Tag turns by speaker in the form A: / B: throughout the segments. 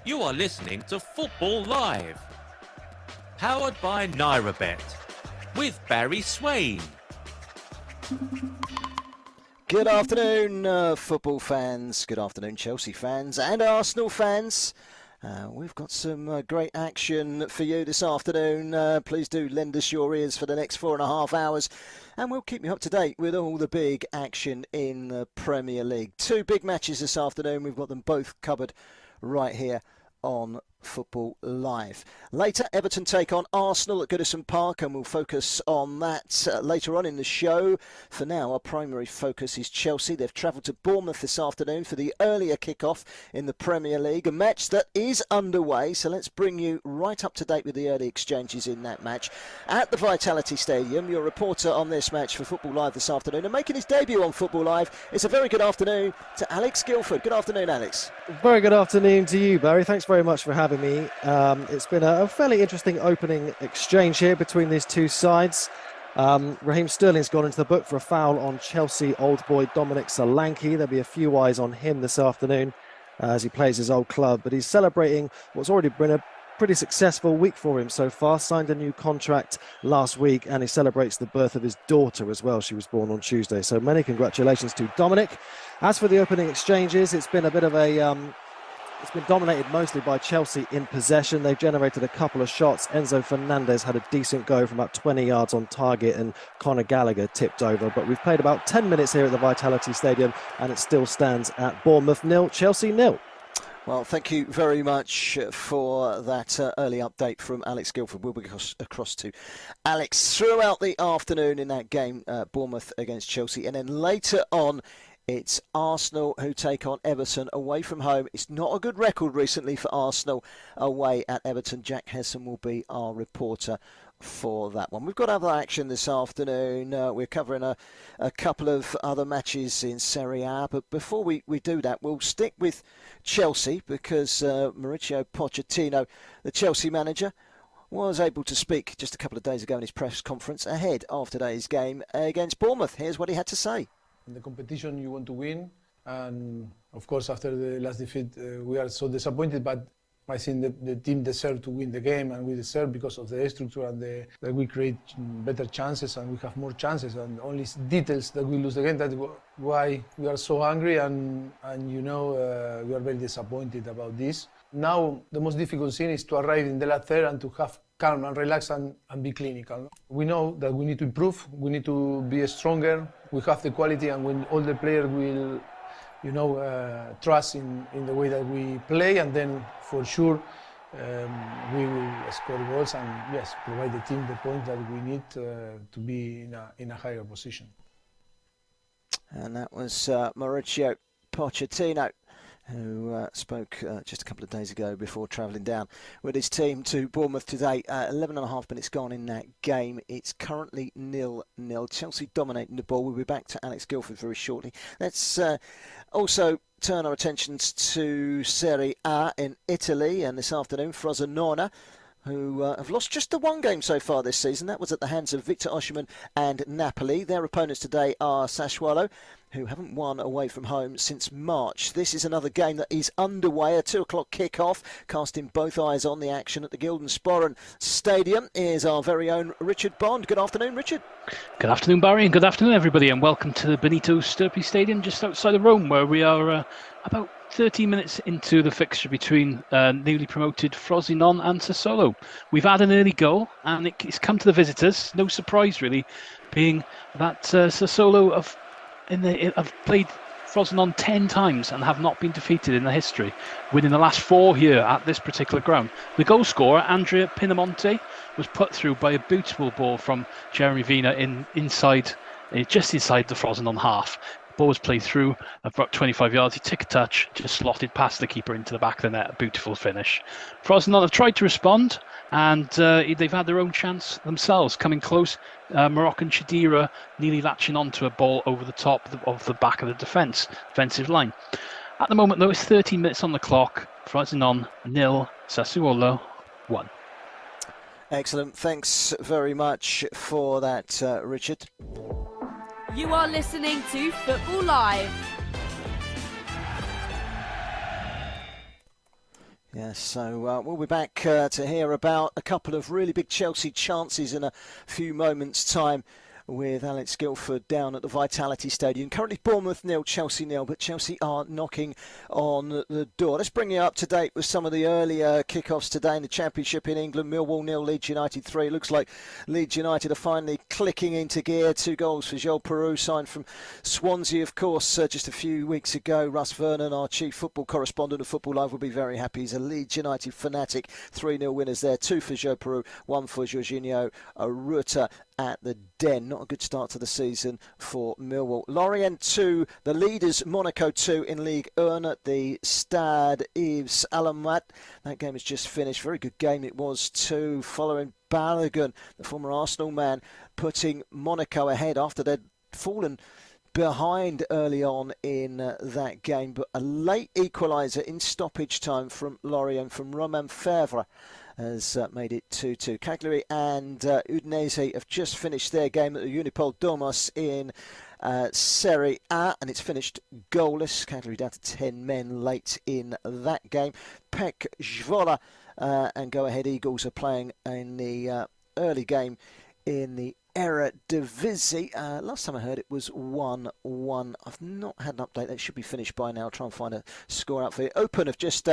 A: You are listening to Football Live, powered by NairaBet, with Barry Swain.
B: Good afternoon, football fans. Good afternoon, Chelsea fans and Arsenal fans. We've got some great action for you this afternoon. Please do lend us your ears for the next 4.5 hours, and we'll keep you up to date with all the big action in the Premier League. Two big matches this afternoon. We've got them both covered right here on Football Live. Later, Everton take on Arsenal at Goodison Park, and we'll focus on that later on in the show. For now, our primary focus is Chelsea. They've travelled to Bournemouth this afternoon for the earlier kick-off in the Premier League, a match that is underway, so let's bring you right up to date with the early exchanges in that match. At the Vitality Stadium, your reporter on this match for Football Live this afternoon, and making his debut on Football Live, it's a very good afternoon to Alex Guilford. Good afternoon, Alex.
C: Very good afternoon to you, Barry. Thanks very much for having me. It's been a fairly interesting opening exchange here between these two sides. Raheem Sterling's gone into the book for a foul on Chelsea old boy Dominic Solanke. There'll be a few eyes on him this afternoon as he plays his old club, but he's celebrating what's already been a pretty successful week for him so far. Signed a new contract last week, and he celebrates the birth of his daughter as well. She was born on Tuesday, so many congratulations to Dominic. As for the opening exchanges, it's been a bit of a it's been dominated mostly by Chelsea in possession. They've generated a couple of shots. Enzo Fernandez had a decent go from about 20 yards on target, and Conor Gallagher tipped over. But we've played about 10 minutes here at the Vitality Stadium, and it still stands at Bournemouth 0, Chelsea 0.
B: Well, thank you very much for that early update from Alex Guilford. We'll be across to Alex throughout the afternoon in that game, Bournemouth against Chelsea. And then later on, it's Arsenal who take on Everton away from home. It's not a good record recently for Arsenal away at Everton. Jack Hesson will be our reporter for that one. We've got other action this afternoon. We're covering a couple of other matches in Serie A, but before we do that, we'll stick with Chelsea because Mauricio Pochettino, the Chelsea manager, was able to speak just a couple of days ago in his press conference ahead of today's game against Bournemouth. Here's what he had to say.
D: In the competition, you want to win, and of course, after the last defeat, we are so disappointed. But I think the team deserved to win the game, and we deserve because of the structure and that we create better chances and we have more chances. And only details that we lose the game. That's why we are so angry, and we are very disappointed about this. Now, the most difficult thing is to arrive in the last third and to have calm and relax and be clinical. We know that we need to improve, we need to be stronger, we have the quality, and when all the players will, trust in the way that we play, and then for sure we will score goals and yes, provide the team the points that we need to be in a higher position.
B: And that was Mauricio Pochettino, who spoke just a couple of days ago before travelling down with his team to Bournemouth today. 11.5 minutes gone in that game. It's currently 0-0. Chelsea dominating the ball. We'll be back to Alex Guilford very shortly. Let's also turn our attentions to Serie A in Italy, and this afternoon Frosinone, who have lost just the one game so far this season. That was at the hands of Victor Osimhen and Napoli. Their opponents today are Sassuolo, who haven't won away from home since March. This is another game that is underway, a 2 o'clock kick-off, casting both eyes on the action at the Goodison Stadium is our very own Richard Bond. Good afternoon, Richard.
E: Good afternoon, Barry, and good afternoon, everybody, and welcome to the Benito Stirpe Stadium just outside of Rome, where we are about 30 minutes into the fixture between newly promoted Frosinone and Sassuolo. We've had an early goal, and it's come to the visitors. No surprise, really, being that Sassuolo have played Frosinone 10 times and have not been defeated in their history, winning the last 4 here at this particular ground. The goal scorer, Andrea Pinamonti, was put through by a beautiful ball from Jeremy Vina just inside the Frosinone half. The ball was played through about 25 yards. He took a touch, just slotted past the keeper into the back of the net. A beautiful finish. Frosinone have tried to respond, and they've had their own chance themselves, coming close. Moroccan Chidira nearly latching onto a ball over the top of the back of the defensive line. At the moment, though, it's 13 minutes on the clock. Frosinone 0, Sassuolo 1.
B: Excellent. Thanks very much for that, Richard.
F: You are listening to Football Live.
B: Yes, so we'll be back to hear about a couple of really big Chelsea chances in a few moments' time with Alex Guildford down at the Vitality Stadium. Currently Bournemouth 0, Chelsea 0, but Chelsea are knocking on the door. Let's bring you up to date with some of the earlier kickoffs today in the Championship in England. Millwall 0, Leeds United 3. It looks like Leeds United are finally clicking into gear. 2 goals for Joel Peru, signed from Swansea, of course, just a few weeks ago. Russ Vernon, our chief football correspondent of Football Live, will be very happy. He's a Leeds United fanatic. 3-0 winners there. 2 for Joe Peru, 1 for Jorginho Ruta at the Den. Not a good start to the season for Millwall. Lorient 2, the leaders Monaco 2 in Ligue 1 at the Stade Yves Alamat. That game has just finished. Very good game it was too, following Balogun, the former Arsenal man, putting Monaco ahead after they'd fallen behind early on in that game. But a late equaliser in stoppage time from Lorient, from Romain Fèvre, has made it 2-2. Cagliari and Udinese have just finished their game at the Unipol Domos in Serie A, and it's finished goalless. Cagliari down to 10 men late in that game. Pek Zwolle and Go Ahead Eagles are playing in the early game in the Eredivisie. Last time I heard it was 1-1. I've not had an update. That should be finished by now. I'll try and find a score out for you. Open have just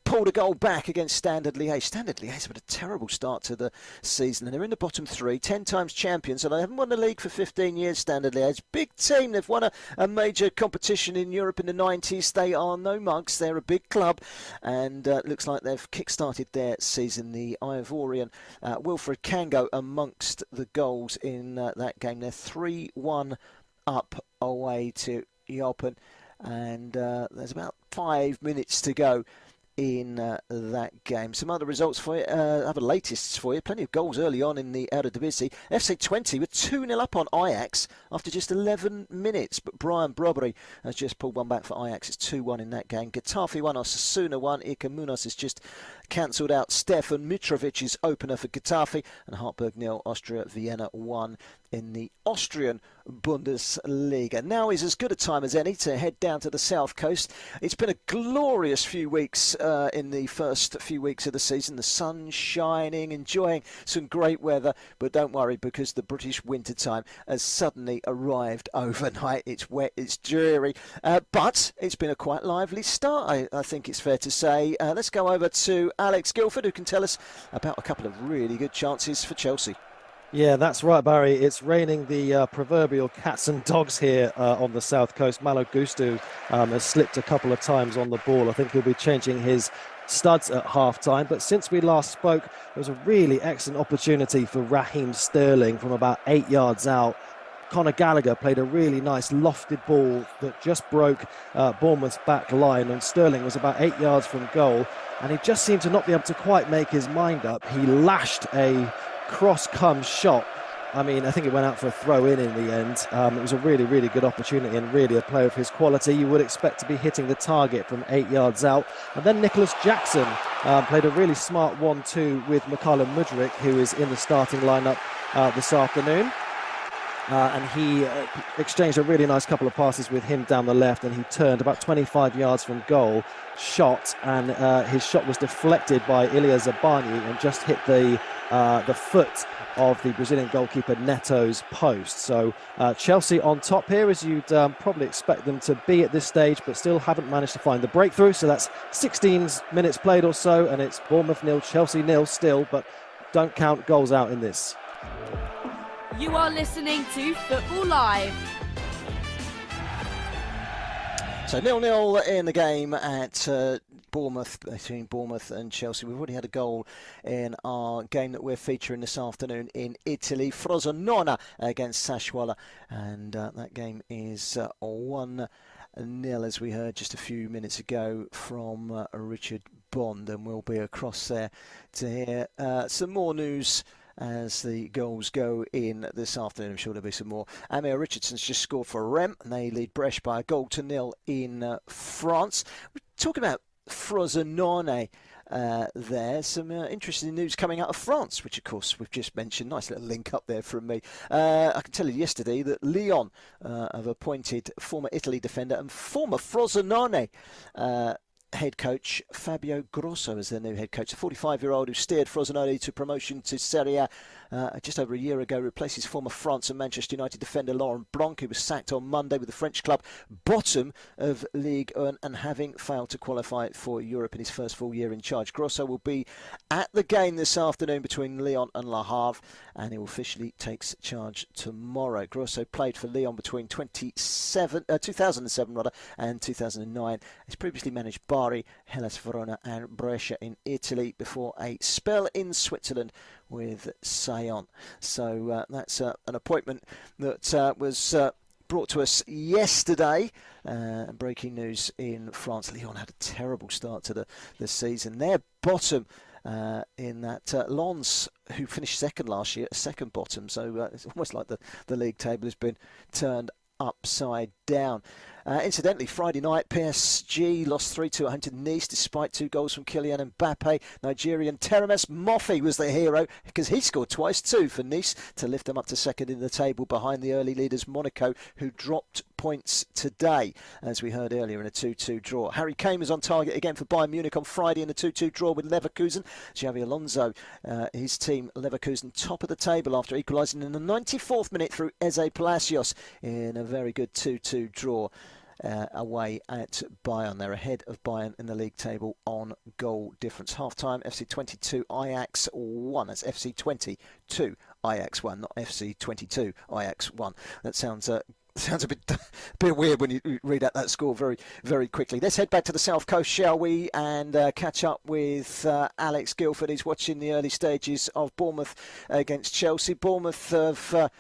B: pulled a goal back against Standard Liège. Standard Liège have had a terrible start to the season, and they're in the bottom 3, 10 times champions, and they haven't won the league for 15 years, Standard Liège. Big team. They've won a major competition in Europe in the 90s. They are no mugs. They're a big club, and looks like they've kick-started their season. The Ivorian Wilfred Kango amongst the goals in that game. They're 3-1 up away to Joppen, and there's about 5 minutes to go in that game. Some other results for you, other latest for you. Plenty of goals early on in the Eredivisie. FC 20 were 2-0 up on Ajax after just 11 minutes, but Brian Brobbery has just pulled one back for Ajax. It's 2-1 in that game. Getafe 1, Osasuna 1. Iker Munoz has just cancelled out Stefan Mitrovic's opener for Getafe, and Hartberg 0, Austria Vienna 1 in the Austrian Bundesliga. Now is as good a time as any to head down to the south coast. It's been a glorious few weeks in the first few weeks of the season. The sun shining, enjoying some great weather, but don't worry, because the British winter time has suddenly arrived overnight. It's wet, it's dreary, but it's been a quite lively start, I think it's fair to say. Let's go over to Alex Guildford, who can tell us about a couple of really good chances for Chelsea.
C: Yeah, that's right, Barry. It's raining the proverbial cats and dogs here on the south coast. Malo Gusto has slipped a couple of times on the ball. I think he'll be changing his studs at half-time. But since we last spoke, there was a really excellent opportunity for Raheem Sterling from about 8 yards out. Conor Gallagher played a really nice lofted ball that just broke Bournemouth's back line, and Sterling was about 8 yards from goal, and he just seemed to not be able to quite make his mind up. He lashed a cross-come shot. I mean, I think it went out for a throw-in the end. It was a really, really good opportunity, and really a player of his quality you would expect to be hitting the target from 8 yards out. And then Nicholas Jackson played a really smart 1-2 with Mykhailo Mudryk, who is in the starting lineup this afternoon. And he exchanged a really nice couple of passes with him down the left, and he turned about 25 yards from goal, shot, and his shot was deflected by Ilya Zabani and just hit the foot of the Brazilian goalkeeper Neto's post. So Chelsea on top here, as you'd probably expect them to be at this stage, but still haven't managed to find the breakthrough. So that's 16 minutes played or so, and it's Bournemouth 0, Chelsea 0 still, but don't count goals out in this.
F: You are listening to Football Live.
B: So 0-0 in the game at Bournemouth, between Bournemouth and Chelsea. We've already had a goal in our game that we're featuring this afternoon in Italy. Frosinone against Sassuolo, and that game is 1-0, as we heard just a few minutes ago from Richard Bond, and we'll be across there to hear some more news as the goals go in this afternoon. I'm sure there'll be some more. Amir Richardson's just scored for Rennes, and they lead Brest by 1-0 in France. We're talking about Frosinone there. Some interesting news coming out of France, which of course we've just mentioned. Nice little link up there from me. I can tell you yesterday that Lyon have appointed former Italy defender and former Frosinone head coach Fabio Grosso as their new head coach. The 45-year-old who steered Frosinone to promotion to Serie A just over a year ago replaces former France and Manchester United defender Laurent Blanc, who was sacked on Monday with the French club bottom of Ligue 1 and having failed to qualify for Europe in his first full year in charge. Grosso will be at the game this afternoon between Lyon and Le Havre, and he officially takes charge tomorrow. Grosso played for Lyon between 2007 and 2009. He's previously managed Bari, Hellas Verona and Brescia in Italy before a spell in Switzerland with Sion. So that's an appointment that was brought to us yesterday. Breaking news in France. Lyon had a terrible start to the season. They're bottom in that Lens, who finished second last year, second bottom. So it's almost like the league table has been turned upside down. Incidentally, Friday night, PSG lost 3-2 at home to Nice despite 2 goals from Kylian Mbappe. Nigerian Teremes Moffi was the hero because he scored twice too for Nice to lift them up to second in the table behind the early leaders Monaco, who dropped points today, as we heard earlier, in a 2-2 draw. Harry Kane was on target again for Bayern Munich on Friday in a 2-2 draw with Leverkusen. Xabi Alonso, his team Leverkusen, top of the table after equalising in the 94th minute through Eze Palacios in a very good 2-2 draw. Away at Bayern. They're ahead of Bayern in the league table on goal difference. Half-time, FC 22, Ajax 1. That's FC 22, Ajax 1, not FC 22, Ajax 1. That sounds a bit weird when you read out that score very, very quickly. Let's head back to the South Coast, shall we, and catch up with Alex Guildford. He's watching the early stages of Bournemouth against Chelsea. Bournemouth have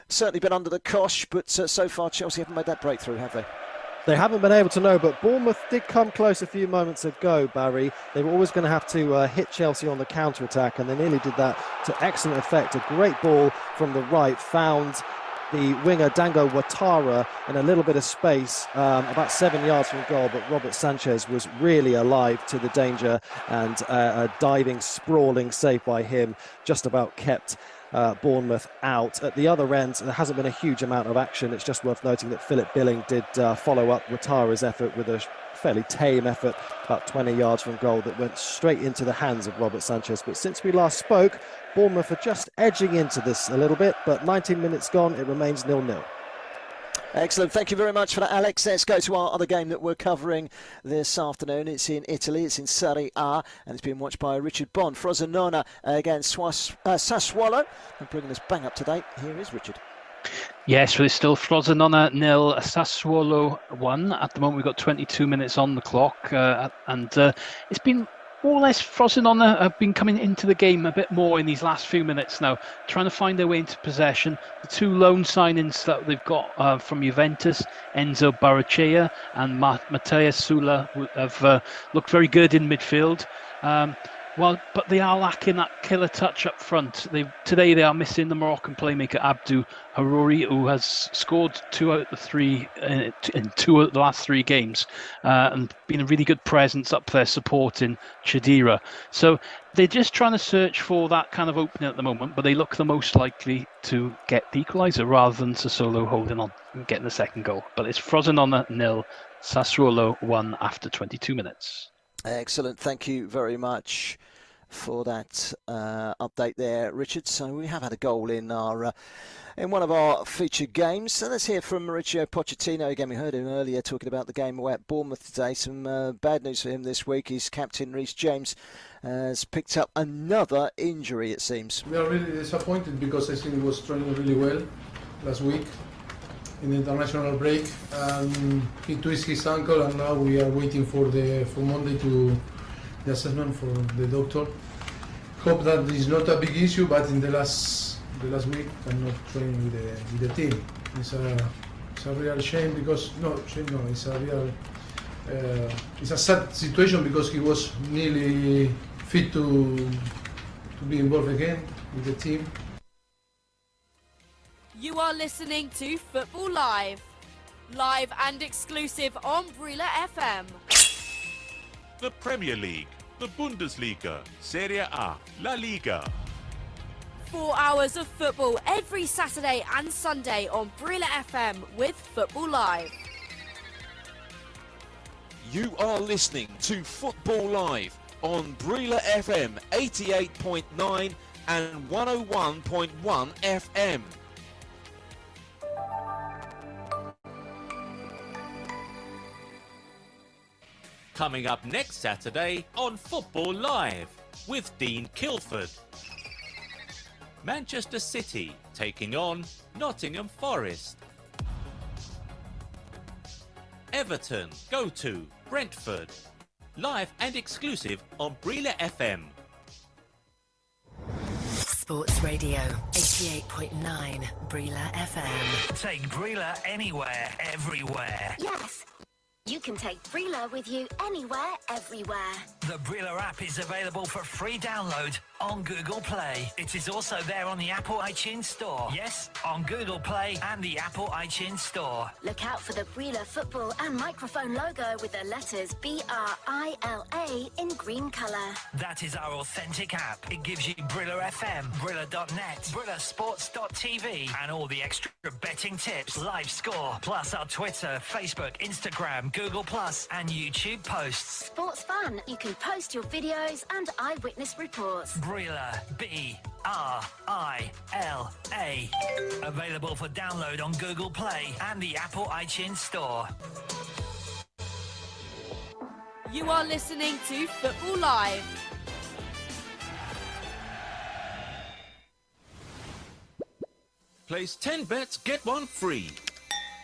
B: certainly been under the cosh, but so far Chelsea haven't made that breakthrough, have they?
C: They haven't been able to know, but Bournemouth did come close a few moments ago, Barry. They were always going to have to hit Chelsea on the counter-attack, and they nearly did that to excellent effect. A great ball from the right found the winger Dango Ouattara in a little bit of space, about 7 yards from goal, but Robert Sanchez was really alive to the danger, and a diving, sprawling save by him just about kept Bournemouth out. At the other end, there hasn't been a huge amount of action. It's just worth noting that Philip Billing did follow up Ouattara's effort with a fairly tame effort, about 20 yards from goal, that went straight into the hands of Robert Sanchez. But since we last spoke, Bournemouth are just edging into this a little bit, but 19 minutes gone, it remains 0-0.
B: Excellent. Thank you very much for that, Alex. Let's go to our other game that we're covering this afternoon. It's in Italy. It's in Serie A, and it's being watched by Richard Bond. Frosinone against Sassuolo. And bringing us bang up to date, here is Richard.
E: Yes, well, it's still Frosinone 0, Sassuolo 1. At the moment, we've got 22 minutes on the clock, and it's been more or less Frosinone have been coming into the game a bit more in these last few minutes now, trying to find their way into possession. The 2 loan signings that they've got from Juventus, Enzo Barrechea and Matthias Sula, have looked very good in midfield. But they are lacking that killer touch up front. Today they are missing the Moroccan playmaker Abdou Harouri, who has scored 2 out of the 3 in 2 of the last 3 games, and been a really good presence up there supporting Chedira. So they're just trying to search for that kind of opening at the moment, but they look the most likely to get the equaliser rather than Sassuolo holding on and getting the second goal. But it's Frosinone 0, Sassuolo 1 after 22 minutes.
B: Excellent. Thank you very much for that update there, Richard. So we have had a goal in one of our featured games. So let's hear from Mauricio Pochettino again. We heard him earlier talking about the game away at Bournemouth today. Some bad news for him this week. His captain, Reece James, has picked up another injury, it seems.
D: We are really disappointed because I think he was training really well last week in the international break, and he twisted his ankle, and now we are waiting for Monday to the assessment for the doctor. Hope that is not a big issue, but in the last week I'm not training with the team. It's a real shame because it's a sad situation because he was nearly fit to be involved again with the team.
F: You are listening to Football Live and exclusive on Brila FM.
A: The Premier League, the Bundesliga, Serie A, La Liga.
F: 4 hours of football every Saturday and Sunday on Brila FM with Football Live.
G: You are listening to Football Live on Brila FM 88.9 and 101.1 FM.
A: Coming up next Saturday on Football Live with Dean Kilford. Manchester City taking on Nottingham Forest. Everton go to Brentford. Live and exclusive on Brila FM.
H: Sports Radio 88.9 Brila FM.
I: Take Brila anywhere, everywhere.
J: Yes. You can take Brila with you anywhere, everywhere.
I: The Brila app is available for free download on Google Play. It is also there on the Apple iTunes Store. Yes, on Google Play and the Apple iTunes Store.
J: Look out for the Brila football and microphone logo with the letters BRILA in green colour.
I: That is our authentic app. It gives you Brila FM, Brila.net, Brilasports.tv and all the extra betting tips, live score, plus our Twitter, Facebook, Instagram, Google Plus and YouTube posts.
J: Sports fun. You can post your videos and eyewitness reports.
I: Brila, BRILA. Available for download on Google Play and the Apple iTunes Store.
F: You are listening to Football Live.
G: Place 10 bets, get one free.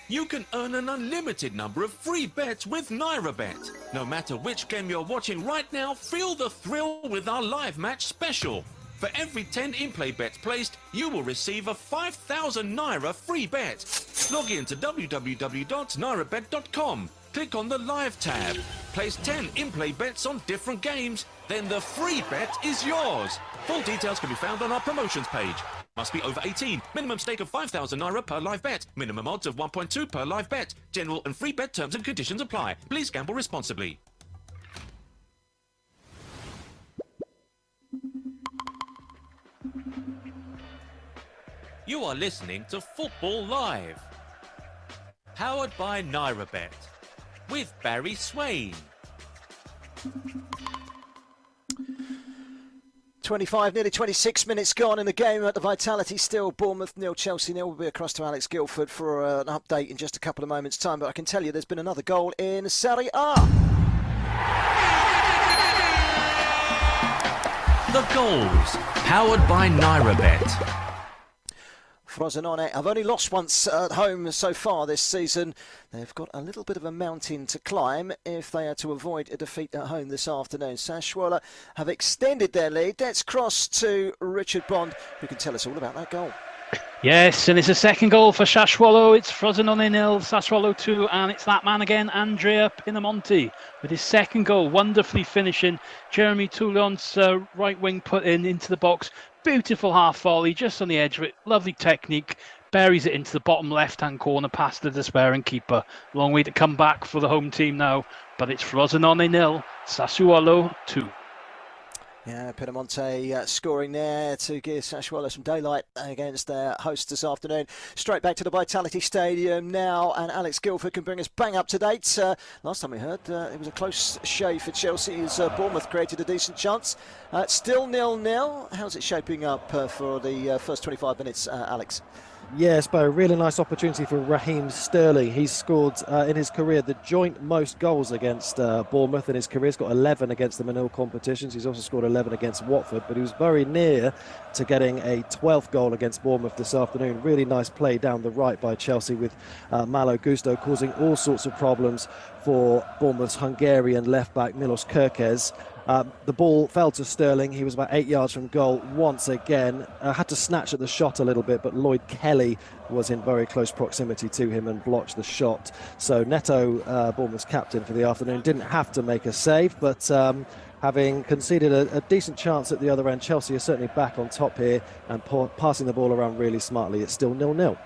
G: You can earn an unlimited number of free bets with NairaBet. No matter which game you're watching right now, feel the thrill with our live match special. For every 10 in-play bets placed, you will receive a 5,000 Naira free bet. Log in to www.nairabet.com. Click on the Live tab. Place 10 in-play bets on different games. Then the free bet is yours. Full details can be found on our promotions page. Must be over 18. Minimum stake of 5,000 Naira per live bet. Minimum odds of 1.2 per live bet. General and free bet terms and conditions apply. Please gamble responsibly.
A: You are listening to Football Live. Powered by NairaBet. With Barry Swain.
B: 25, nearly 26 minutes gone in the game at the Vitality still. Bournemouth 0, Chelsea 0. We'll be across to Alex Guildford for an update in just a couple of moments' time. But I can tell you there's been another goal in Serie A.
A: The goals. Powered by NairaBet.
B: Frosinone have only lost once at home so far this season. They've got a little bit of a mountain to climb if they are to avoid a defeat at home this afternoon. Sassuolo have extended their lead. Let's cross to Richard Bond, who can tell us all about that goal.
E: Yes, and it's a second goal for Sassuolo. It's Frosinone 0, Sassuolo 2, and it's that man again, Andrea Pinamonti, with his second goal, wonderfully finishing. Jeremy Toulon's right wing put into the box. Beautiful half volley, just on the edge of it. Lovely technique. Buries it into the bottom left-hand corner past the despairing keeper. Long way to come back for the home team now, but it's Frosinone 0, Sassuolo 2.
B: Yeah, Pinamonti scoring there to give Sassuolo some daylight against their hosts this afternoon. Straight back to the Vitality Stadium now, and Alex Guildford can bring us bang up to date. Last time we heard, it was a close shave for Chelsea as Bournemouth created a decent chance. Still 0-0. How's it shaping up for the first 25 minutes, Alex?
C: Yes, but a really nice opportunity for Raheem Sterling. He's scored in his career the joint most goals against Bournemouth in his career. He's got 11 against them in all competitions. He's also scored 11 against Watford, but he was very near to getting a 12th goal against Bournemouth this afternoon. Really nice play down the right by Chelsea with Malo Gusto causing all sorts of problems for Bournemouth's Hungarian left-back Milos Kerkez. The ball fell to Sterling. He was about 8 yards from goal once again. Had to snatch at the shot a little bit, but Lloyd Kelly was in very close proximity to him and blocked the shot. So Neto, Bournemouth's captain for the afternoon, didn't have to make a save, but having conceded a decent chance at the other end, Chelsea are certainly back on top here and passing the ball around really smartly. It's still 0-0.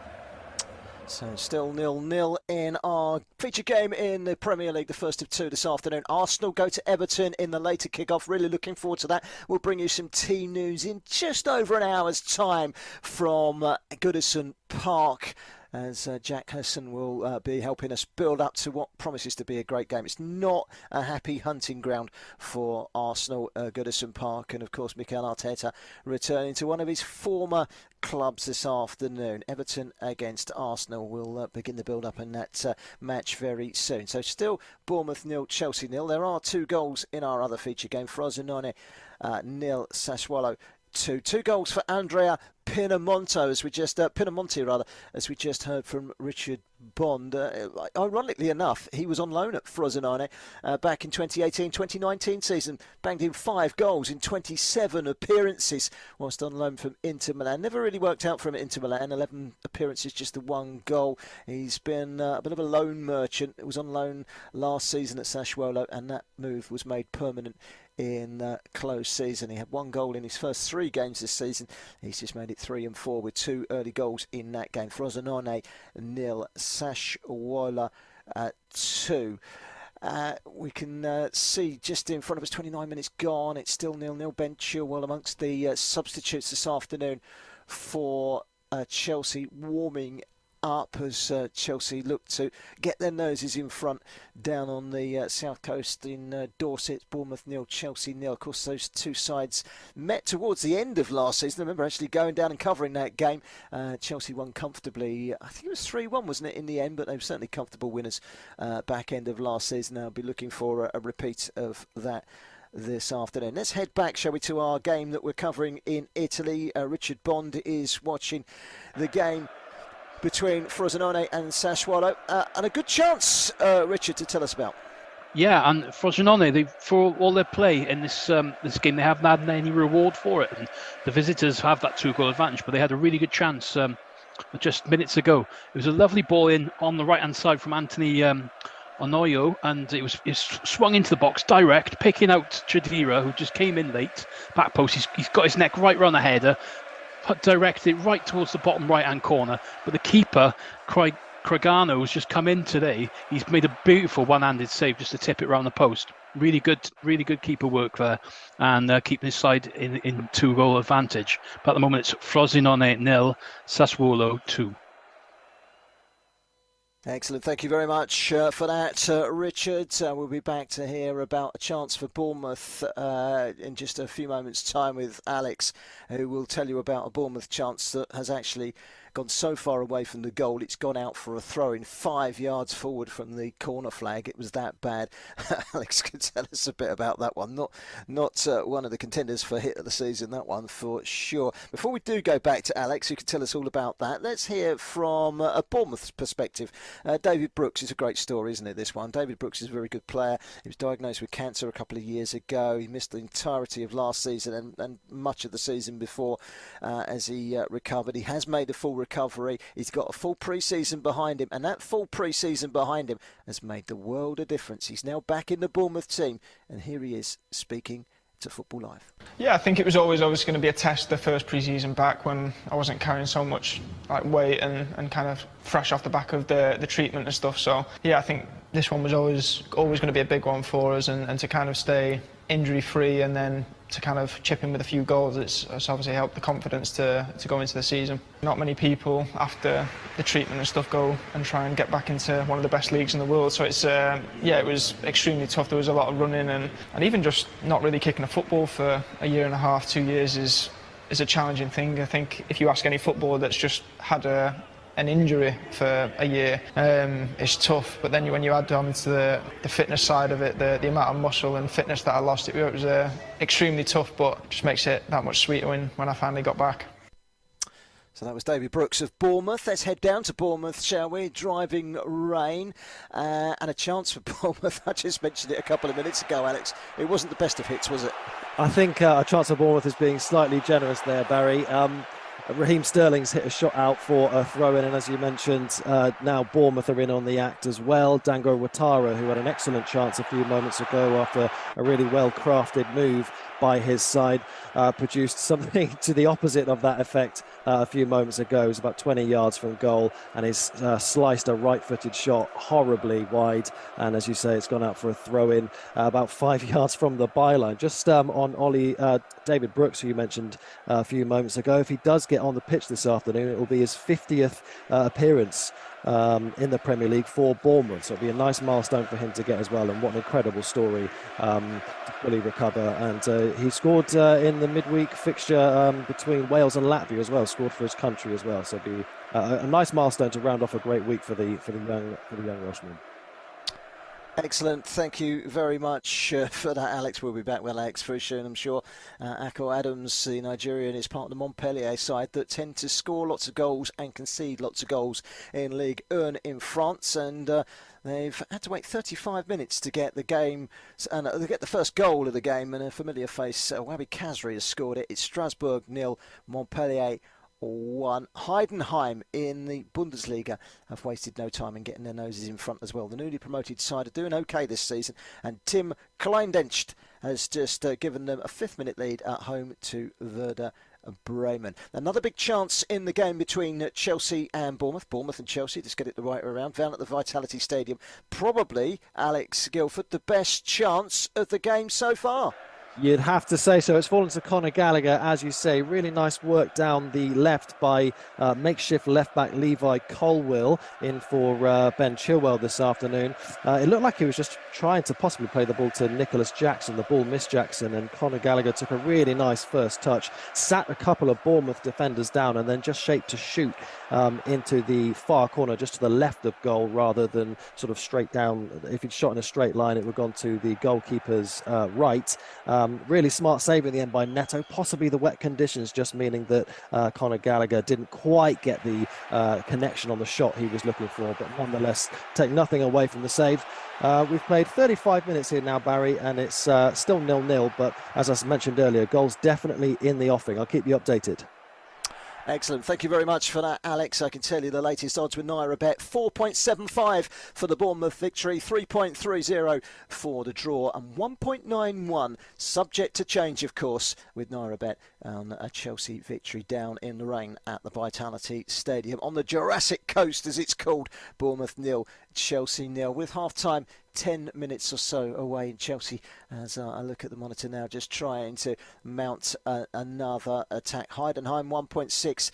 B: So still 0-0 in our feature game in the Premier League, the first of two this afternoon. Arsenal go to Everton in the later kick-off. Really looking forward to that. We'll bring you some team news in just over an hour's time from Goodison Park. as Jack Hesson will be helping us build up to what promises to be a great game. It's not a happy hunting ground for Arsenal, Goodison Park, and of course Mikel Arteta returning to one of his former clubs this afternoon. Everton against Arsenal will begin the build-up in that match very soon. So still Bournemouth 0, Chelsea 0. There are 2 goals in our other feature game. Frosinone 0, Sassuolo 2. 2 goals for Andrea Pinamonti, as we just heard from Richard Bond. Ironically enough, he was on loan at Frosinone back in 2018-2019 season. Banged in 5 goals in 27 appearances whilst on loan from Inter Milan. Never really worked out for him at Inter Milan. 11 appearances, just the 1 goal. He's been a bit of a loan merchant. It was on loan last season at Sassuolo, and that move was made permanent in close season. He had 1 goal in his first 3 games this season. He's just made it 3 and 4 with 2 early goals in that game. Frosinone 0, Sassuolo 2. We can see just in front of us, 29 minutes gone. It's still 0-0. Ben Chilwell amongst the substitutes this afternoon for Chelsea, warming up as Chelsea look to get their noses in front down on the south coast in Dorset. Bournemouth 0, Chelsea 0. Of course, those 2 sides met towards the end of last season. I remember actually going down and covering that game. Chelsea won comfortably. I think it was 3-1, wasn't it, in the end? But they were certainly comfortable winners back end of last season. I'll be looking for a repeat of that this afternoon. Let's head back, shall we, to our game that we're covering in Italy. Richard Bond is watching the game between Frosinone and Sassuolo, and a good chance, Richard, to tell us about.
E: Yeah, and Frosinone, for all their play in this game, they haven't had any reward for it. And the visitors have that 2-goal advantage, but they had a really good chance just minutes ago. It was a lovely ball in on the right-hand side from Anthony Onoyo, and it was swung into the box direct, picking out Chedira, who just came in late. Back post, he's got his neck right round the header, directed right towards the bottom right-hand corner, but the keeper, Cragano, has just come in today. He's made a beautiful one-handed save just to tip it round the post. Really good keeper work there, and keeping his side in 2-goal advantage. But at the moment, it's Frosinone 0, Sassuolo 2.
B: Excellent. Thank you very much for that, Richard. We'll be back to hear about a chance for Bournemouth in just a few moments' time with Alex, who will tell you about a Bournemouth chance that has actually gone so far away from the goal, it's gone out for a throw-in 5 yards forward from the corner flag. It was that bad. Alex can tell us a bit about that one. Not one of the contenders for hit of the season, that one for sure. Before we do go back to Alex, who can tell us all about that, let's hear from a Bournemouth perspective. David Brooks is a great story, isn't it, this one? David Brooks is a very good player. He was diagnosed with cancer a couple of years ago. He missed the entirety of last season and much of the season before as he recovered. He has made a full recovery. He's got a full pre-season behind him, and that full pre-season behind him has made the world a difference. He's now back in the Bournemouth team, and here he is speaking to Football Live.
K: Yeah, I think it was always going to be a test the first pre-season back, when I wasn't carrying so much weight and kind of fresh off the back of the treatment and stuff. So yeah, I think this one was always going to be a big one for us, and to kind of stay injury free and then to kind of chip in with a few goals, it's obviously helped the confidence to go into the season. Not many people after the treatment and stuff go and try and get back into one of the best leagues in the world. So it's it was extremely tough. There was a lot of running, and even just not really kicking a football for a year and a half, 2 years is a challenging thing. I think if you ask any footballer that's just had an injury for a year, it's tough. But then when you add on to the fitness side of it, the amount of muscle and fitness that I lost, it was extremely tough, but just makes it that much sweeter when I finally got back.
B: So that was David Brooks of Bournemouth. Let's head down to Bournemouth, shall we? Driving rain and a chance for Bournemouth. I just mentioned it a couple of minutes ago, Alex. It wasn't the best of hits, was it?
C: I think a chance for Bournemouth is being slightly generous there, Barry. Raheem Sterling's hit a shot out for a throw-in, and as you mentioned, now Bournemouth are in on the act as well. Dango Ouattara, who had an excellent chance a few moments ago after a really well-crafted move by his side, produced something to the opposite of that effect a few moments ago. It was about 20 yards from goal, and he's sliced a right-footed shot horribly wide, and as you say, it's gone out for a throw-in about 5 yards from the byline. Just on David Brooks, who you mentioned a few moments ago, if he does get on the pitch this afternoon. It will be his 50th appearance in the Premier League for Bournemouth, so it'll be a nice milestone for him to get as well, and what an incredible story to fully recover. And he scored in the midweek fixture between Wales and Latvia as well, scored for his country as well, so it'll be a nice milestone to round off a great week for the young Welshman.
B: Excellent. Thank you very much for that, Alex. We'll be back with Alex very soon, I'm sure. Akko Adams, the Nigerian, is part of the Montpellier side that tend to score lots of goals and concede lots of goals in Ligue 1 in France. And they've had to wait 35 minutes to get the game, and they get the first goal of the game. And a familiar face, Wabi Kazri, has scored it. It's Strasbourg 0, Montpellier 1. Heidenheim in the Bundesliga have wasted no time in getting their noses in front as well. The newly promoted side are doing okay this season, and Tim Kleindenst has just given them a 5th-minute lead at home to Werder Bremen. Another big chance in the game between Chelsea and Bournemouth. Bournemouth and Chelsea, just get it the right way around, down at the Vitality Stadium. Probably, Alex Guildford, the best chance of the game so far.
C: You'd have to say so. It's fallen to Conor Gallagher, as you say. Really nice work down the left by makeshift left-back Levi Colwill in for Ben Chilwell this afternoon. It looked like he was just trying to possibly play the ball to Nicholas Jackson. The ball missed Jackson, and Conor Gallagher took a really nice first touch, sat a couple of Bournemouth defenders down, and then just shaped to shoot into the far corner, just to the left of goal, rather than sort of straight down. If he'd shot in a straight line, it would have gone to the goalkeeper's right. Really smart save in the end by Neto. Possibly the wet conditions just meaning that Conor Gallagher didn't quite get the connection on the shot he was looking for, but nonetheless take nothing away from the save. We've played 35 minutes here now, Barry, and it's still 0-0, but as I mentioned earlier, goals definitely in the offing. I'll keep you updated.
B: Excellent. Thank you very much for that, Alex. I can tell you the latest odds with NairaBet. 4.75 for the Bournemouth victory, 3.30 for the draw, and 1.91 subject to change, of course, with NairaBet on a Chelsea victory down in the rain at the Vitality Stadium on the Jurassic Coast, as it's called. Bournemouth 0, Chelsea 0, with half-time 10 minutes or so away in Chelsea, as I look at the monitor now, just trying to mount another attack. Heidenheim 1.6,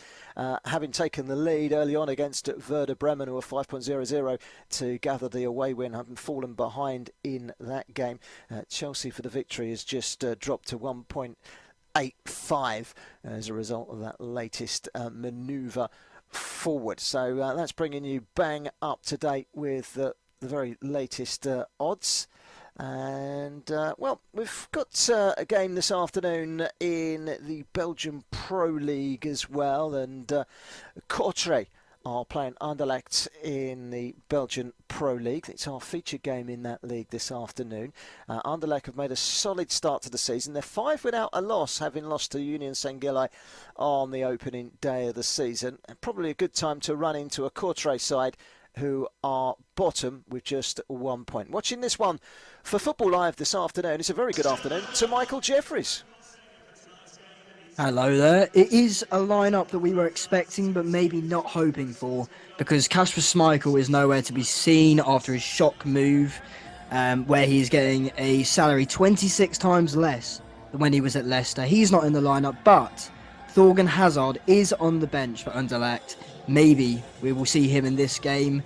B: having taken the lead early on against Werder Bremen, who are 5.00 to gather the away win, having fallen behind in that game. Chelsea for the victory has just dropped to 1.85 as a result of that latest manoeuvre forward. So that's bringing you bang up to date with the very latest odds. And well, we've got a game this afternoon in the Belgian Pro League as well, and Kortrijk are playing Anderlecht in the Belgian Pro League. It's our featured game in that league this afternoon. Anderlecht have made a solid start to the season. They're 5 without a loss, having lost to Union Saint-Gilloise on the opening day of the season. And probably a good time to run into a Kortrijk side who are bottom with just 1 point. Watching this one for Football Live this afternoon, it's a very good afternoon to Michael Jeffries.
L: Hello there. It is a lineup that we were expecting but maybe not hoping for, because Kasper Schmeichel is nowhere to be seen after his shock move, where he's getting a salary 26 times less than when he was at Leicester. He's not in the lineup, but Thorgan Hazard is on the bench for Anderlecht. Maybe we will see him in this game.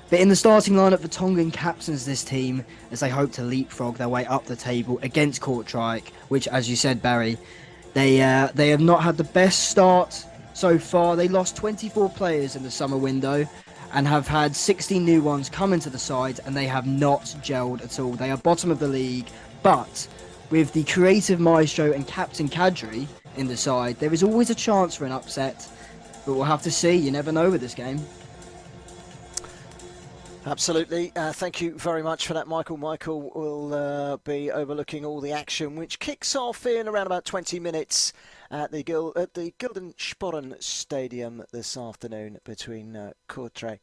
L: But in the starting lineup, the Tongan captains this team as they hope to leapfrog their way up the table against Kortrijk, which, as you said, Barry, they have not had the best start so far. They lost 24 players in the summer window and have had 60 new ones come into the side, and they have not gelled at all. They are bottom of the league, but with the creative maestro and Captain Kadri in the side, there is always a chance for an upset. But we'll have to see. You never know with this game.
B: Absolutely. Thank you very much for that, Michael. Michael will be overlooking all the action, which kicks off in around about 20 minutes at the Goodison Park Stadium this afternoon between Kortrijk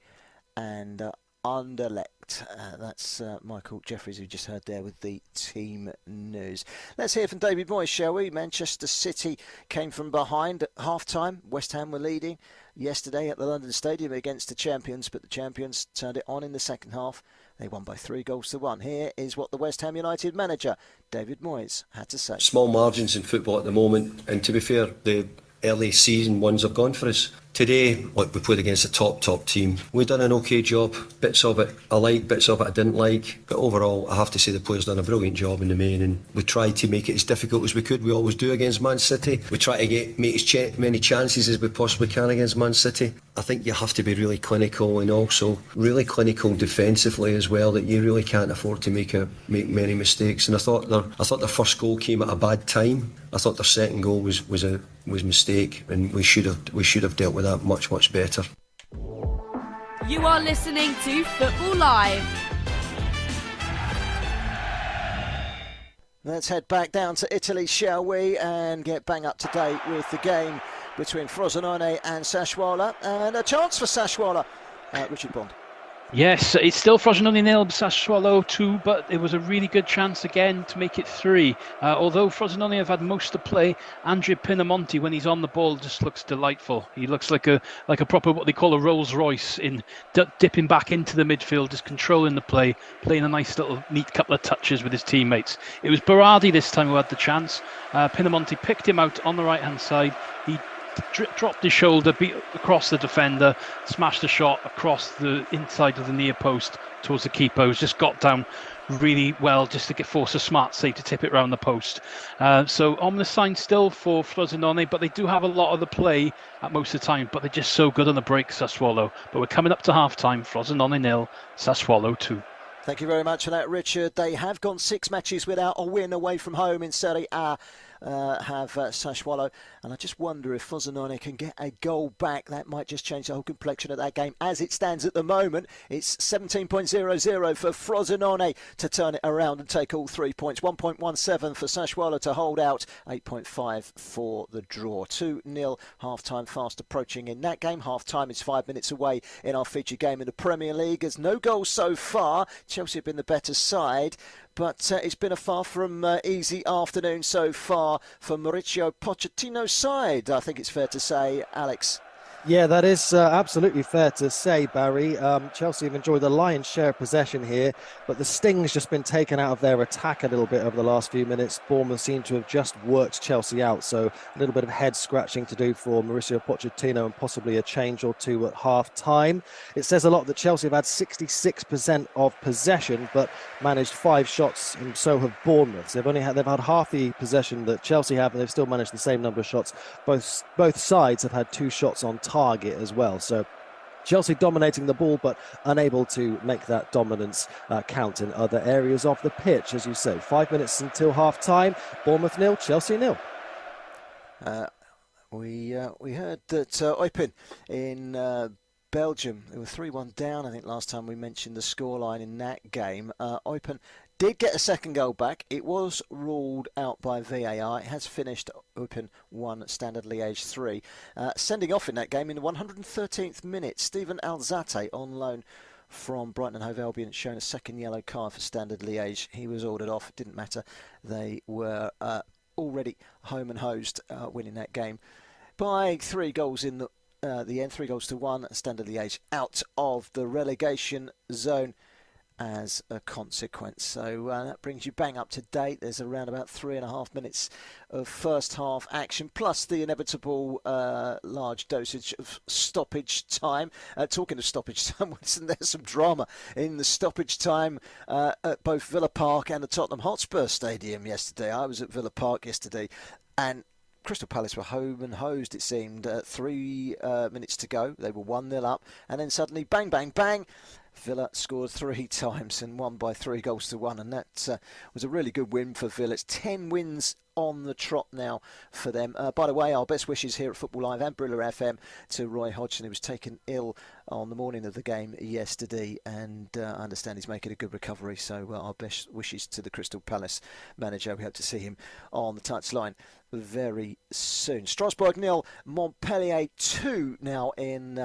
B: and Anderlecht. That's Michael Jeffries, who just heard there with the team news. Let's hear from David Moyes, shall we? Manchester City came from behind at half-time. West Ham were leading yesterday at the London Stadium against the champions, but the champions turned it on in the second half. They won by 3-1. Here is what the West Ham United manager, David Moyes, had to say.
M: Small margins in football at the moment, and to be fair, the early season ones have gone for us. Today, look, we played against a top team. We've done an okay job. Bits of it I liked, bits of it I didn't like. But overall, I have to say the players done a brilliant job in the main, and we tried to make it as difficult as we could. We always do against Man City. We try to make as many chances as we possibly can against Man City. I think you have to be really clinical, and also really clinical defensively as well, that you really can't afford to make many mistakes. And I thought their first goal came at a bad time. I thought their second goal was a mistake, and we should have dealt with that much better.
F: You are listening to Football Live.
B: Let's head back down to Italy, shall we, and get bang up to date with the game between Frosinone and Sassuolo, and a chance for Sassuolo. Richard Bond.
E: Yes, it's still Frosinone 0, Sassuolo 2, but it was a really good chance again to make it 3. Although Frosinone have had most of the play, Andrea Pinamonti, when he's on the ball, just looks delightful. He looks like a proper, what they call a Rolls Royce, in dipping back into the midfield, just controlling the play, playing a nice little neat couple of touches with his teammates. It was Berardi this time who had the chance. Pinamonti picked him out on the right-hand side. He dropped his shoulder, beat across the defender, smashed a shot across the inside of the near post towards the keeper, who's just got down really well just to force a smart save to tip it round the post. So ominous sign still for Frosinone, but they do have a lot of the play at most of the time, but they're just so good on the break, Sassuolo. But we're coming up to half-time, Frosinone 0, Sassuolo 2.
B: Thank you very much for that, Richard. They have gone 6 matches without a win away from home in Serie A. Sassuolo, and I just wonder if Frosinone can get a goal back. That might just change the whole complexion of that game. As it stands at the moment, it's 17.00 for Frosinone to turn it around and take all 3 points. 1.17 for Sassuolo to hold out. 8.5 for the draw. 2-0 half-time fast approaching in that game. Half-time is 5 minutes away in our feature game in the Premier League. There's no goals so far. Chelsea have been the better side, but it's been a far from easy afternoon so far for Mauricio Pochettino's side, I think it's fair to say, Alex.
C: Yeah, that is absolutely fair to say, Barry. Chelsea have enjoyed the lion's share of possession here, but the sting's just been taken out of their attack a little bit over the last few minutes. Bournemouth seem to have just worked Chelsea out, so a little bit of head scratching to do for Mauricio Pochettino, and possibly a change or two at half-time. It says a lot that Chelsea have had 66% of possession, but managed 5 shots, and so have Bournemouth. So they've had half the possession that Chelsea have, and they've still managed the same number of shots. Both sides have had 2 shots on target as well. So Chelsea dominating the ball, but unable to make that dominance count in other areas of the pitch, as you say. 5 minutes until half-time. Bournemouth 0, Chelsea 0.
B: We heard that Eupen in Belgium, they were 3-1 down, I think, last time we mentioned the scoreline in that game. Eupen did get a second goal back. It was ruled out by VAR. It has finished Eupen 1, Standard Liège 3. Sending off in that game in the 113th minute, Steven Alzate on loan from Brighton and Hove Albion, shown a second yellow card for Standard Liège. He was ordered off. It didn't matter. They were already home and hosed, winning that game by 3 goals in the end, 3-1. Standard Liège out of the relegation zone as a consequence. So that brings you bang up to date. There's around about 3.5 minutes of first half action, plus the inevitable large dosage of stoppage time. Talking of stoppage time, wasn't there some drama in the stoppage time at both Villa Park and the Tottenham Hotspur Stadium yesterday? I was at Villa Park yesterday, and Crystal Palace were home and hosed, it seemed. 3 minutes to go. They were 1-0 up, and then suddenly, bang, bang, bang, Villa scored 3 times and won by 3-1, and that was a really good win for Villa. It's 10 wins on the trot now for them. By the way, our best wishes here at Football Live and Brila FM to Roy Hodgson, who was taken ill on the morning of the game yesterday, and I understand he's making a good recovery, so our best wishes to the Crystal Palace manager. We hope to see him on the touchline very soon. Strasbourg 0, Montpellier 2 now in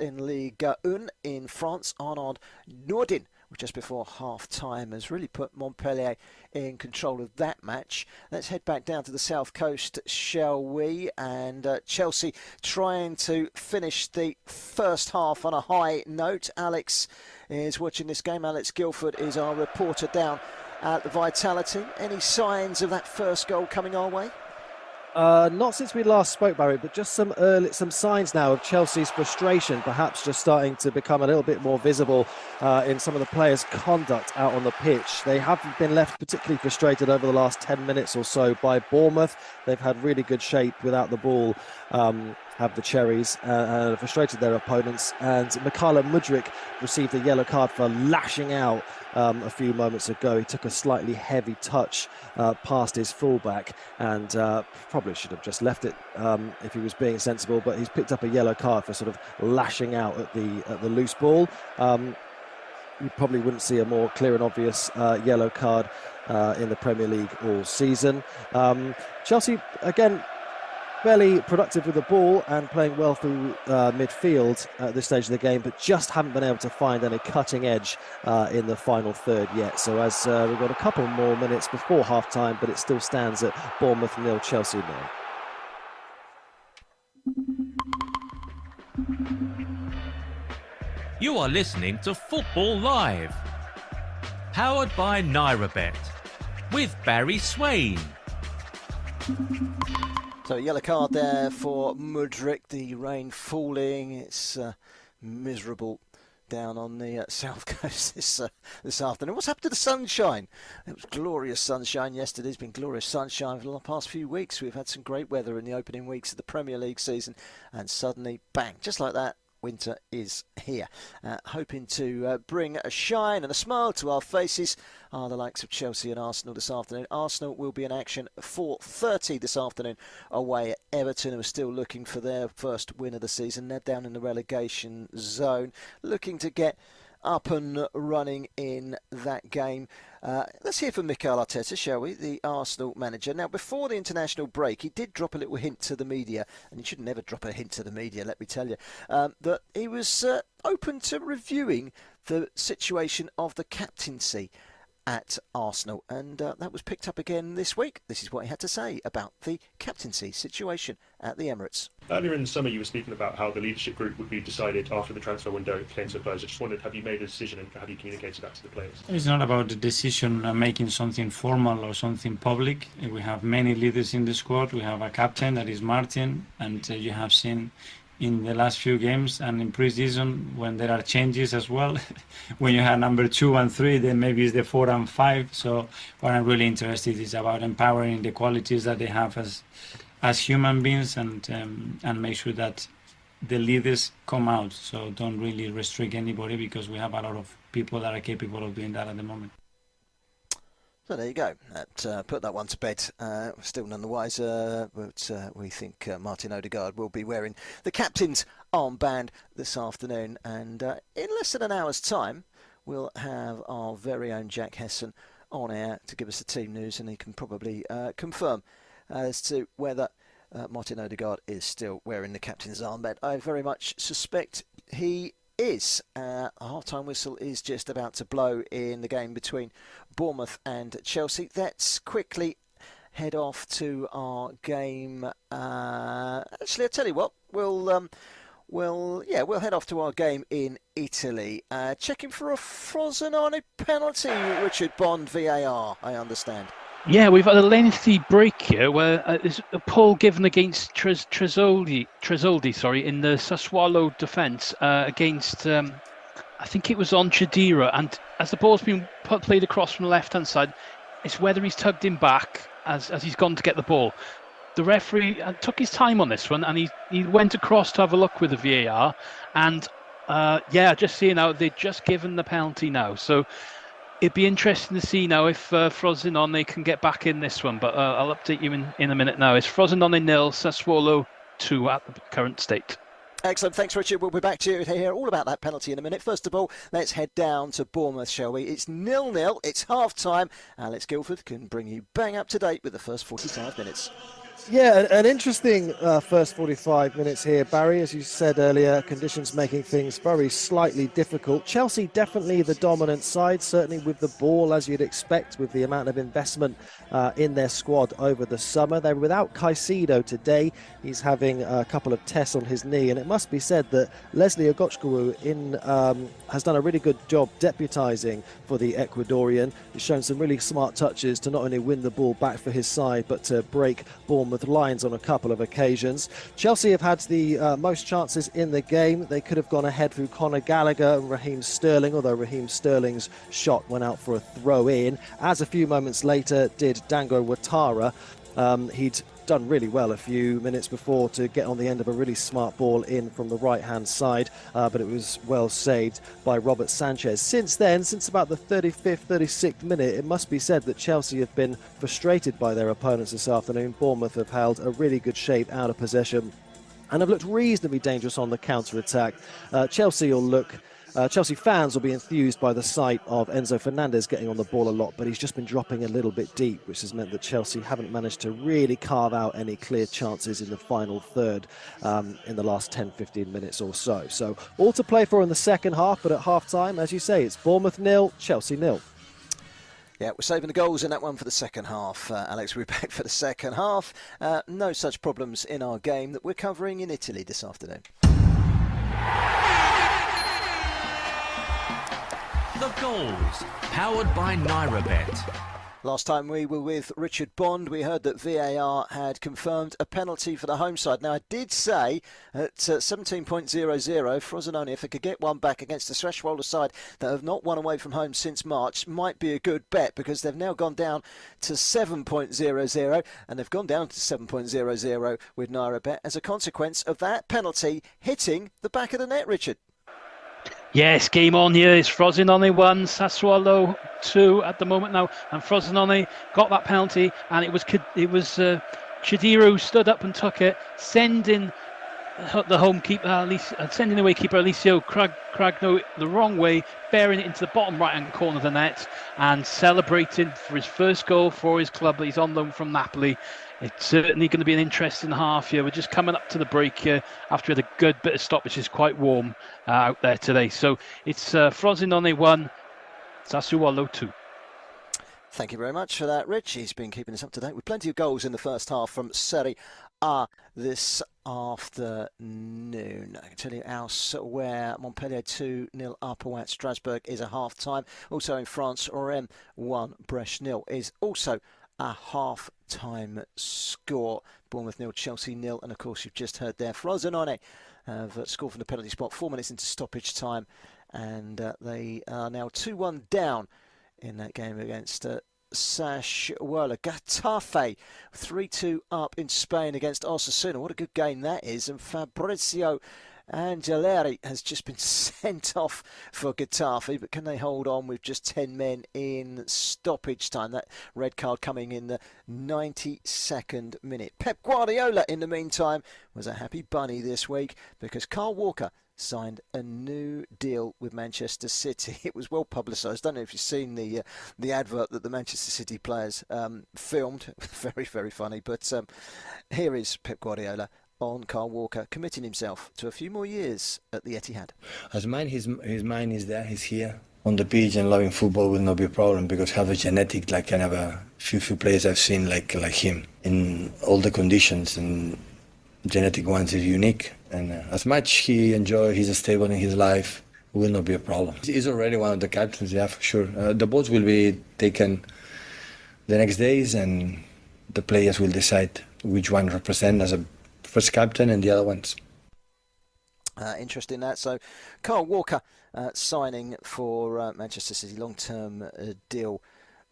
B: Ligue 1 in France. Arnaud Nordin, just before half-time, has really put Montpellier in control of that match. Let's head back down to the south coast, shall we? And Chelsea trying to finish the first half on a high note. Alex is watching this game. Alex Guilford is our reporter down at the Vitality. Any signs of that first goal coming our way?
C: Not since we last spoke, Barry, but just some signs now of Chelsea's frustration, perhaps just starting to become a little bit more visible in some of the players' conduct out on the pitch. They haven't been left particularly frustrated over the last 10 minutes or so by Bournemouth. They've had really good shape without the ball, have the Cherries, and frustrated their opponents. And Mykhailo Mudryk received a yellow card for lashing out a few moments ago. He took a slightly heavy touch past his fullback, and probably should have just left it if he was being sensible, but he's picked up a yellow card for sort of lashing out at the loose ball. You probably wouldn't see a more clear and obvious yellow card in the Premier League all season. Chelsea, again, fairly productive with the ball and playing well through midfield at this stage of the game, but just haven't been able to find any cutting edge in the final third yet. So as we've got a couple more minutes before half-time, but it still stands at Bournemouth 0, Chelsea 0.
A: You are listening to Football Live, powered by NairaBet, with Barry Swain.
B: So a yellow card there for Mudryk. The rain falling. It's miserable down on the south coast this afternoon. What's happened to the sunshine? It was glorious sunshine yesterday. It's been glorious sunshine for the past few weeks. We've had some great weather in the opening weeks of the Premier League season, and suddenly, bang, just like that, winter is here. Hoping to bring a shine and a smile to our faces are the likes of Chelsea and Arsenal this afternoon. Arsenal will be in action 4:30 this afternoon away at Everton, who are still looking for their first win of the season. They're down in the relegation zone, looking to get up and running in that game. Let's hear from Mikel Arteta, shall we, the Arsenal manager. Now, before the international break, he did drop a little hint to the media, and you should never drop a hint to the media, let me tell you, that he was open to reviewing the situation of the captaincy at Arsenal, and that was picked up again this week. This is what he had to say about the captaincy situation at the Emirates.
N: Earlier in the summer, you were speaking about how the leadership group would be decided after the transfer window came to a close. I just wondered, have you made a decision and have you communicated that to the players?
O: It's not about the decision making something formal or something public. We have many leaders in the squad. We have a captain, that is Martin, and you have seen in the last few games and in pre-season when there are changes as well. When you have number 2 and 3, then maybe it's the 4 and 5. So what I'm really interested is about empowering the qualities that they have as human beings and make sure that the leaders come out. So don't really restrict anybody, because we have a lot of people that are capable of doing that at the moment.
B: So there you go. Put that one to bed. Still none the wiser, but we think Martin Odegaard will be wearing the captain's armband this afternoon. And in less than an hour's time, we'll have our very own Jack Hesson on air to give us the team news, and he can probably confirm as to whether Martin Odegaard is still wearing the captain's armband. I very much suspect he is. A half-time whistle is just about to blow in the game between Bournemouth and Chelsea. Let's quickly head off to our game. Actually, I'll tell you what, we'll head off to our game in Italy. Checking for a Frosinone penalty, Richard Bond, VAR, I understand.
E: Yeah, we've had a lengthy break here where there's a pull given against Tresoldi, in the Sassuolo defence against, I think it was on Chedira, and as the ball's been played across from the left-hand side, it's whether he's tugged him back as he's gone to get the ball. The referee took his time on this one, and he went across to have a look with the VAR, and just seeing now, they've just given the penalty now, so it'd be interesting to see now if Frosinone can get back in this one, but I'll update you in a minute now. It's Frosinone 0, Sassuolo 2 at the current state.
B: Excellent, thanks Richard. We'll be back to you to hear all about that penalty in a minute. First of all, let's head down to Bournemouth, shall we? It's 0-0, it's half-time. Alex Guildford can bring you bang up to date with the first 45 minutes.
C: Yeah, an interesting first 45 minutes here, Barry. As you said earlier, conditions making things very slightly difficult. Chelsea definitely the dominant side, certainly with the ball, as you'd expect, with the amount of investment in their squad over the summer. They're without Caicedo today. He's having a couple of tests on his knee, and it must be said that Leslie Ogochukwu has done a really good job deputising for the Ecuadorian. He's shown some really smart touches to not only win the ball back for his side, but to break Bournemouth Bournemouth Lions on a couple of occasions. Chelsea have had the most chances in the game. They could have gone ahead through Conor Gallagher and Raheem Sterling, although Raheem Sterling's shot went out for a throw-in, as a few moments later did Dango Ouattara. He'd done really well a few minutes before to get on the end of a really smart ball in from the right-hand side, but it was well saved by Robert Sanchez. Since then, since about the 35th, 36th minute, it must be said that Chelsea have been frustrated by their opponents this afternoon. Bournemouth have held a really good shape out of possession and have looked reasonably dangerous on the counter-attack. Chelsea fans will be enthused by the sight of Enzo Fernandez getting on the ball a lot, but he's just been dropping a little bit deep, which has meant that Chelsea haven't managed to really carve out any clear chances in the final third in the last 10-15 minutes or so. So all to play for in the second half, but at half-time, as you say, it's Bournemouth 0, Chelsea 0.
B: Yeah, we're saving the goals in that one for the second half. Alex, we're back for the second half. No such problems in our game that we're covering in Italy this afternoon.
A: The goals, powered by NairaBet.
B: Last time we were with Richard Bond, we heard that VAR had confirmed a penalty for the home side. Now, I did say at 17.00, Frosinone, if they could get one back against the Sassuolo side that have not won away from home since March, might be a good bet, because they've now gone down to 7.00, and they've gone down to 7.00 with NairaBet as a consequence of that penalty hitting the back of the net, Richard.
E: Yes, game on here. It's Frosinone 1, Sassuolo 2 at the moment now, and Frosinone got that penalty, and it was Chidiro stood up and took it, sending the home keeper, sending away keeper Alessio Cragno the wrong way, bearing it into the bottom right-hand corner of the net, and celebrating for his first goal for his club. He's on loan from Napoli. It's certainly going to be an interesting half here. We're just coming up to the break here after we had a good bit of stop, which is quite warm out there today. So it's Frosinone 1, Sassuolo 2.
B: Thank you very much for that, Rich. He's been keeping us up to date with plenty of goals in the first half from Serie A this afternoon. I can tell you elsewhere, Montpellier 2-0 up at Strasbourg is a half-time. Also in France, Rennes 1, Brest 0 is also a half-time score. Bournemouth 0, Chelsea 0, and of course you've just heard there Frosinone have scored from the penalty spot 4 minutes into stoppage time, and they are now 2-1 down in that game against Sassuolo. Getafe 3-2 up in Spain against Osasuna. What a good game that is. And Fabrizio Angeleri has just been sent off for Getafe, but can they hold on with just 10 men in stoppage time? That red card coming in the 92nd minute. Pep Guardiola, in the meantime, was a happy bunny this week because Kyle Walker signed a new deal with Manchester City. It was well publicised. I don't know if you've seen the advert that the Manchester City players filmed. Very, very funny. But here is Pep Guardiola on Kyle Walker, committing himself to a few more years at the Etihad.
P: His mind is there, he's here. On the pitch and loving football will not be a problem because have a genetic, like kind of a few players I've seen like him. In all the conditions, and genetic ones is unique. And as much he's stable in his life, will not be a problem. He's already one of the captains, yeah, for sure. The votes will be taken the next days and the players will decide which one represent as a first captain and the other ones.
B: Interesting that. So Kyle Walker signing for Manchester City, long-term deal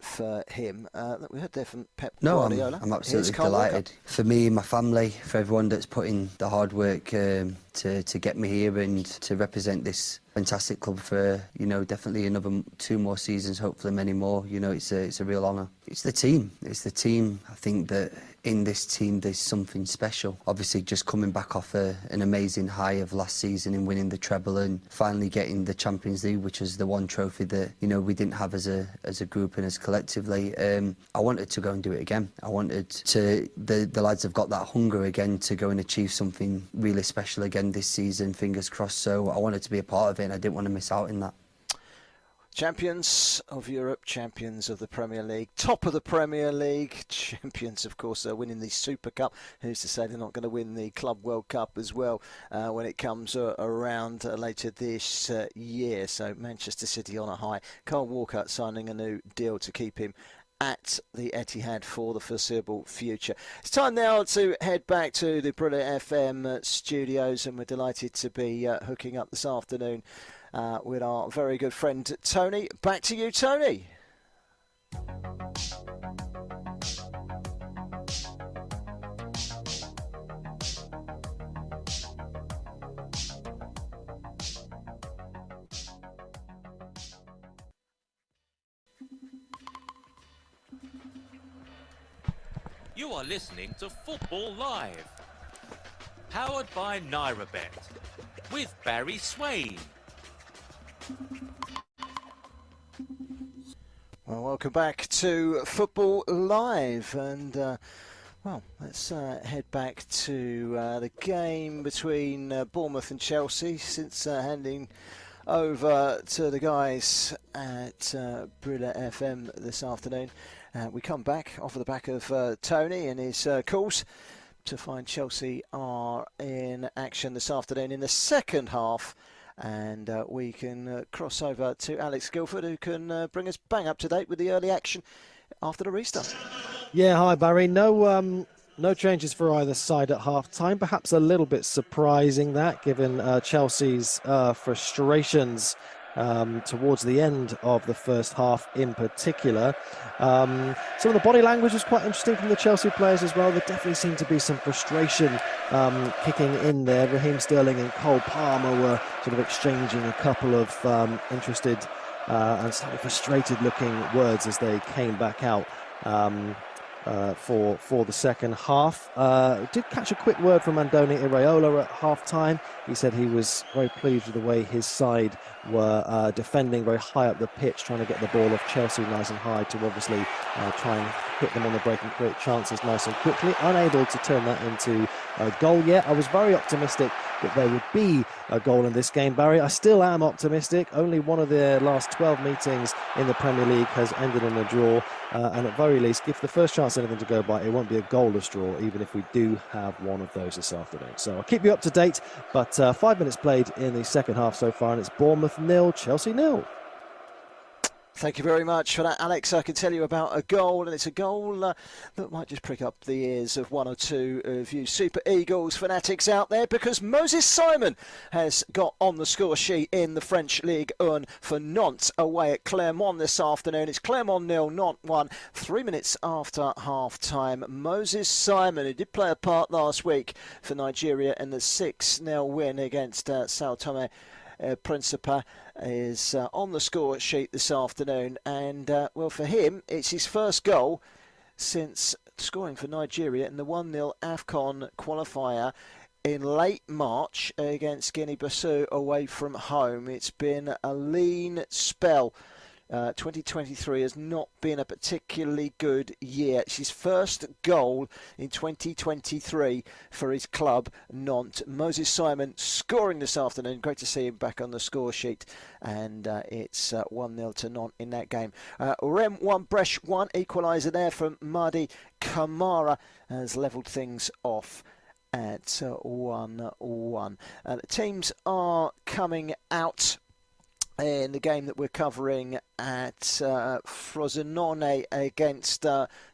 B: for him. We heard there from Pep Guardiola.
Q: I'm absolutely delighted. For me, my family, for everyone that's put in the hard work to get me here and to represent this fantastic club for, definitely another 2 more seasons, hopefully many more. It's a real honour. It's the team. I think that in this team there's something special. Obviously just coming back off an amazing high of last season and winning the treble and finally getting the Champions League, which was the one trophy that we didn't have as a group and as collectively. I wanted to go and do it again. I wanted to, the lads have got that hunger again to go and achieve something really special again this season, fingers crossed. So I wanted to be a part of it and I didn't want to miss out in that.
B: Champions of Europe, champions of the Premier League, top of the Premier League, champions, of course, winning the Super Cup. Who's to say they're not going to win the Club World Cup as well when it comes around later this year. So Manchester City on a high. Kyle Walker signing a new deal to keep him at the Etihad for the foreseeable future. It's time now to head back to the Brila FM studios, and we're delighted to be hooking up this afternoon with our very good friend Tony. Back to you, Tony.
A: You are listening to Football Live, powered by NairaBet, with Barry Swain.
B: Well, welcome back to Football Live, and well, let's head back to the game between Bournemouth and Chelsea, since handing over to the guys at Brila FM this afternoon. We come back off of the back of Tony and his calls to find Chelsea are in action this afternoon in the second half, and we can cross over to Alex Guildford, who can bring us bang up to date with the early action after the restart.
C: Yeah, hi Barry. No changes for either side at half-time. Perhaps a little bit surprising that, given Chelsea's frustrations towards the end of the first half in particular. Some of the body language was quite interesting from the Chelsea players as well. There definitely seemed to be some frustration kicking in there. Raheem Sterling and Cole Palmer were sort of exchanging a couple of interested and slightly frustrated looking words as they came back out for the second half. Did catch a quick word from Andoni Iraola at half-time. He said he was very pleased with the way his side were defending very high up the pitch, trying to get the ball off Chelsea nice and high to obviously try and hit them on the break and create chances nice and quickly. Unable to turn that into a goal yet. I was very optimistic that there would be a goal in this game, Barry. I still am optimistic. Only one of their last 12 meetings in the Premier League has ended in a draw, and at very least, if the first chance anything to go by, it won't be a goalless draw, even if we do have one of those this afternoon. So I'll keep you up to date, but 5 minutes played in the second half so far, and it's Bournemouth 0, Chelsea 0.
B: Thank you very much for that, Alex. I can tell you about a goal, and it's a goal that might just prick up the ears of one or two of you Super Eagles fanatics out there, because Moses Simon has got on the score sheet in the French Ligue 1 for Nantes away at Clermont this afternoon. It's Clermont 0, Nantes 1, 3 minutes after half-time. Moses Simon, who did play a part last week for Nigeria in the 6-0 win against Sao Tome Principe, is on the score sheet this afternoon, and well, for him it's his first goal since scoring for Nigeria in the 1-0 AFCON qualifier in late March against Guinea-Bissau away from home. It's been a lean spell. 2023 has not been a particularly good year. It's his first goal in 2023 for his club, Nantes. Moses Simon scoring this afternoon. Great to see him back on the score sheet. And it's 1-0 to Nantes in that game. Rennes 1, Brest 1. Equaliser there from Madi Kamara has levelled things off at 1-1. The teams are coming out in the game that we're covering at Frosinone against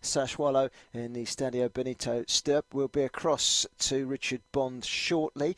B: Sassuolo in the Stadio Benito Sturp. We'll be across to Richard Bond shortly.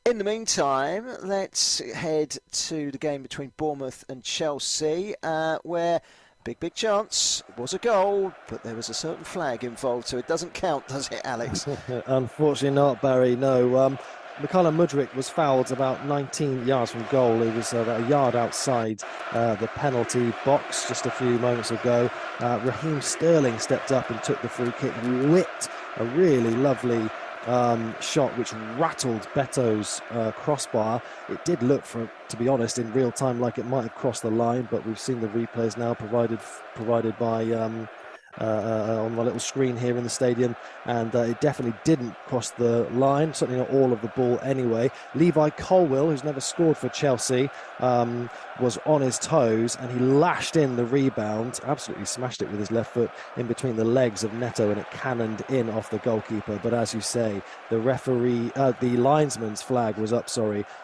B: In the meantime, let's head to the game between Bournemouth and Chelsea, where big chance, was a goal, but there was a certain flag involved, so it doesn't count, does it, Alex?
C: Unfortunately not, Barry, no. Mykhailo Mudryk was fouled about 19 yards from goal. He was about a yard outside the penalty box just a few moments ago. Raheem Sterling stepped up and took the free kick, whipped a really lovely shot which rattled Beto's crossbar. It did look, to be honest, in real time like it might have crossed the line, but we've seen the replays now provided by on my little screen here in the stadium, and it definitely didn't cross the line, certainly not all of the ball anyway. Levi Colwill, who's never scored for Chelsea, was on his toes, and he lashed in the rebound, absolutely smashed it with his left foot in between the legs of Neto, and it cannoned in off the goalkeeper. But as you say, the linesman's flag was up,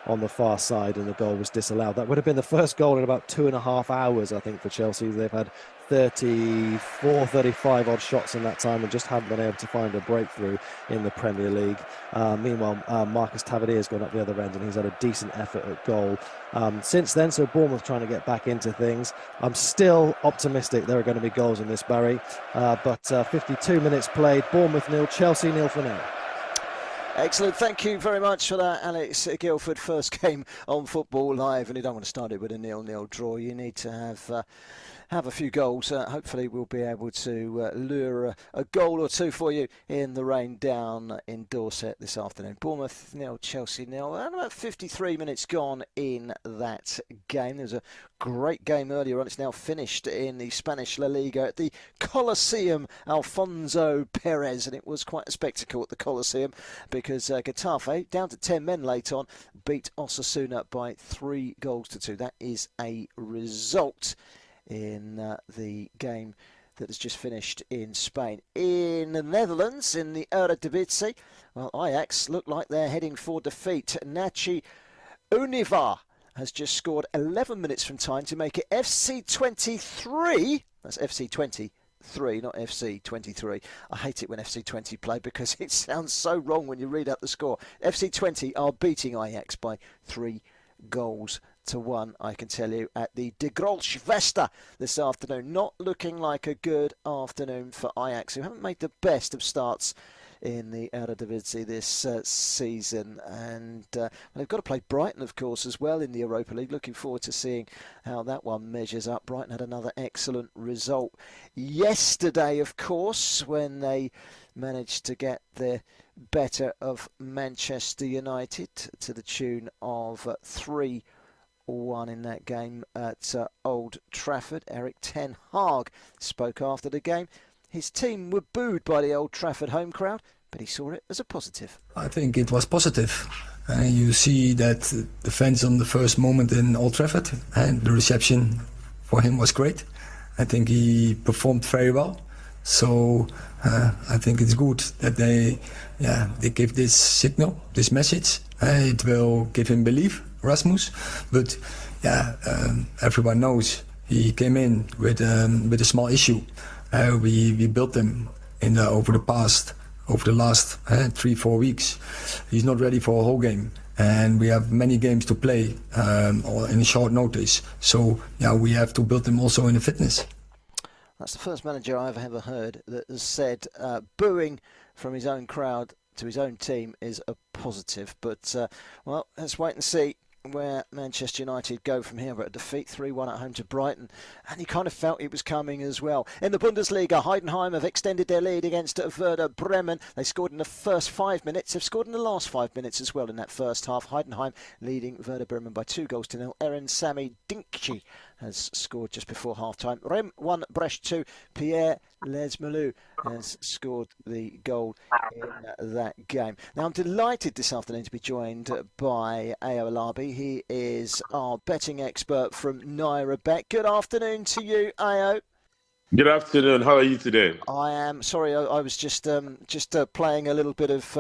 C: on the far side, and the goal was disallowed. That would have been the first goal in about 2.5 hours, I think, for Chelsea. They've had 34, 35 odd shots in that time and just haven't been able to find a breakthrough in the Premier League. Meanwhile, Marcus Tavadier's gone up the other end and he's had a decent effort at goal since then. So Bournemouth trying to get back into things. I'm still optimistic there are going to be goals in this, Barry. But 52 minutes played, Bournemouth 0, Chelsea 0 for now.
B: Excellent. Thank you very much for that, Alex Guildford. First game on Football Live, and you don't want to start it with a 0-0 draw. You need to have a few goals. Hopefully we'll be able to lure a goal or two for you in the rain down in Dorset this afternoon. Bournemouth 0, Chelsea 0. And about 53 minutes gone in that game. There was a great game earlier on. It's now finished in the Spanish La Liga at the Coliseum Alfonso Perez, and it was quite a spectacle at the Coliseum because Getafe, down to 10 men late on, beat Osasuna by 3-2. That is a result in the game that has just finished in Spain. In the Netherlands, in the Eredivisie, well, Ajax look like they're heading for defeat. Nachi Univar has just scored 11 minutes from time to make it FC 23. That's FC 23, not FC 23. I hate it when FC 20 play because it sounds so wrong when you read out the score. FC 20 are beating Ajax by 3-1, I can tell you, at the De Grolschwester this afternoon. Not looking like a good afternoon for Ajax, who haven't made the best of starts in the Eredivisie this season. And they've got to play Brighton, of course, as well in the Europa League. Looking forward to seeing how that one measures up. Brighton had another excellent result yesterday, of course, when they managed to get the better of Manchester United to the tune of 3-1 in that game at Old Trafford. Eric Ten Hag spoke after the game. His team were booed by the Old Trafford home crowd, but he saw it as a positive.
R: I think it was positive. You see that the fans on the first moment in Old Trafford, and the reception for him was great. I think he performed very well. So I think it's good that they give this signal, this message. It will give him belief, Rasmus. But everyone knows he came in with a small issue. We built him over the last 3-4 weeks. He's not ready for a whole game, and we have many games to play in short notice. So we have to build him also in the fitness.
B: That's the first manager I've ever heard that has said booing from his own crowd to his own team is a positive. But well, let's wait and see where Manchester United go from here. But a defeat 3-1 at home to Brighton, and you kind of felt it was coming as well. In the Bundesliga, Heidenheim have extended their lead against Werder Bremen. They scored in the first 5 minutes. They've scored in the last 5 minutes as well in that first half. Heidenheim leading Werder Bremen by 2-0. Eren Sami Dinkci has scored just before half-time. Rem 1, Brest 2. Pierre Lesmelou has scored the goal in that game. Now, I'm delighted this afternoon to be joined by Ayo Alabi. He is our betting expert from NairaBet. Good afternoon to you, Ayo.
S: Good afternoon. How are you today?
B: I am sorry. I was just playing a little bit of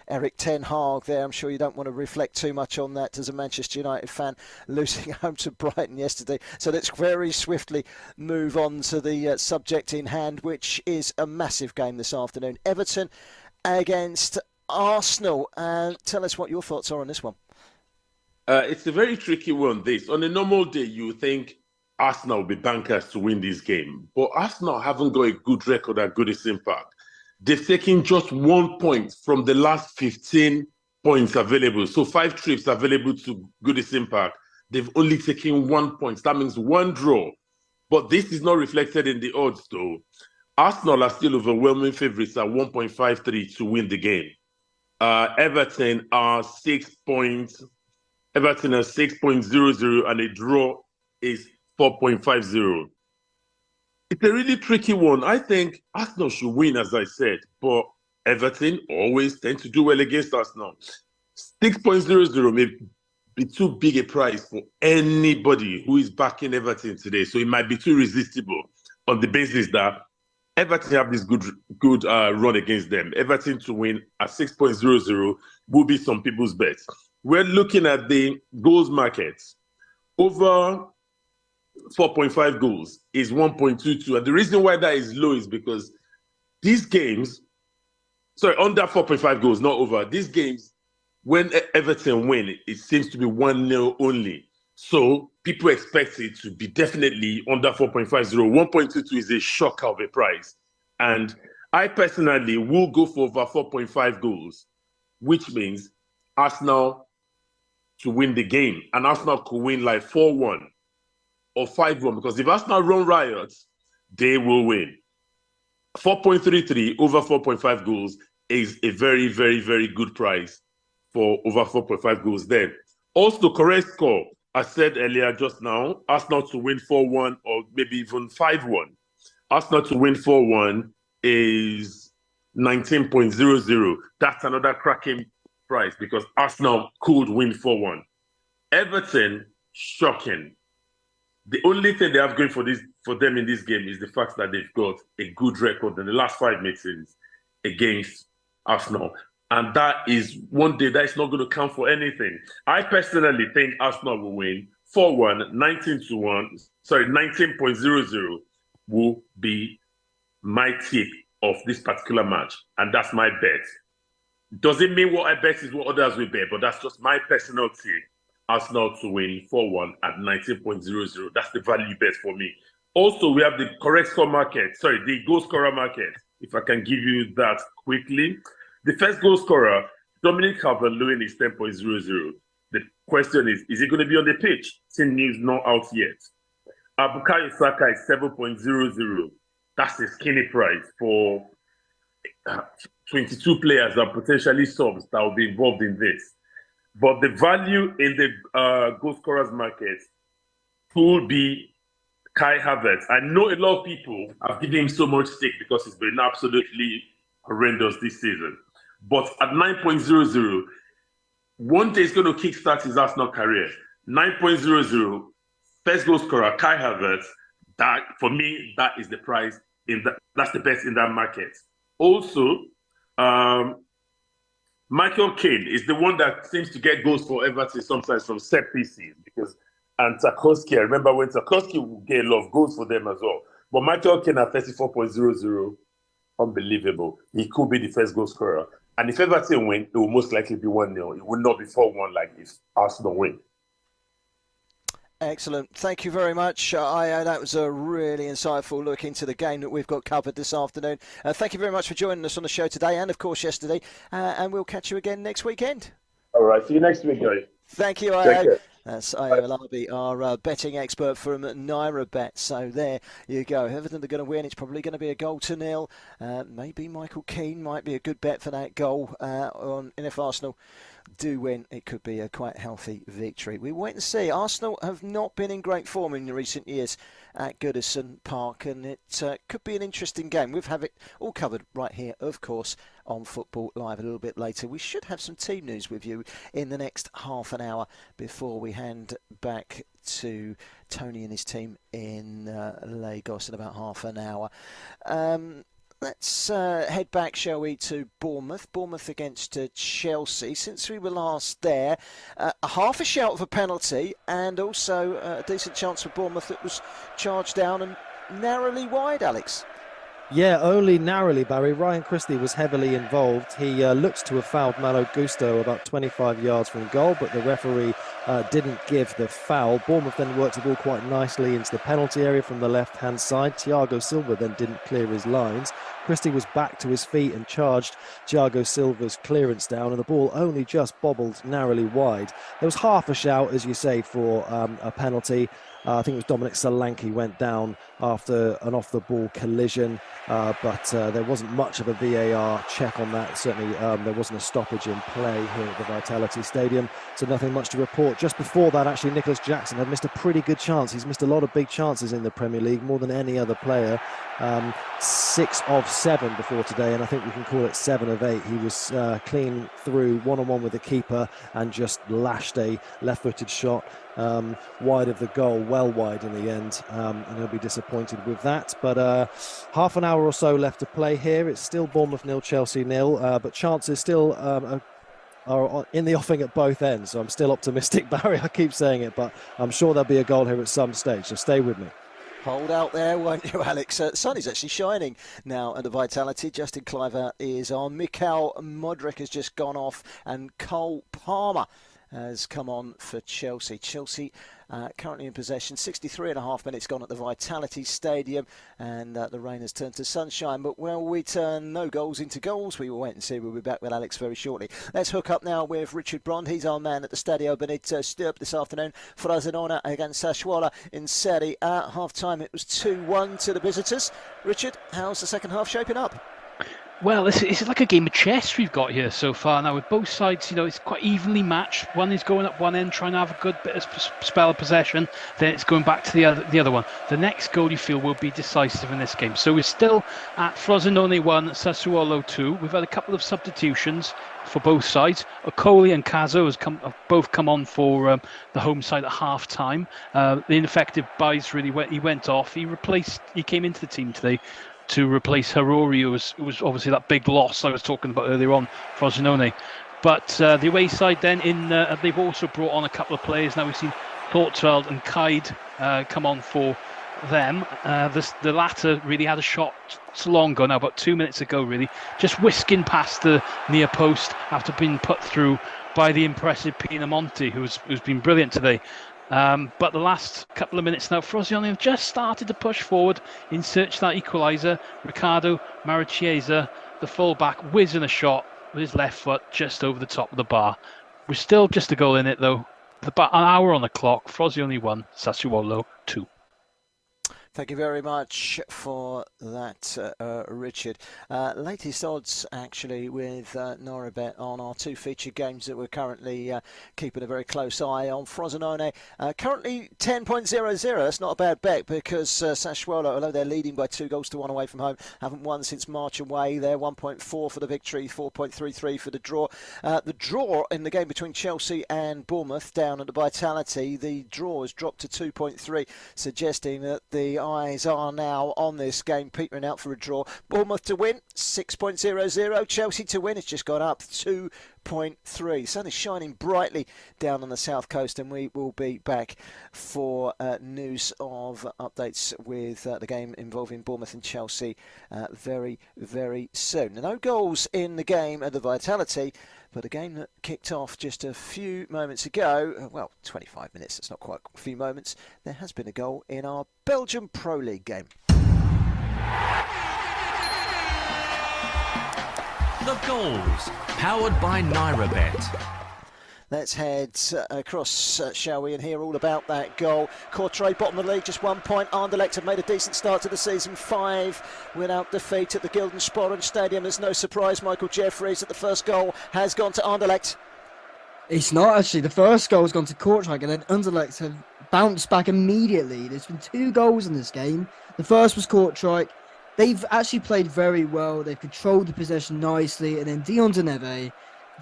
B: Eric Ten Hag there. I'm sure you don't want to reflect too much on that as a Manchester United fan, losing home to Brighton yesterday. So let's very swiftly move on to the subject in hand, which is a massive game this afternoon. Everton against Arsenal. Tell us what your thoughts are on this one.
S: It's a very tricky one. On a normal day, you think Arsenal will be bankers to win this game. But Arsenal haven't got a good record at Goodison Park. They've taken just 1 point from the last 15 points available. So 5 trips available to Goodison Park. They've only taken 1 point. That means 1 draw. But this is not reflected in the odds, though. Arsenal are still overwhelming favourites at 1.53 to win the game. Everton are 6 points. Everton are 6.00, and a draw is 4.50. It's a really tricky one. I think Arsenal should win, as I said, but Everton always tend to do well against Arsenal. 6.00 may be too big a price for anybody who is backing Everton today. So it might be too irresistible on the basis that Everton have this good run against them. Everton to win at 6.00 will be some people's bets. We're looking at the goals market. Over 4.5 goals is 1.22. And the reason why that is low is because these games, under 4.5 goals, not over. These games, when Everton win, it seems to be 1-0 only. So people expect it to be definitely under 4.50. 1.22 is a shocker of a price. And I personally will go for over 4.5 goals, which means Arsenal to win the game. And Arsenal could win like 4-1 or 5-1, because if Arsenal run riots, they will win. 4.33 over 4.5 goals is a very, very, very good price for over 4.5 goals there. Also, correct score, I said earlier just now, Arsenal to win 4-1 or maybe even 5-1. Arsenal to win 4-1 is 19.00. That's another cracking price because Arsenal could win 4-1. Everton, shocking. The only thing they have going for them in this game is the fact that they've got a good record in the last 5 meetings against Arsenal. And that is one day that is not going to count for anything. I personally think Arsenal will win 4-1, 19.00 will be my tip of this particular match. And that's my bet. Doesn't mean what I bet is what others will bet, but that's just my personal tip. Arsenal to win 4-1 at 19.00. That's the value bet for me. Also, we have the correct score market. The goal scorer market. If I can give you that quickly. The first goal scorer, Dominic Calvert-Lewin, is 10.00. The question is he going to be on the pitch? Team news not out yet. Bukayo Saka is 7.00. That's a skinny price for 22 players that potentially subs that will be involved in this. But the value in the goal scorers market could be Kai Havertz. I know a lot of people have given him so much stick because he's been absolutely horrendous this season. But at 9.00, one day is going to kickstart his Arsenal career. 9.00, first goal scorer, Kai Havertz. That, for me, that is the price. That's the best in that market. Also, Michael Keane is the one that seems to get goals for Everton sometimes from set pieces, and Tarkowski, I remember when Tarkowski would get a lot of goals for them as well. But Michael Keane at 34.00, unbelievable. He could be the first goal scorer. And if Everton win, it will most likely be 1-0. It will not be 4-1 like if Arsenal win.
B: Excellent. Thank you very much. That was a really insightful look into the game that we've got covered this afternoon. Thank you very much for joining us on the show today and, of course, yesterday. And we'll catch you again next weekend.
S: All right. See you next week, guys.
B: Thank you,
S: Take care.
B: That's Ayo Alabi, our betting expert from NairaBet. So there you go. Everton are going to win. It's probably going to be a 0-0. Maybe Michael Keane might be a good bet for that goal. And if Arsenal do win, it could be a quite healthy victory. We wait and see. Arsenal have not been in great form in recent years at Goodison Park, and it could be an interesting game. We've have it all covered right here, of course, on Football Live a little bit later. We should have some team news with you in the next half an hour before we hand back to Tony and his team in Lagos in about half an hour. Let's head back, shall we, to Bournemouth. Bournemouth against Chelsea. Since we were last there, a half a shout of a penalty and also a decent chance for Bournemouth that was charged down and narrowly wide, Alex.
C: Yeah, only narrowly, Barry. Ryan Christie was heavily involved. He looks to have fouled Malo Gusto about 25 yards from goal, but the referee didn't give the foul. Bournemouth then worked the ball quite nicely into the penalty area from the left-hand side. Thiago Silva then didn't clear his lines. Christie was back to his feet and charged Thiago Silva's clearance down, and the ball only just bobbled narrowly wide. There was half a shout, as you say, for a penalty. I think it was Dominic Solanke went down after an off-the-ball collision, but there wasn't much of a VAR check on that. Certainly there wasn't a stoppage in play here at the Vitality Stadium, so nothing much to report. Just before that, actually, Nicholas Jackson had missed a pretty good chance. He's missed a lot of big chances in the Premier League, more than any other player. 6 of 7 before today, and I think we can call it 7 of 8. He was clean through one-on-one with the keeper and just lashed a left-footed shot wide of the goal, well wide in the end, and he'll be disappointed with that. But half an hour or so left to play here. It's still Bournemouth 0, Chelsea 0, but chances still are in the offing at both ends. So I'm still optimistic, Barry. I keep saying it, but I'm sure there'll be a goal here at some stage. So stay with me.
B: Hold out there, won't you, Alex? Sun is actually shining now at the Vitality. Justin Kluivert is on. Mikhail Modric has just gone off, and Cole Palmer has come on for Chelsea. Chelsea currently in possession. 63.5 minutes gone at the Vitality Stadium, and the rain has turned to sunshine. But will we turn no goals into goals? We will wait and see. We'll be back with Alex very shortly. Let's hook up now with Richard Brond. He's our man at the Stadio Benito Stirp this afternoon. Frosinone against Sassuolo in Serie A. Half-time it was 2-1 to the visitors. Richard, how's the second half shaping up?
E: Well, it's like a game of chess we've got here so far now with both sides. It's quite evenly matched. One is going up one end, trying to have a good bit of spell of possession. Then it's going back to the other one. The next goal, you feel, will be decisive in this game. So we're still at Frosinone 1, Sassuolo 2. We've had a couple of substitutions for both sides. Okoli and Caso have both come on for the home side at half time. The ineffective Baez he went off. He came into the team today to replace Harori, who was obviously that big loss I was talking about earlier on, Frosinone. But the away side then, they've also brought on a couple of players. Now we've seen Thortveld and Kaid come on for them. The latter really had a shot so long ago now, about 2 minutes ago really, just whisking past the near post after being put through by the impressive Pinamonti, who's been brilliant today. But the last couple of minutes now, Frosinone have just started to push forward in search of that equaliser. Riccardo Marachiesa, the full-back, whizzing a shot with his left foot just over the top of the bar. We're still just a goal in it though. About an hour on the clock. Frosinone 1, Sassuolo 2.
B: Thank you very much for that, Richard. Latest odds, actually, with Noribet on our two featured games that we're currently keeping a very close eye on. Frosinone, currently 10.00. That's not a bad bet because Sassuolo, although they're leading by 2-1 away from home, haven't won since March away. They're 1.4 for the victory, 4.33 for the draw. The draw in the game between Chelsea and Bournemouth down at the Vitality, the draw has dropped to 2.3, suggesting that the eyes are now on this game, petering out for a draw. Bournemouth to win, 6.00. Chelsea to win, it's just gone up 2.3. Sun is shining brightly down on the south coast, and we will be back for news of updates with the game involving Bournemouth and Chelsea very, very soon. No goals in the game at the Vitality, but a game that kicked off just a few moments ago, 25 minutes, that's not quite a few moments, there has been a goal in our Belgian Pro League game.
A: The goals, powered by NairaBet.
B: Let's head across, shall we, and hear all about that goal. Courtrai, bottom of the league, just 1 point. Anderlecht have made a decent start to the season, 5 without defeat at the Goodison Stadium. There's no surprise, Michael Jeffries, that the first goal has gone to Anderlecht.
L: It's not actually. The first goal has gone to Kortrijk, and then Anderlecht have bounced back immediately. There's been 2 goals in this game. The first was Kortrijk. They've actually played very well. They've controlled the possession nicely, and then Dion de Neve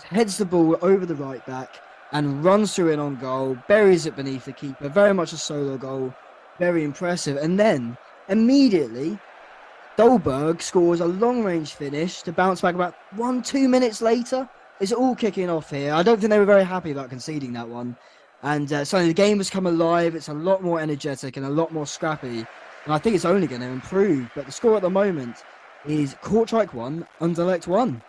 L: heads the ball over the right back and runs through it on goal, buries it beneath the keeper. Very much a solo goal, very impressive. And then immediately Dolberg scores a long-range finish to bounce back about 1-2 minutes later. It's all kicking off here. I don't think they were very happy about conceding that one. And so the game has come alive. It's a lot more energetic and a lot more scrappy. And I think it's only going to improve. But the score at the moment is Kortrijk 1, Anderlecht 1.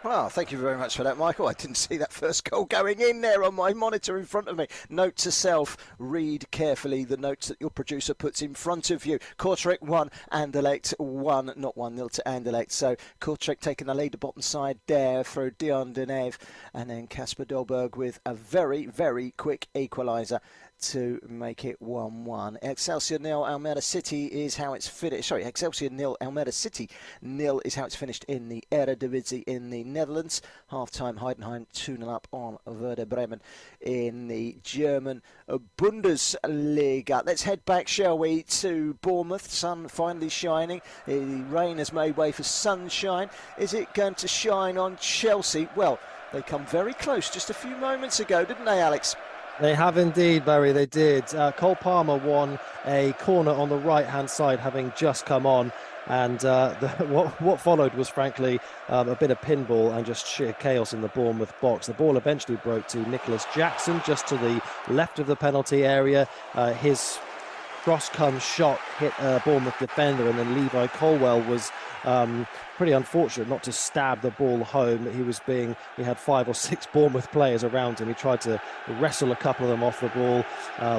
B: Well, thank you very much for that, Michael. I didn't see that first goal going in there on my monitor in front of me. Note to self, read carefully the notes that your producer puts in front of you. Kortrijk 1, Anderlecht 1, not 1-0 to Anderlecht. So Kortrijk taking the lead, the bottom side there for Dion de Neve. And then Kasper Dolberg with a very, very quick equaliser to make it 1-1. Excelsior 0, Almere City is how it's finished. Sorry, Excelsior 0, Almere City 0 is how it's finished in the Eredivisie in the Netherlands. Half-time, Heidenheim 2-0 up on Werder Bremen in the German Bundesliga. Let's head back, shall we, to Bournemouth. Sun finally shining. The rain has made way for sunshine. Is it going to shine on Chelsea? Well, they come very close just a few moments ago, didn't they, Alex?
C: They have indeed, Barry, they did. Cole Palmer won a corner on the right-hand side, having just come on. And what followed was, frankly, a bit of pinball and just sheer chaos in the Bournemouth box. The ball eventually broke to Nicholas Jackson, just to the left of the penalty area. His cross-come shot hit a Bournemouth defender, and then Levi Colwell was pretty unfortunate not to stab the ball home. He had 5 or 6 Bournemouth players around him. He tried to wrestle a couple of them off the ball,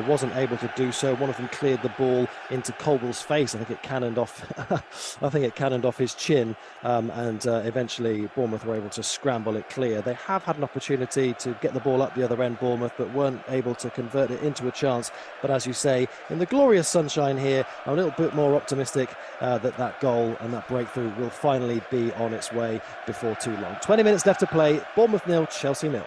C: wasn't able to do so. One of them cleared the ball into Colwell's face. I think it cannoned off his chin, and eventually Bournemouth were able to scramble it clear. They have had an opportunity to get the ball up the other end, Bournemouth, but weren't able to convert it into a chance. But as you say, in the glorious sunshine here, I'm a little bit more optimistic that goal and that breakthrough will finally be on its way before too long. 20 minutes left to play. Bournemouth 0, Chelsea 0.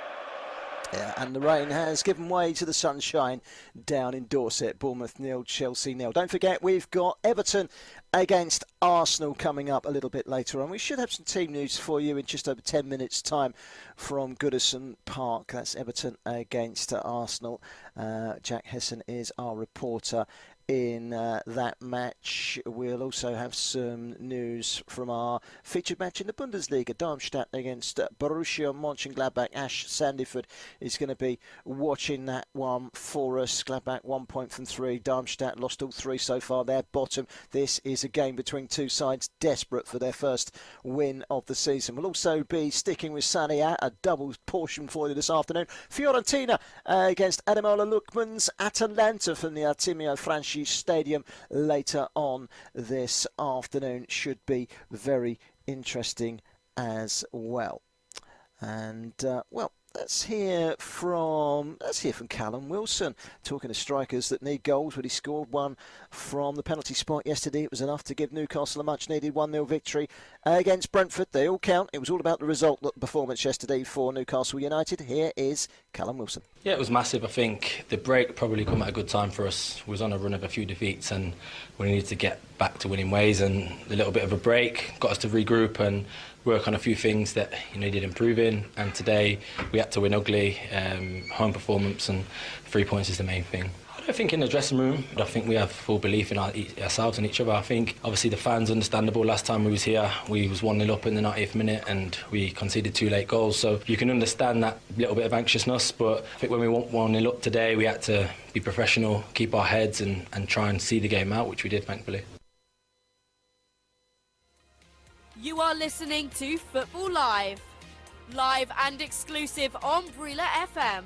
B: Yeah, and the rain has given way to the sunshine down in Dorset. Bournemouth 0, Chelsea 0. Don't forget, we've got Everton against Arsenal coming up a little bit later on. We should have some team news for you in just over 10 minutes' time from Goodison Park. That's Everton against Arsenal. Jack Hessen is our reporter in that match. We'll also have some news from our featured match in the Bundesliga. Darmstadt against Borussia Mönchengladbach. Ash Sandiford is going to be watching that one for us. Gladbach 1 point from 3. Darmstadt lost all 3 so far. They're bottom. This is a game between two sides desperate for their first win of the season. We'll also be sticking with Serie A, a double portion for you this afternoon. Fiorentina against Ademola Lookman's Atalanta from the Artemio Franchi Stadium later on this afternoon. Should be very interesting as well. And let's hear from Callum Wilson, talking to strikers that need goals. But he scored one from the penalty spot yesterday. It was enough to give Newcastle a much-needed 1-0 victory against Brentford. They all count. It was all about the result, the performance yesterday for Newcastle United. Here is Callum Wilson.
T: Yeah, it was massive. I think the break probably come at a good time for us. We was on a run of a few defeats and we needed to get back to winning ways, and a little bit of a break got us to regroup and work on a few things that needed improving. And today we had to win ugly, home performance, and 3 points is the main thing. I don't think in the dressing room, I think we have full belief in ourselves and each other. I think obviously the fans, understandable. Last time we was here, we was 1-0 up in the 90th minute and we conceded 2 late goals. So you can understand that little bit of anxiousness, but I think when we went 1-0 up today, we had to be professional, keep our heads and try and see the game out, which we did, thankfully.
F: You are listening to Football Live. Live and exclusive on Brila FM.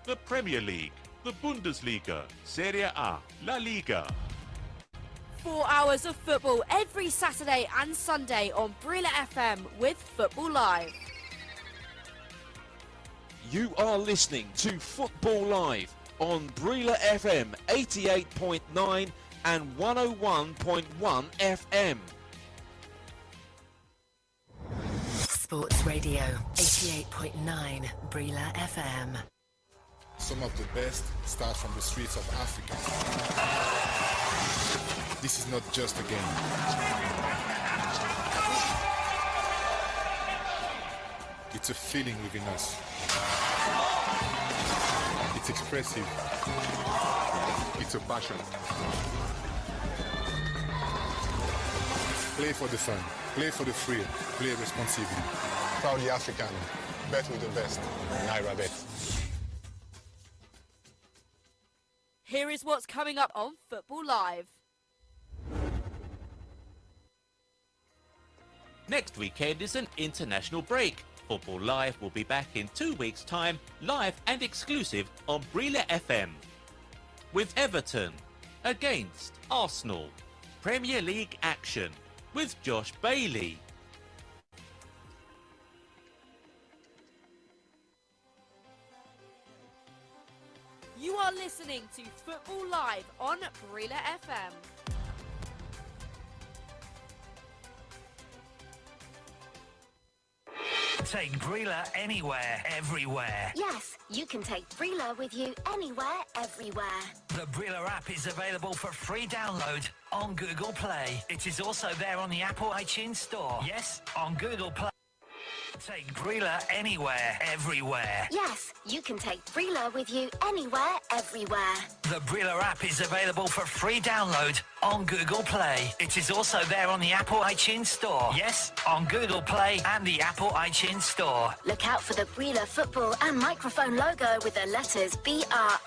G: The Premier League, the Bundesliga, Serie A, La Liga.
F: 4 hours of football every Saturday and Sunday on Brila FM with Football Live.
U: You are listening to Football Live on Brila FM 88.9 and 101.1 FM.
H: Sports Radio 88.9 Brila FM.
V: Some of the best start from the streets of Africa. This is not just a game. It's a feeling within us. It's expressive. It's a passion. Play for the fun. Play for the thrill. Play responsibly. Proudly African. Bet with the best. NairaBet.
F: Here is what's coming up on Football Live.
A: Next weekend is an international break. Football Live will be back in 2 weeks' time, live and exclusive on Brila FM. With Everton against Arsenal. Premier League action with Josh Bailey.
F: You are listening to Football Live on Brila FM.
I: Take Brila anywhere, everywhere.
J: Yes, you can take Brila with you anywhere, everywhere.
I: The Brila app is available for free download on Google Play. It is also there on the Apple iTunes Store. Yes, on Google Play. Take Brila anywhere, everywhere.
J: Yes, you can take Brila with you anywhere, everywhere.
I: The Brila app is available for free download on Google Play. It is also there on the Apple iTunes Store. Yes, on Google Play and the Apple iTunes Store.
J: Look out for the Brila football and microphone logo with the letters BRILA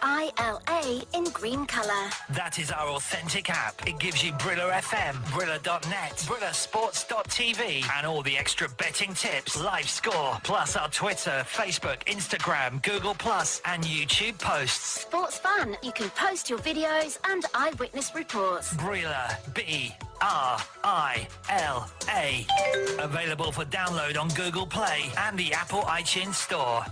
J: in green colour.
I: That is our authentic app. It gives you Brila FM, Brila.net, Sports.tv, and all the extra betting tips, live score, plus our Twitter, Facebook, Instagram, Google Plus, and YouTube posts.
J: Sports fun. You can post your videos and eyewitness reports.
I: Brila, B-R-I-L-A. Available for download on Google Play and the Apple iTunes Store.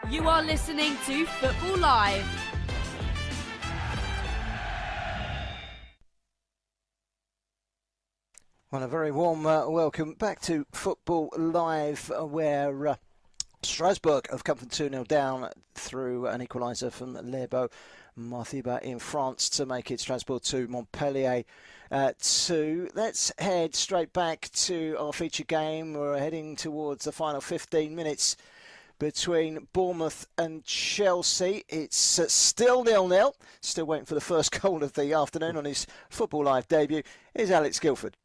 F: You are listening to Football Live.
B: Well, a very warm welcome back to Football Live, where Strasbourg have come from 2-0 down through an equaliser from Lebo Marthiba in France to make it Strasbourg 2, Montpellier 2. Let's head straight back to our feature game. We're heading towards the final 15 minutes between Bournemouth and Chelsea. It's still 0-0. Still waiting for the first goal of the afternoon on his Football Live debut. Here's Alex Guildford.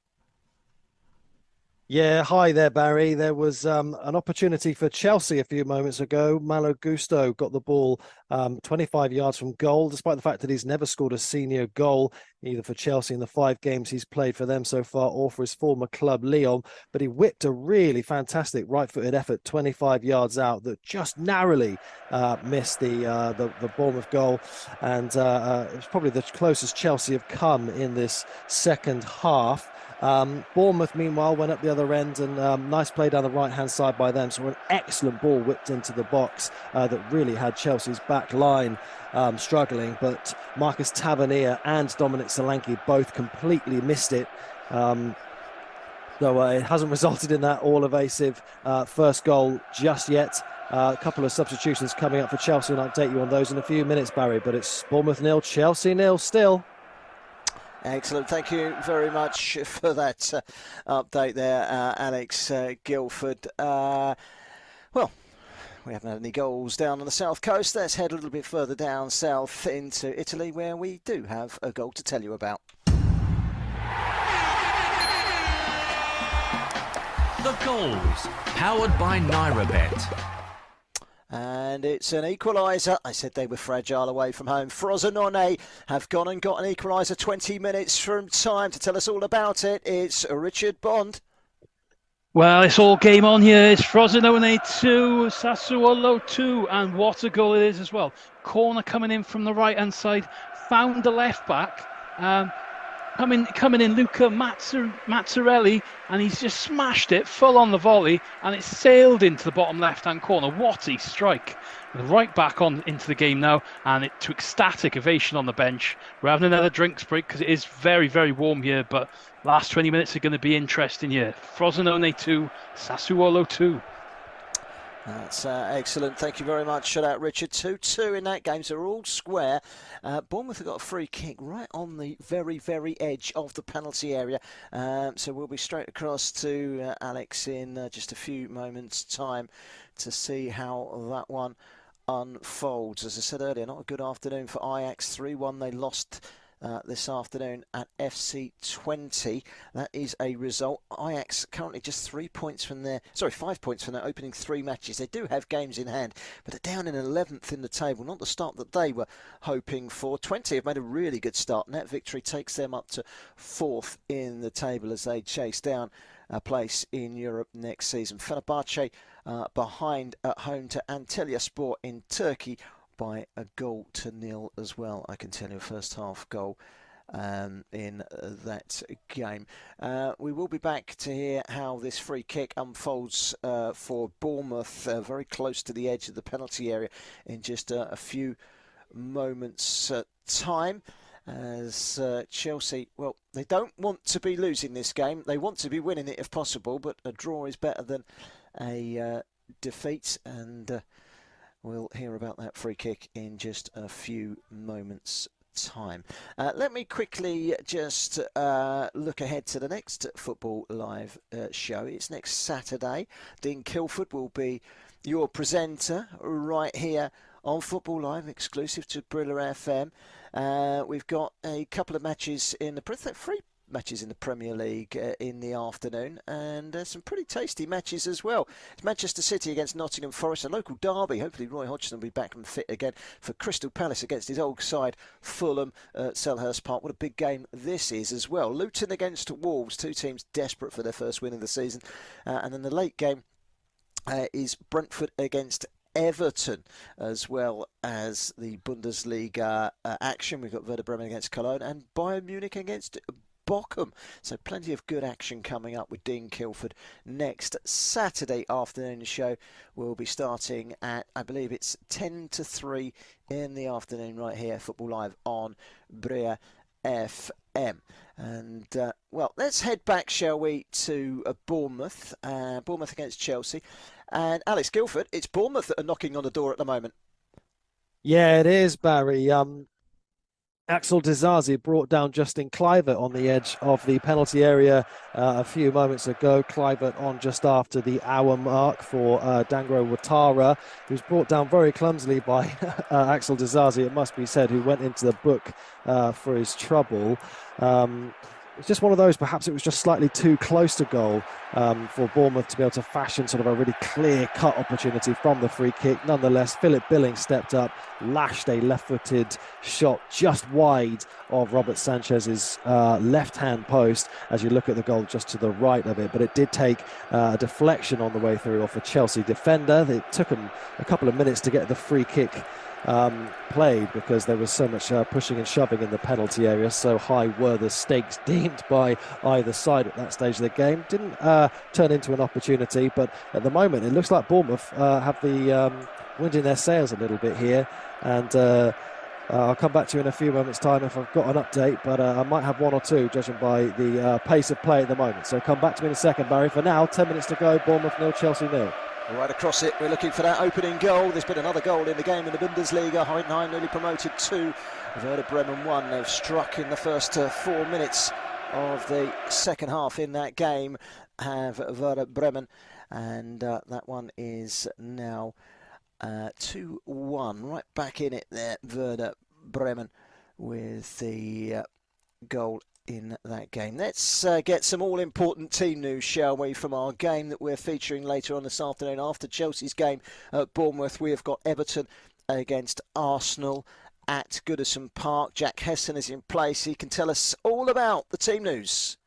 C: Yeah, hi there, Barry. There was an opportunity for Chelsea a few moments ago. Malo Gusto got the ball 25 yards from goal, despite the fact that he's never scored a senior goal, either for Chelsea in the 5 games he's played for them so far or for his former club, Lyon. But he whipped a really fantastic right-footed effort 25 yards out that just narrowly missed the Bournemouth goal. And it was probably the closest Chelsea have come in this second half. Bournemouth, meanwhile, went up the other end, and nice play down the right-hand side by them. So an excellent ball whipped into the box that really had Chelsea's back line struggling. But Marcus Tavernier and Dominic Solanke both completely missed it. Though it hasn't resulted in that all-evasive first goal just yet. A couple of substitutions coming up for Chelsea, and I'll update you on those in a few minutes, Barry. But it's Bournemouth 0, Chelsea 0 still.
B: Excellent. Thank you very much for that update there, Alex Guildford. Well, we haven't had any goals down on the south coast. Let's head a little bit further down south into Italy, where we do have a goal to tell you about.
A: The goals, powered by NairaBet.
B: And it's an equaliser. I said they were fragile away from home. Frosinone have gone and got an equaliser 20 minutes from time. To tell us all about it, it's Richard Bond.
E: Well, it's all game on here. It's Frosinone 2, Sassuolo 2, and what a goal it is as well. Corner coming in from the right-hand side, found the left-back. Coming in, Luca Mazzarelli, and he's just smashed it full on the volley, and it sailed into the bottom left-hand corner. What a strike! Right back on into the game now, and it to ecstatic ovation on the bench. We're having another drinks break because it is very, very warm here, but last 20 minutes are going to be interesting here. Frosinone 2, Sassuolo 2.
B: That's excellent. Thank you very much for that, Richard. 2-2 in that game, so we're all square. Bournemouth have got a free kick right on the very, very edge of the penalty area. So we'll be straight across to Alex in just a few moments' time to see how that one unfolds. As I said earlier, not a good afternoon for Ajax. 3-1 they lost this afternoon at FC 20. That is a result. Ajax currently just 5 points from their opening 3 matches. They do have games in hand, but they're down in 11th in the table. Not the start that they were hoping for. 20 have made a really good start, and that victory takes them up to 4th in the table as they chase down a place in Europe next season. Fenerbahce behind at home to Antalyaspor in Turkey by a 0-0 as well. I can tell you a first half goal in that game. We will be back to hear how this free kick unfolds for Bournemouth, very close to the edge of the penalty area in just a few moments' time. As Chelsea, well, they don't want to be losing this game. They want to be winning it if possible, but a draw is better than a defeat, and We'll hear about that free kick in just a few moments' time. Let me quickly just look ahead to the next Football Live show. It's next Saturday. Dean Kilford will be your presenter right here on Football Live, exclusive to Brila FM. We've got a couple of matches in the three matches in the Premier League in the afternoon, and some pretty tasty matches as well. It's Manchester City against Nottingham Forest, a local derby. Hopefully Roy Hodgson will be back and fit again for Crystal Palace against his old side Fulham at Selhurst Park. What a big game this is as well. Luton against Wolves, two teams desperate for their first win of the season. And then the late game is Brentford against Everton, as well as the Bundesliga action. We've got Werder Bremen against Cologne and Bayern Munich against Bochum. So plenty of good action coming up with Dean Kilford next Saturday afternoon. The show will be starting at, I believe it's 10 to 3 in the afternoon right here, Football Live on Brila FM. And, well, let's head back, shall we, to Bournemouth. Bournemouth against Chelsea. And Alex Guildford, it's Bournemouth that are knocking on the door at the moment.
C: Yeah, it is, Barry. Axel Disasi brought down Justin Kluivert on the edge of the penalty area a few moments ago. Kluivert on just after the hour mark for Dangro Ouattara, who's brought down very clumsily by Axel Disasi, it must be said, who went into the book for his trouble. It's just one of those, perhaps it was just slightly too close to goal for Bournemouth to be able to fashion sort of a really clear-cut opportunity from the free kick. Nonetheless, Philip Billing stepped up, lashed a left-footed shot just wide of Robert Sanchez's left-hand post as you look at the goal just to the right of it. But it did take a deflection on the way through off a Chelsea defender. It took him a couple of minutes to get the free kick played because there was so much pushing and shoving in the penalty area. So high were the stakes deemed by either side at that stage of the game. Didn't turn into an opportunity, but at the moment it looks like Bournemouth have the wind in their sails a little bit here, and I'll come back to you in a few moments' time if I've got an update, but I might have one or two judging by the pace of play at the moment. So come back to me in a second, Barry. For now, 10 minutes to go. Bournemouth 0, Chelsea 0.
B: Right across it, we're looking for that opening goal. There's been another goal in the game in the Bundesliga. Heidenheim newly promoted 2, Werder Bremen 1. They've struck in the first 4 minutes of the second half in that game, have Werder Bremen, and that one is now 2-1. Right back in it there, Werder Bremen with the goal in that game. Let's get some all-important team news, shall we, from our game that we're featuring later on this afternoon. After Chelsea's game at Bournemouth, we have got Everton against Arsenal at Goodison Park. Jack Hesson is in place. He can tell us all about the team news.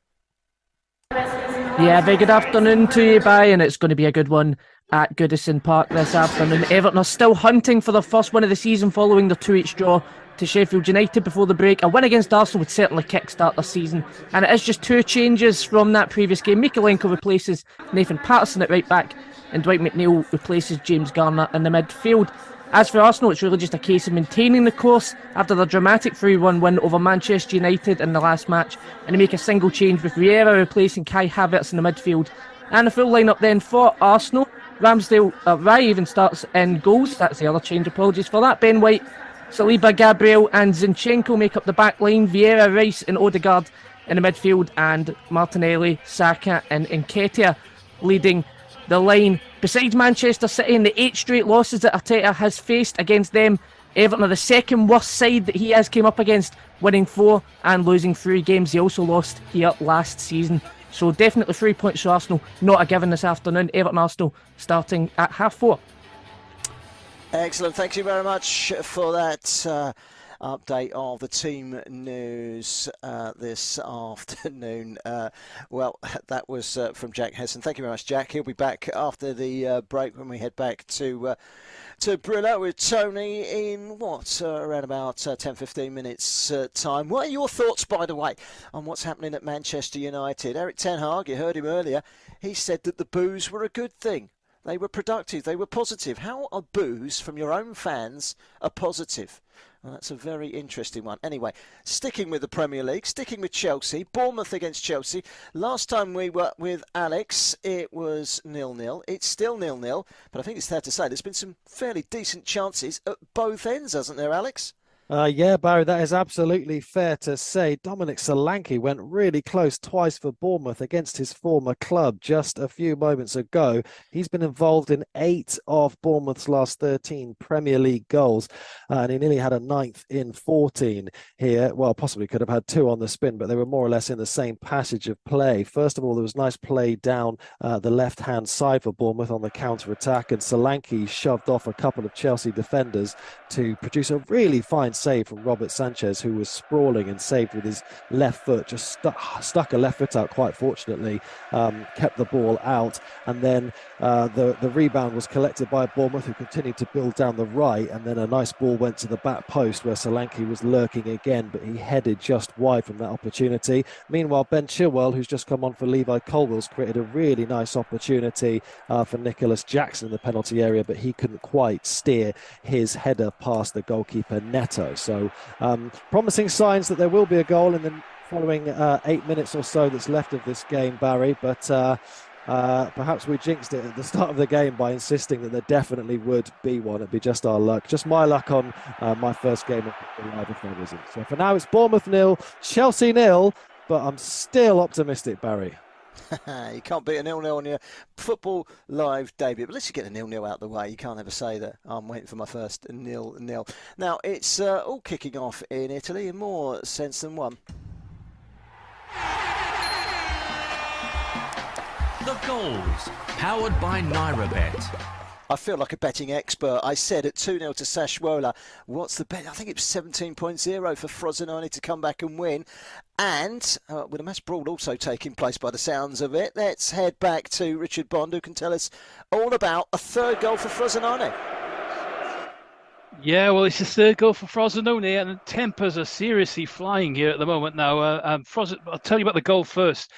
D: Yeah, very good afternoon to you, Barry, and it's going to be a good one at Goodison Park this afternoon. Everton are still hunting for their first win of the season following the 2-each draw to Sheffield United before the break. A win against Arsenal would certainly kickstart the season, and it is just 2 changes from that previous game. Mikalenko replaces Nathan Patterson at right back, and Dwight McNeil replaces James Garner in the midfield. As for Arsenal, it's really just a case of maintaining the course after the dramatic 3-1 win over Manchester United in the last match, and they make a single change with Vieira replacing Kai Havertz in the midfield. And the full lineup then for Arsenal: Ramsdale, Rai even starts in goals. That's the other change, apologies for that. Ben White, Saliba, Gabriel and Zinchenko make up the back line. Vieira, Rice and Odegaard in the midfield, and Martinelli, Saka and Nketiah leading the line. Besides Manchester City and the 8 straight losses that Arteta has faced against them, Everton are the second worst side that he has came up against, winning 4 and losing 3 games. He also lost here last season. So definitely 3 points for Arsenal, not a given this afternoon. Everton Arsenal starting at 4:30.
B: Excellent, thank you very much for that update of the team news this afternoon. Well, that was from Jack Hesson. Thank you very much, Jack. He'll be back after the break when we head back to Brila with Tony in around about 10-15 minutes time. What are your thoughts, by the way, on what's happening at Manchester United? Eric Ten Hag, you heard him earlier, he said that the boos were a good thing. They were productive, they were positive. How are boos from your own fans a positive? Well, that's a very interesting one. Anyway, sticking with the Premier League, sticking with Chelsea, Bournemouth against Chelsea. Last time we were with Alex, it was 0-0. It's still 0-0, but I think it's fair to say there's been some fairly decent chances at both ends, hasn't there, Alex?
C: Yeah, Barry, that is absolutely fair to say. Dominic Solanke went really close twice for Bournemouth against his former club just a few moments ago. He's been involved in 8 of Bournemouth's last 13 Premier League goals, and he nearly had a 9th in 14 here. Well, possibly could have had 2 on the spin, but they were more or less in the same passage of play. First of all, there was nice play down the left-hand side for Bournemouth on the counter-attack, and Solanke shoved off a couple of Chelsea defenders to produce a really fine save from Robert Sanchez, who was sprawling and saved with his left foot, just stuck a left foot out quite fortunately, kept the ball out, and then the rebound was collected by Bournemouth, who continued to build down the right, and then a nice ball went to the back post where Solanke was lurking again, but he headed just wide from that opportunity. Meanwhile, Ben Chilwell, who's just come on for Levi Colwill's, created a really nice opportunity for Nicholas Jackson in the penalty area, but he couldn't quite steer his header past the goalkeeper Neto. So promising signs that there will be a goal in the following 8 minutes or so that's left of this game, Barry, but perhaps we jinxed it at the start of the game by insisting that there definitely would be one. It'd be just our luck, just my luck on my first game of Football Live if there wasn't. So for now it's Bournemouth 0, Chelsea 0, but I'm still optimistic, Barry.
B: You can't beat a 0-0 on your Football Live debut. But let's just get a 0-0 out of the way. You can't ever say that I'm waiting for my first 0-0. Now, it's all kicking off in Italy in more sense than one.
A: The goals, powered by NairaBet.
B: I feel like a betting expert. I said at 2-0 to Sassuolo, what's the bet? I think it was 17.0 for Frosinone to come back and win. And with a mass brawl also taking place by the sounds of it, let's head back to Richard Bond, who can tell us all about a third goal for Frosinone.
E: Yeah, well, it's the third goal for Frosinone, and the tempers are seriously flying here at the moment now. I'll tell you about the goal first.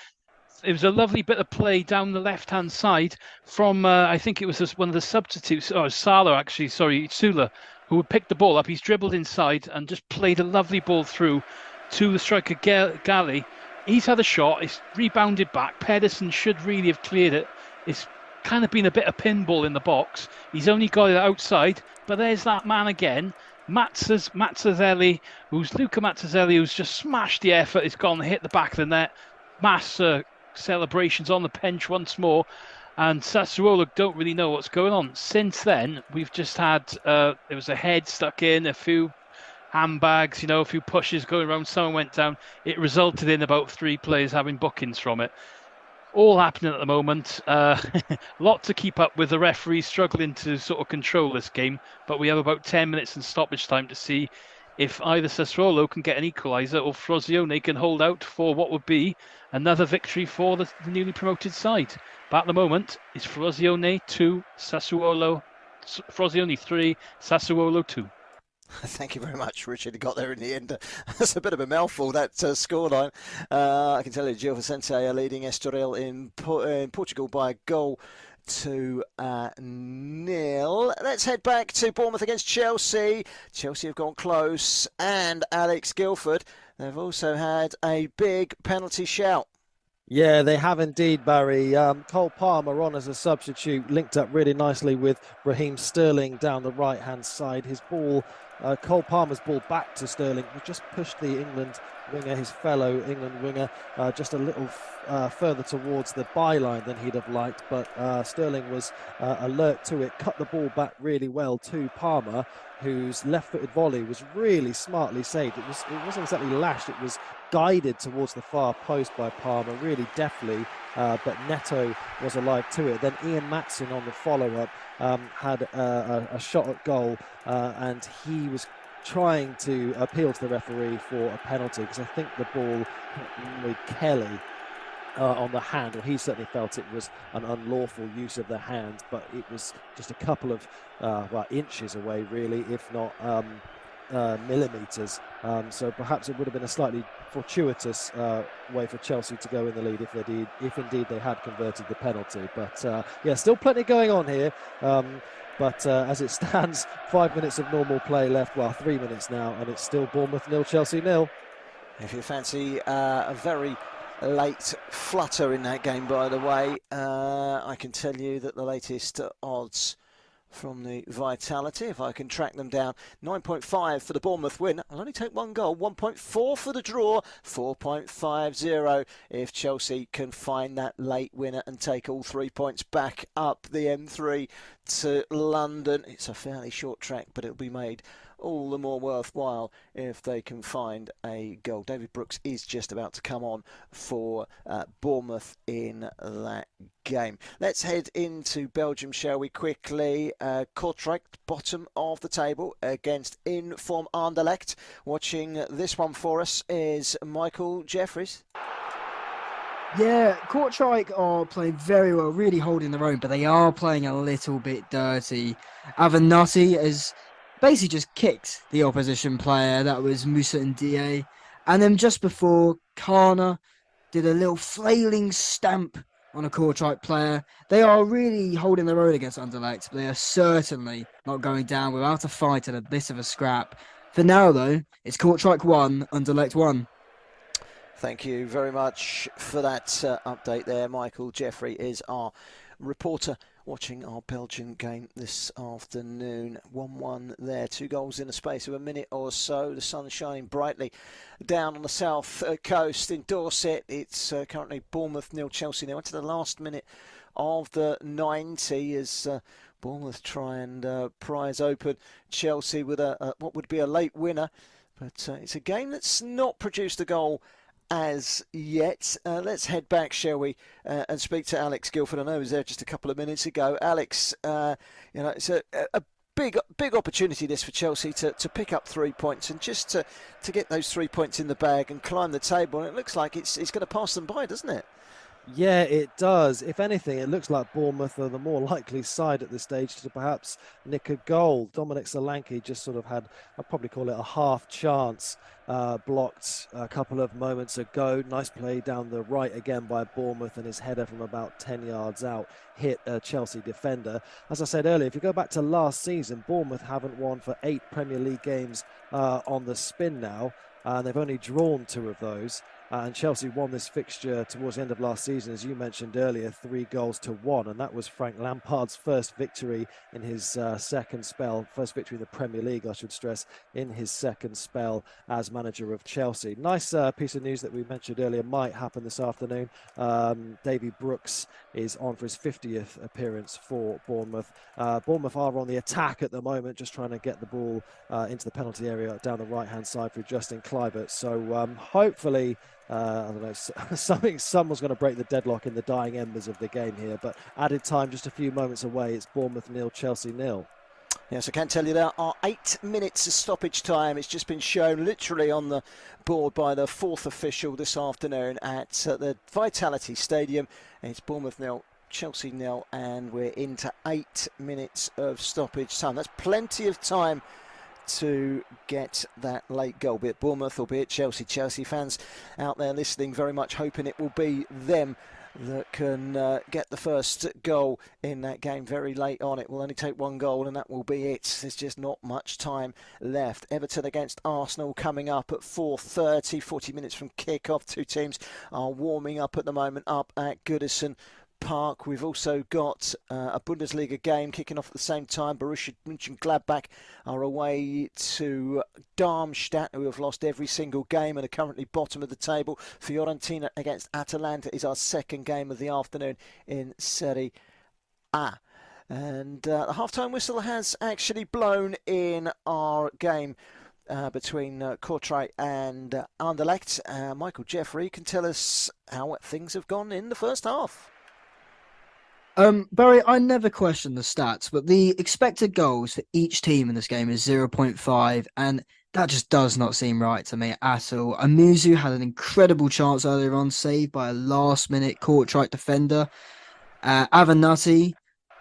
E: It was a lovely bit of play down the left-hand side from, I think it was one of the substitutes, Sula, who had picked the ball up. He's dribbled inside and just played a lovely ball through to the striker Gali. He's had a shot. It's rebounded back. Pedersen should really have cleared it. It's kind of been a bit of pinball in the box. He's only got it outside, but there's that man again. Mazzazelli, Luca Mazzazelli, who's just smashed the effort. It's gone, hit the back of the net. Mass celebrations on the bench once more, and Sassuolo don't really know what's going on. Since then, we've just had there was a head stuck in, a few handbags, a few pushes going around, someone went down. It resulted in about 3 players having bookings from it. All happening at the moment. Lot to keep up with, the referee struggling to sort of control this game, but we have about 10 minutes in stoppage time to see if either Sassuolo can get an equaliser or Frosinone can hold out for what would be another victory for the newly promoted side. But at the moment, it's Frosinone 2, Frosinone 3, Sassuolo 2.
B: Thank you very much, Richard. You got there in the end. That's a bit of a mouthful, that scoreline. I can tell you, Gil Vicente are leading Estoril in Portugal by a goal to 0. Let's head back to Bournemouth against Chelsea. Chelsea have gone close, and Alex Guildford, they've also had a big penalty shout.
C: Yeah, they have indeed, Barry. Cole Palmer on as a substitute, linked up really nicely with Raheem Sterling down the right-hand side. His ball, Cole Palmer's ball back to Sterling, who just pushed the England winger, his fellow England winger, just a little further towards the byline than he'd have liked, but Sterling was alert to it, cut the ball back really well to Palmer, whose left-footed volley was really smartly saved. It wasn't exactly lashed, it was guided towards the far post by Palmer, really deftly, but Neto was alive to it. Then Ian Matson on the follow-up had a shot at goal, and he was trying to appeal to the referee for a penalty, because I think the ball hit Lloyd Kelly on the hand, or he certainly felt it was an unlawful use of the hand, but it was just a couple of inches away, really, if not millimetres. So perhaps it would have been a slightly fortuitous way for Chelsea to go in the lead if indeed they had converted the penalty. But still plenty going on here. But as it stands, 5 minutes of normal play left. Well, 3 minutes now, and it's still Bournemouth 0, Chelsea 0.
B: If you fancy a very late flutter in that game, by the way, I can tell you that the latest odds from the Vitality, if I can track them down, 9.5 for the Bournemouth win. I'll only take one goal. 1.4 for the draw. 4.50 if Chelsea can find that late winner and take all 3 points back up the M3 to London. It's a fairly short track, but it'll be made all the more worthwhile if they can find a goal. David Brooks is just about to come on for Bournemouth in that game. Let's head into Belgium, shall we, quickly. Kortrijk, bottom of the table, against in-form Anderlecht. Watching this one for us is Michael Jeffries.
L: Yeah, Kortrijk are playing very well, really holding their own, but they are playing a little bit dirty. Avenatti has basically just kicked the opposition player. That was Moussa Ndiaye. And then just before, Kana did a little flailing stamp on a Kortrijk player. They are really holding their own against Anderlecht, but they are certainly not going down without a fight and a bit of a scrap. For now, though, it's Kortrijk 1, Anderlecht 1.
B: Thank you very much for that update there. Michael Jeffrey is our reporter watching our Belgian game this afternoon. 1-1 there, 2 goals in the space of a minute or so. The sun shining brightly down on the south coast in Dorset. It's currently Bournemouth 0, Chelsea 0. Into the last minute of the 90 as Bournemouth try and prise open Chelsea with what would be a late winner. But it's a game that's not produced a goal as yet. Let's head back, shall we, and speak to Alex Guildford. I know he was there just a couple of minutes ago. Alex, it's a big opportunity this for Chelsea to pick up 3 points and just to get those 3 points in the bag and climb the table. And it looks like it's going to pass them by, doesn't it?
C: Yeah, it does. If anything, it looks like Bournemouth are the more likely side at this stage to perhaps nick a goal. Dominic Solanke just sort of had, I'd probably call it a half chance, blocked a couple of moments ago. Nice play down the right again by Bournemouth, and his header from about 10 yards out hit a Chelsea defender. As I said earlier, if you go back to last season, Bournemouth haven't won for 8 Premier League games on the spin now. They've only drawn 2 of those. And Chelsea won this fixture towards the end of last season, as you mentioned earlier, 3-1. And that was Frank Lampard's first victory in his second spell, first victory in the Premier League, I should stress, in his second spell as manager of Chelsea. Nice piece of news that we mentioned earlier might happen this afternoon. Davy Brooks is on for his 50th appearance for Bournemouth. Bournemouth are on the attack at the moment, just trying to get the ball into the penalty area down the right-hand side through Justin Kluivert. So hopefully, I don't know, someone's going to break the deadlock in the dying embers of the game here, but added time just a few moments away. It's Bournemouth 0, Chelsea 0.
B: Yes, I can tell you there are 8 minutes of stoppage time. It's just been shown literally on the board by the 4th official this afternoon at the Vitality Stadium. It's Bournemouth 0, Chelsea 0, and we're into 8 minutes of stoppage time. That's plenty of time to get that late goal, be it Bournemouth or be it Chelsea. Chelsea fans out there listening, very much hoping it will be them that can get the first goal in that game very late on. It will only take 1 goal and that will be it. There's just not much time left. Everton against Arsenal coming up at 4:30, 40 minutes from kick-off. 2 teams are warming up at the moment up at Goodison Park. We've also got a Bundesliga game kicking off at the same time. Borussia Mönchengladbach are away to Darmstadt, who have lost every single game and are currently bottom of the table. Fiorentina against Atalanta is our second game of the afternoon in Serie A. And the half-time whistle has actually blown in our game between Kortrijk and Anderlecht. Michael Jeffrey can tell us how things have gone in the first half.
L: Barry, I never question the stats, but the expected goals for each team in this game is 0.5, and that just does not seem right to me at all. Amuzu had an incredible chance earlier on, saved by a last-minute Kortrijk defender. Avenatti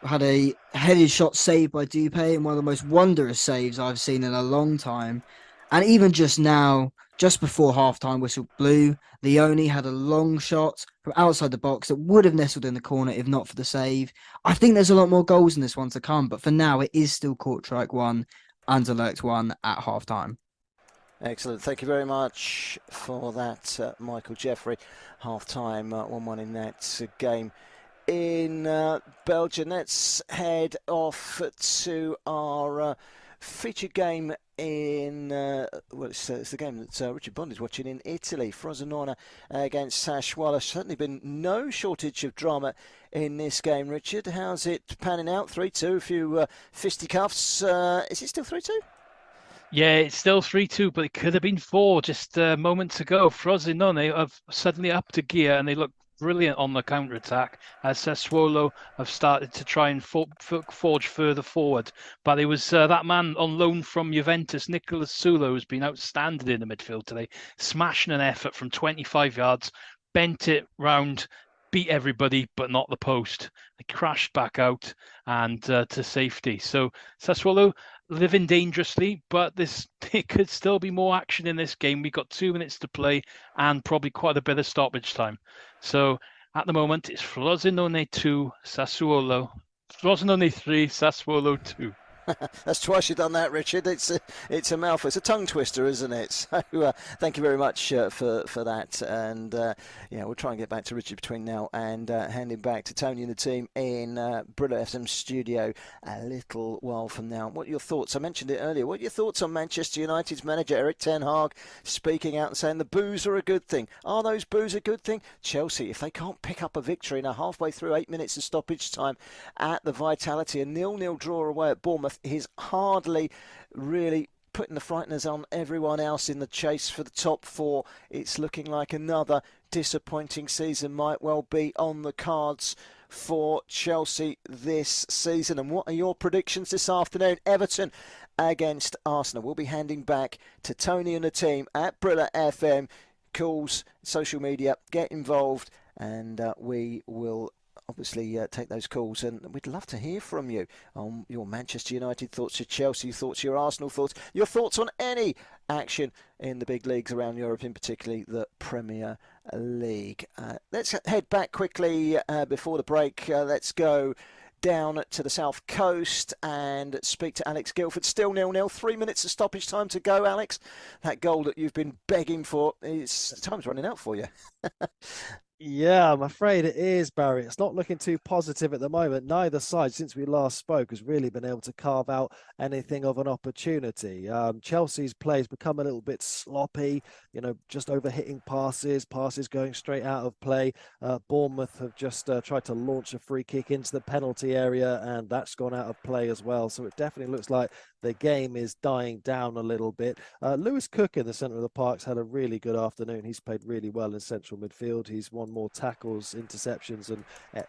L: had a headed shot saved by Dupé, and one of the most wondrous saves I've seen in a long time. And even just now, just before half-time whistle blew, Leone had a long shot from outside the box that would have nestled in the corner if not for the save. I think there's a lot more goals in this one to come, but for now it is still Kortrijk 1, Anderlecht 1 at half-time.
B: Excellent. Thank you very much for that, Michael Jeffrey. Half-time, 1-1 in that game in Belgium. Let's head off to our featured game in it's the game that Richard Bond is watching in Italy. Frosinone against Sassuolo. Certainly been no shortage of drama in this game. Richard, how's it panning out? 3-2, a few fisticuffs. Is it still 3-2?
E: Yeah, it's still 3-2, but it could have been 4 just moments ago. Frosinone have suddenly upped a gear and they look brilliant on the counter-attack as Sassuolo have started to try and forge further forward. But it was that man on loan from Juventus, Nicolas Sulo, who's been outstanding in the midfield today, smashing an effort from 25 yards, bent it round, beat everybody, but not the post. They crashed back out and to safety. So Sassuolo living dangerously, but it could still be more action in this game. We've got 2 minutes to play and probably quite a bit of stoppage time. So at the moment, it's Frosinone 2, Sassuolo. Frosinone 3, Sassuolo 2.
B: That's twice you've done that, Richard. It's a mouthful. It's a tongue twister, isn't it? So thank you very much for that. And we'll try and get back to Richard between now and handing back to Tony and the team in Brila FM studio a little while from now. What are your thoughts? I mentioned it earlier. What are your thoughts on Manchester United's manager Erik ten Hag speaking out and saying the boos are a good thing? Are those boos a good thing? Chelsea, if they can't pick up a victory now halfway through 8 minutes of stoppage time at the Vitality, a 0-0 draw away at Bournemouth, he's hardly really putting the frighteners on everyone else in the chase for the top 4. It's looking like another disappointing season might well be on the cards for Chelsea this season. And what are your predictions this afternoon? Everton against Arsenal. We'll be handing back to Tony and the team at Brila FM. Calls, social media, get involved, and we will obviously take those calls, and we'd love to hear from you on your Manchester United thoughts, your Chelsea thoughts, your Arsenal thoughts, your thoughts on any action in the big leagues around Europe, in particularly the Premier League. Let's head back quickly before the break. Let's go down to the south coast and speak to Alex Guildford. Still 0-0, 3 minutes of stoppage time to go, Alex. That goal that you've been begging for, time's running out for you.
C: Yeah, I'm afraid it is, Barry. It's not looking too positive at the moment. Neither side, since we last spoke, has really been able to carve out anything of an opportunity. Chelsea's play has become a little bit sloppy, just overhitting passes going straight out of play. Bournemouth have just tried to launch a free kick into the penalty area, and that's gone out of play as well. So it definitely looks like the game is dying down a little bit. Lewis Cook in the centre of the park's had a really good afternoon. He's played really well in central midfield. He's won more tackles, interceptions, and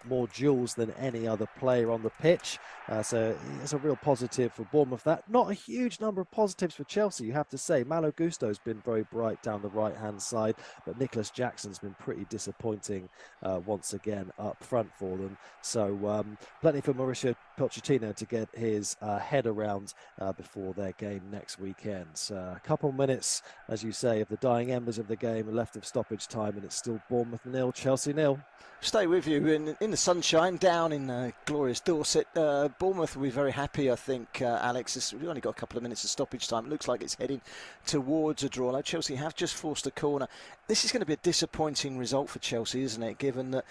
C: more duels than any other player on the pitch. So it's a real positive for Bournemouth. That not a huge number of positives for Chelsea, you have to say. Malo Gusto's been very bright down the right-hand side, but Nicholas Jackson's been pretty disappointing once again up front for them. So plenty for Mauricio Pochettino to get his head around before their game next weekend. So a couple minutes, as you say, of the dying embers of the game left of stoppage time, and it's still Bournemouth 0, Chelsea 0.
B: Stay with you in the sunshine down in glorious Dorset. Bournemouth will be very happy, I think, Alex. We've only got a couple of minutes of stoppage time. It looks like it's heading towards a draw. Now, Chelsea have just forced a corner. This is going to be a disappointing result for Chelsea, isn't it? Given that,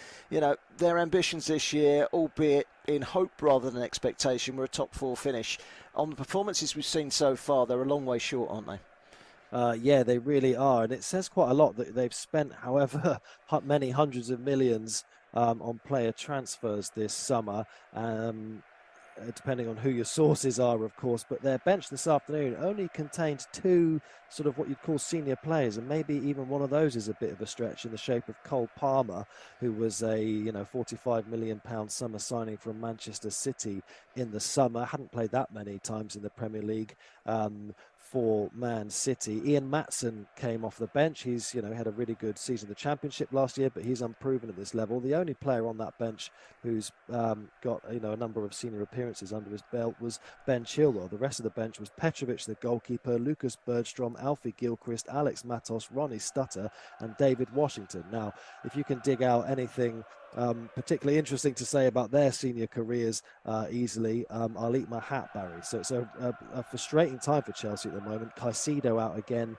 B: their ambitions this year, albeit in hope rather than expectation, were a top 4 finish. On the performances we've seen so far, they're a long way short, aren't they?
C: Yeah, they really are. And it says quite a lot that they've spent, however many hundreds of millions on player transfers this summer, depending on who your sources are, of course. But their bench this afternoon only contained 2 sort of what you'd call senior players, and maybe even one of those is a bit of a stretch, in the shape of Cole Palmer, who was a £45 million summer signing from Manchester City in the summer. Hadn't played that many times in the Premier League for Man City. Ian Maatsen came off the bench. He's, had a really good season in the Championship last year, but he's unproven at this level. The only player on that bench who's got, a number of senior appearances under his belt was Ben Chilwell. The rest of the bench was Petrovic, the goalkeeper, Lucas Bergstrom, Alfie Gilchrist, Alex Matos, Ronnie Stutter, and David Washington. Now, if you can dig out anything particularly interesting to say about their senior careers easily, I'll eat my hat, Barry. So it's a frustrating time for Chelsea at the moment. Caicedo out again.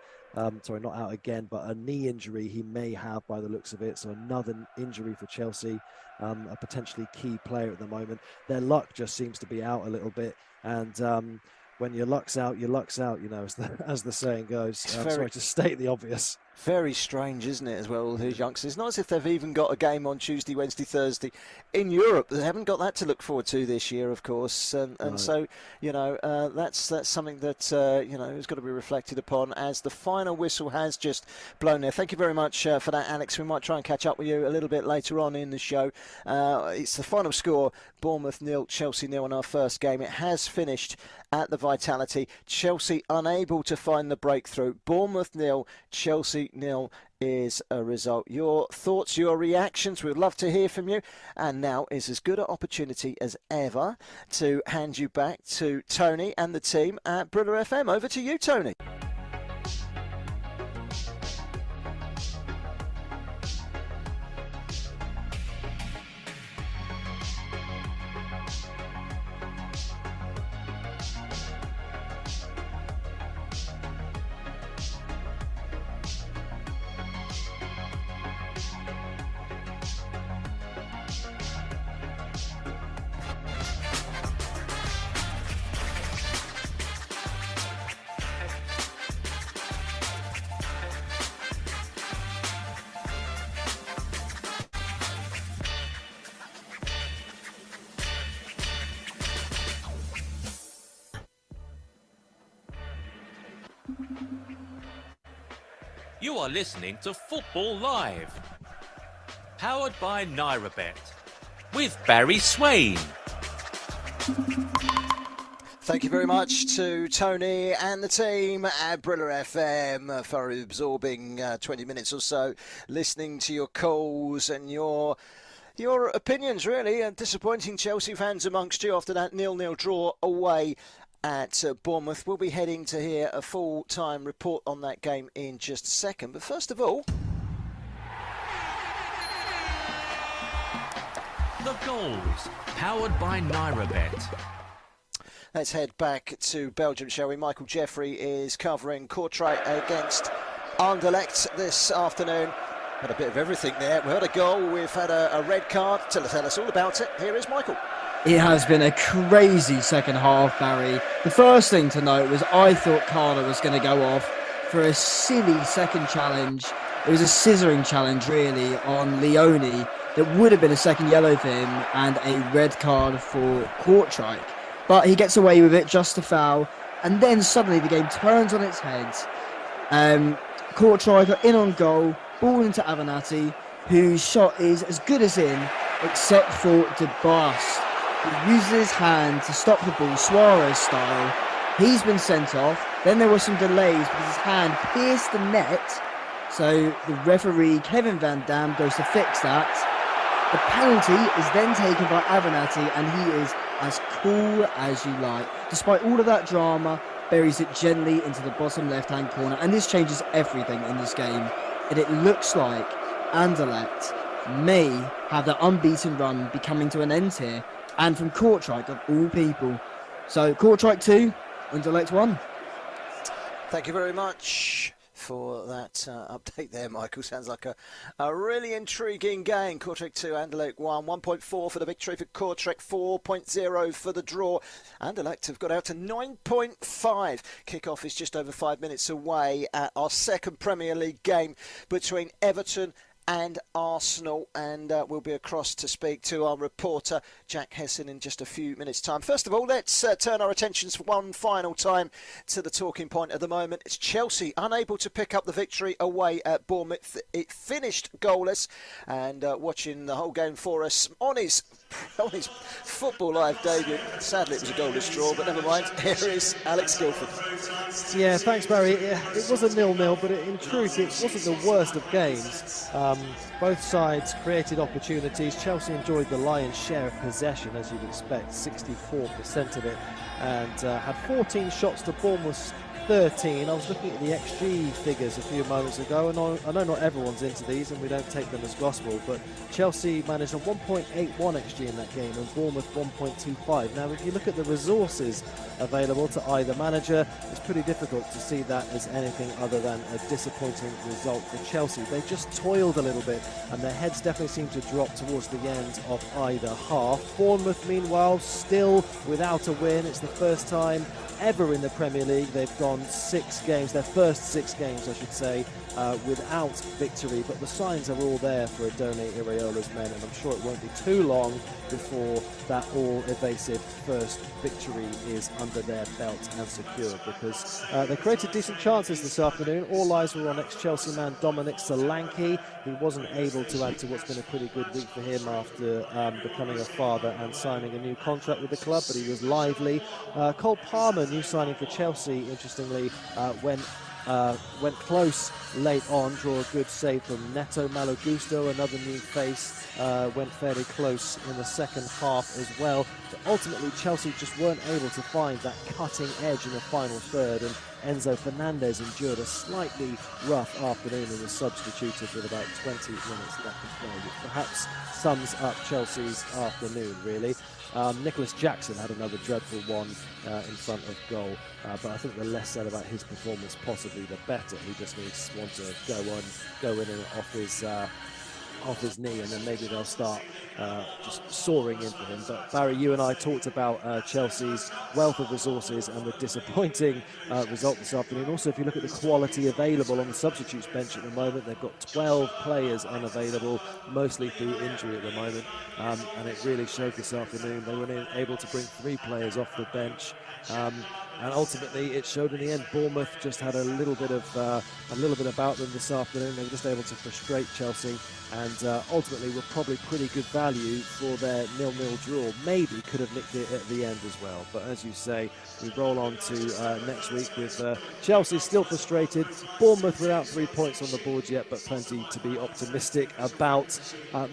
C: Sorry, not out again, but a knee injury he may have by the looks of it. So another injury for Chelsea, a potentially key player at the moment. Their luck just seems to be out a little bit. And when your luck's out, as the saying goes. Sorry to state the obvious.
B: Very strange, isn't it, as well, all these youngsters? Not as if they've even got a game on Tuesday, Wednesday, Thursday in Europe. They haven't got that to look forward to this year, of course. And
C: Right.
B: So, that's something that, has got to be reflected upon as the final whistle has just blown there. Thank you very much for that, Alex. We might try and catch up with you a little bit later on in the show. It's the final score, Bournemouth 0, Chelsea 0 in our first game. It has finished at the Vitality. Chelsea unable to find the breakthrough. Bournemouth 0, Chelsea 0 is a result. Your thoughts, your reactions, we'd love to hear from you. And now is as good an opportunity as ever to hand you back to Tony and the team at Brila FM. Over to you, Tony.
A: You are listening to Football Live, powered by NairaBet, with Barry Swain.
B: Thank you very much to Tony and the team at Brila FM for absorbing 20 minutes or so, listening to your calls and your opinions, really. Disappointing Chelsea fans amongst you after that 0-0 draw away at Bournemouth. We'll be heading to hear a full-time report on that game in just a second. But first of all,
A: The goals, powered by NairaBet.
B: let's head back to Belgium, shall we? Michael Jeffrey is covering Kortrijk against Anderlecht this afternoon. Had a bit of everything there. We had a goal, we've had a red card. Tell us all about it. Here is Michael.
L: It has been a crazy second half, Barry. The first thing to note was I thought Carter was going to go off for a silly second challenge. It was a scissoring challenge, really, on Leone. That would have been a second yellow for him and a red card for Kortrijk. But he gets away with it, just a foul. And then suddenly the game turns on its head. Kortrijk are in on goal, ball into Avenatti, whose shot is as good as in, except for De Bast. He uses his hand to stop the ball, Suarez style. He's been sent off. Then there were some delays because his hand pierced the net. So the referee, Kevin Van Dam, goes to fix that. The penalty is then taken by Avenatti, and he is as cool as you like. Despite all of that drama, buries it gently into the bottom left-hand corner. And this changes everything in this game. And it looks like Anderlecht may have their unbeaten run be coming to an end here. And from Kortrijk, of all people. So Kortrijk 2, Anderlecht 1.
B: Thank you very much for that update there, Michael. Sounds like a really intriguing game. Kortrijk 2, Anderlecht 1. 1.4 for the victory for Kortrijk, 4.0 for the draw. Anderlecht have got out to 9.5. Kick-off is just over 5 minutes away at our second Premier League game between Everton and Arsenal, and we'll be across to speak to our reporter Jack Hesson in just a few minutes' time. First of all, let's turn our attentions for one final time to the talking point at the moment. It's Chelsea unable to pick up the victory away at Bournemouth. It finished goalless, and watching the whole game for us on his Football Live debut. Sadly, it was a goalless draw, but never mind. Here is Alex Guilford.
C: Yeah, thanks, Barry. It was a 0-0, but in truth, it wasn't the worst of games. Both sides created opportunities. Chelsea enjoyed the lion's share of possession, as you'd expect, 64% of it, and had 14 shots to Bournemouth's 13. I was looking at the XG figures a few moments ago, and I know not everyone's into these and we don't take them as gospel, but Chelsea managed a 1.81 XG in that game and Bournemouth 1.25. Now, if you look at the resources available to either manager, it's pretty difficult to see that as anything other than a disappointing result for Chelsea. They just toiled a little bit and their heads definitely seemed to drop towards the end of either half. Bournemouth, meanwhile, still without a win. It's the first time ever in the Premier League they've gone 6 games, their first 6 games I should say, without victory, but the signs are all there for Adone Iraola's men, and I'm sure it won't be too long before that all-evasive first victory is under their belt and secured, because they created decent chances this afternoon. All eyes were on ex-Chelsea man Dominic Solanke. He wasn't able to add to what's been a pretty good week for him after becoming a father and signing a new contract with the club, but he was lively. Cole Palmer, new signing for Chelsea, interestingly, went close late on, draw a good save from Neto Malagusto, another new face, went fairly close in the second half as well. But ultimately, Chelsea just weren't able to find that cutting edge in the final third, and Enzo Fernandez endured a slightly rough afternoon and was substituted with about 20 minutes left to play, which perhaps sums up Chelsea's afternoon, really. Nicholas Jackson had another dreadful one in front of goal, but I think the less said about his performance, possibly the better. He just needs one to go in and off his knee, and then maybe they'll start just soaring in for him. But Barry, you and I talked about Chelsea's wealth of resources and the disappointing result this afternoon. Also, if you look at the quality available on the substitutes bench at the moment, they've got 12 players unavailable, mostly through injury at the moment, and it really showed this afternoon. They were able to bring 3 players off the bench. And ultimately, it showed in the end. Bournemouth just had a little bit about them this afternoon. They were just able to frustrate Chelsea, and ultimately were probably pretty good value for their 0-0 draw. Maybe could have nicked it at the end as well. But as you say, we roll on to next week with Chelsea still frustrated. Bournemouth without 3 points on the board yet, but plenty to be optimistic about.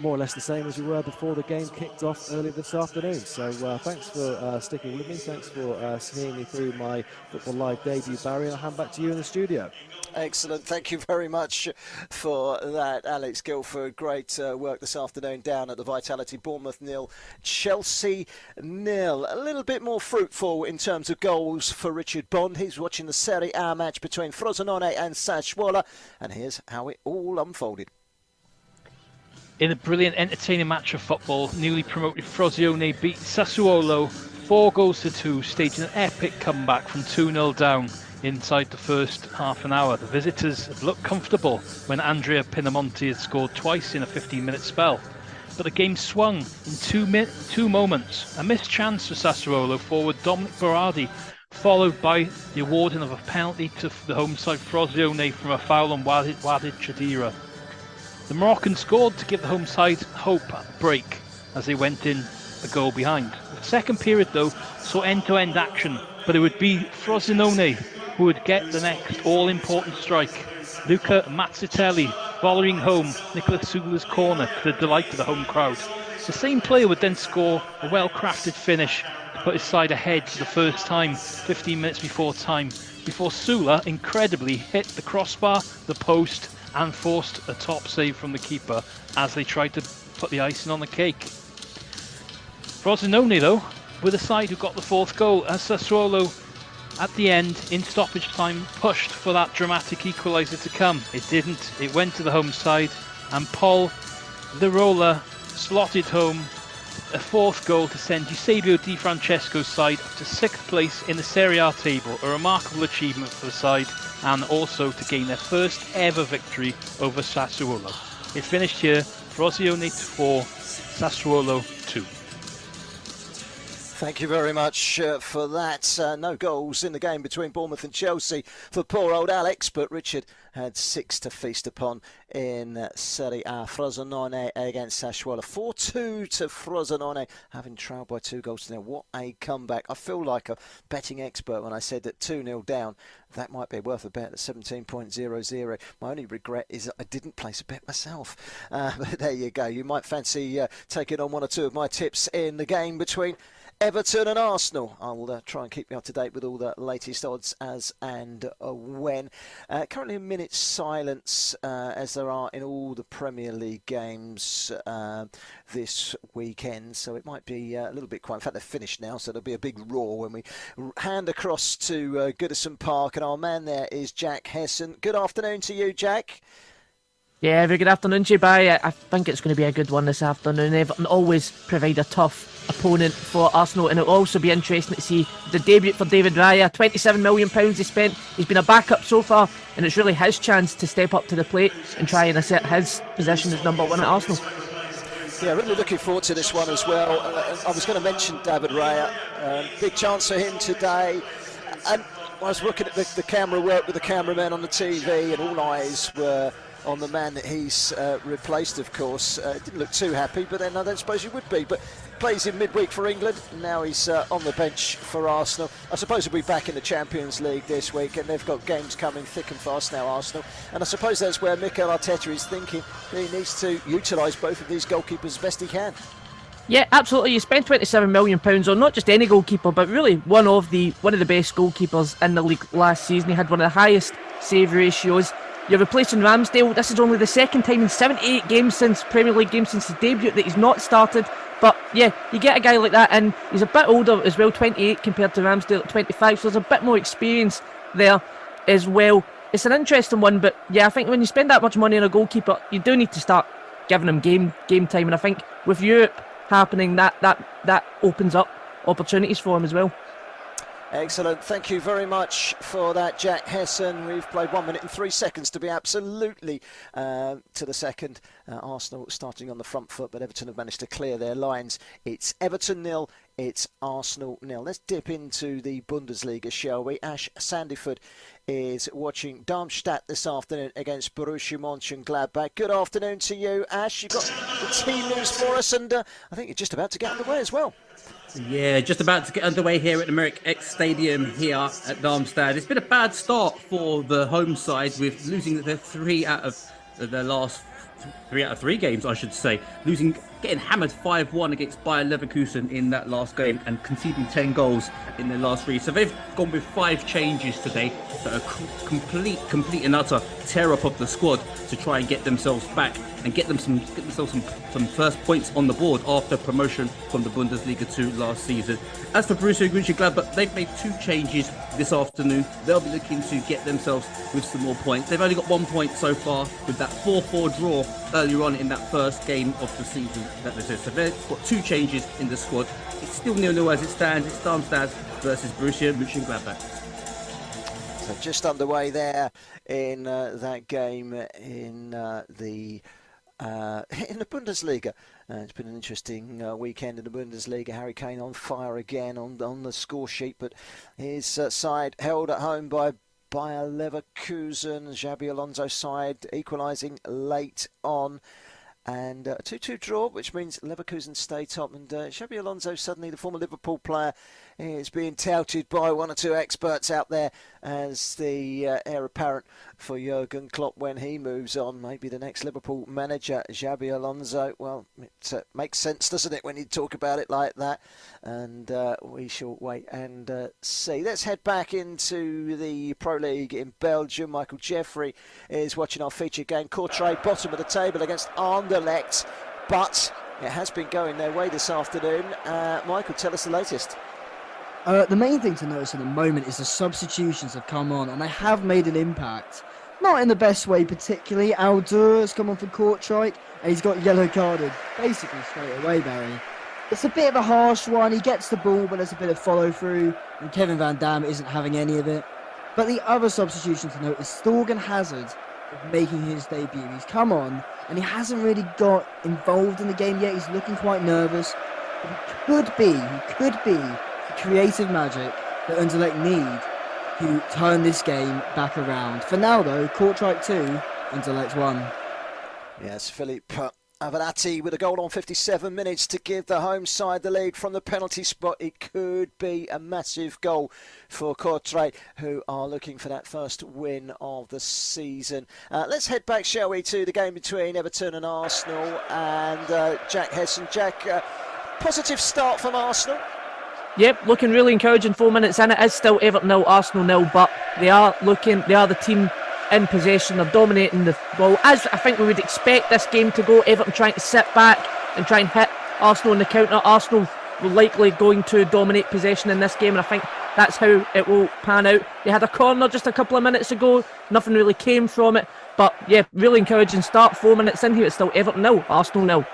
C: More or less the same as we were before the game kicked off earlier this afternoon. So thanks for sticking with me. Thanks for seeing me through my Football Live debut, Barry. I'll hand back to you in the studio.
B: Excellent. Thank you very much for that, Alex Guilford. Great work this afternoon down at the Vitality. Bournemouth 0, Chelsea 0. A little bit more fruitful in terms of goals for Richard Bond. He's watching the Serie A match between Frosinone and Sassuolo, and here's how it all unfolded.
E: In a brilliant, entertaining match of football, newly promoted Frosinone beat Sassuolo 4-2, staging an epic comeback from 2-0 down inside the first half an hour. The visitors looked comfortable when Andrea Pinamonti had scored twice in a 15-minute spell. But the game swung in two moments. A missed chance for Sassuolo forward Dominic Berardi, followed by the awarding of a penalty to the home side Frosinone from a foul on Wadid Chadira. The Moroccan scored to give the home side hope at the break as they went in a goal behind. The second period, though, saw end-to-end action, but it would be Frosinone who would get the next all-important strike. Luca Mazzitelli volleying home Nicolas Sula's corner to the delight of the home crowd. The same player would then score a well-crafted finish to put his side ahead for the first time 15 minutes before time, before Sula incredibly hit the crossbar, the post, and forced a top save from the keeper as they tried to put the icing on the cake. Frosinone, though, were the side who got the fourth goal, as Sassuolo at the end, in stoppage time, pushed for that dramatic equaliser to come. It didn't. It went to the home side, and Paul Lirola slotted home a fourth goal to send Eusebio Di Francesco's side up to 6th place in the Serie A table, a remarkable achievement for the side, and also to gain their first ever victory over Sassuolo. It finished here, Frosinone 4, Sassuolo 2.
B: Thank you very much for that. No goals in the game between Bournemouth and Chelsea for poor old Alex, but Richard had 6 to feast upon in Serie A. Frosinone against Sassuolo. 4-2 to Frosinone, having trailed by 2 goals to nil. What a comeback. I feel like a betting expert when I said that 2-0 down, that might be worth a bet at 17.00. My only regret is that I didn't place a bet myself. But there you go. You might fancy taking on 1 or 2 of my tips in the game between Everton and Arsenal. I will try and keep you up to date with all the latest odds as and when. Currently a minute's silence as there are in all the Premier League games this weekend, so it might be a little bit quiet. In fact, they're finished now, so there'll be a big roar when we hand across to Goodison Park, and our man there is Jack Hesson. Good afternoon to you, Jack.
D: Yeah, very good afternoon to you, Barry. I think it's going to be a good one this afternoon. Everton always provide a tough opponent for Arsenal, and it'll also be interesting to see the debut for David Raya. £27 million he spent. He's been a backup so far, and it's really his chance to step up to the plate and try and assert his position as number 1 at Arsenal.
B: Yeah, really looking forward to this one as well. I was going to mention David Raya. Big chance for him today. And I was looking at the camera work with the cameraman on the TV, and all eyes were on the man that he's replaced, of course. Didn't look too happy, but then I don't suppose he would be. But plays in midweek for England. Now he's on the bench for Arsenal. I suppose he'll be back in the Champions League this week, and they've got games coming thick and fast now, Arsenal. And I suppose that's where Mikel Arteta is thinking that he needs to utilise both of these goalkeepers as best he can.
D: Yeah, absolutely. You spent £27 million on not just any goalkeeper, but really one of the best goalkeepers in the league last season. He had one of the highest save ratios. You're replacing Ramsdale. This is only the second time in 78 games since Premier League games since his debut that he's not started. But yeah, you get a guy like that, and he's a bit older as well, 28 compared to Ramsdale at 25, so there's a bit more experience there as well. It's an interesting one, but yeah, I think when you spend that much money on a goalkeeper, you do need to start giving him game time, and I think with Europe happening, that opens up opportunities for him as well.
B: Excellent. Thank you very much for that, Jack Hesson. We've played 1 minute and 3 seconds to be absolutely to the second. Arsenal starting on the front foot, but Everton have managed to clear their lines. It's Everton 0, it's Arsenal 0. Let's dip into the Bundesliga, shall we? Ash Sandiford is watching Darmstadt this afternoon against Borussia Mönchengladbach. Good afternoon to you, Ash. You've got the team news for us, and I think you're just about to get underway as well.
K: Yeah, just about to get underway here at the Merrick X Stadium here at Darmstadt. It's been a bad start for the home side with losing their 3 out of their last 3 out of 3 games, I should say. Getting hammered 5-1 against Bayer Leverkusen in that last game and conceding 10 goals in their last 3. So they've gone with 5 changes today that are complete and utter tear up of the squad to try and get themselves back and get themselves some first points on the board after promotion from the Bundesliga 2 last season. As for Borussia Mönchengladbach, they've made 2 changes this afternoon. They'll be looking to get themselves with some more points. They've only got 1 point so far with that 4-4 draw earlier on in that first game of the season. So they've got 2 changes in the squad. It's still 0-0 as it stands. It's Darmstadt versus Borussia Mönchengladbach.
B: So just underway there in that game in the Bundesliga. It's been an interesting weekend in the Bundesliga. Harry Kane on fire again on the score sheet, but his side held at home by Bayer Leverkusen. Xabi Alonso's side equalising late on. And a 2-2 draw, which means Leverkusen stay top. And Xabi Alonso, suddenly the former Liverpool player, is being touted by 1 or 2 experts out there as the heir apparent for Jurgen Klopp when he moves on. Maybe the next Liverpool manager, Xabi Alonso. Well, it makes sense, doesn't it, when you talk about it like that? And we shall wait and see. Let's head back into the Pro League in Belgium. Michael Jeffrey is watching our featured game. Courtrai, bottom of the table against Anderlecht. But it has been going their way this afternoon. Michael, tell us the latest.
L: The main thing to notice at the moment is the substitutions have come on, and they have made an impact. Not in the best way particularly. Aldur has come on for Courtrai, and he's got yellow carded basically straight away, Barry. It's a bit of a harsh one. He gets the ball, but there's a bit of follow through, and Kevin Van Dam isn't having any of it. But the other substitution to note is Thorgan Hazard of making his debut. He's come on, and he hasn't really got involved in the game yet. He's looking quite nervous. But he could be the creative magic that Anderlecht need to turn this game back around. For now, though, Kortrijk 2, Anderlecht 1.
B: Yes, Philippe Avenatti with a goal on 57 minutes to give the home side the lead from the penalty spot. It could be a massive goal for Kortrijk, who are looking for that first win of the season. Let's head back, shall we, to the game between Everton and Arsenal, and Jack Hesson. Jack, positive start from Arsenal.
D: Yep, looking really encouraging. 4 minutes in, it is still Everton 0, Arsenal 0, but they are the team in possession. They're dominating the ball, as I think we would expect this game to go. Everton trying to sit back and try and hit Arsenal in the counter. Arsenal will likely going to dominate possession in this game, and I think that's how it will pan out. They had a corner just a couple of minutes ago, nothing really came from it, but yeah, really encouraging start. 4 minutes in here, it's still Everton 0, Arsenal 0.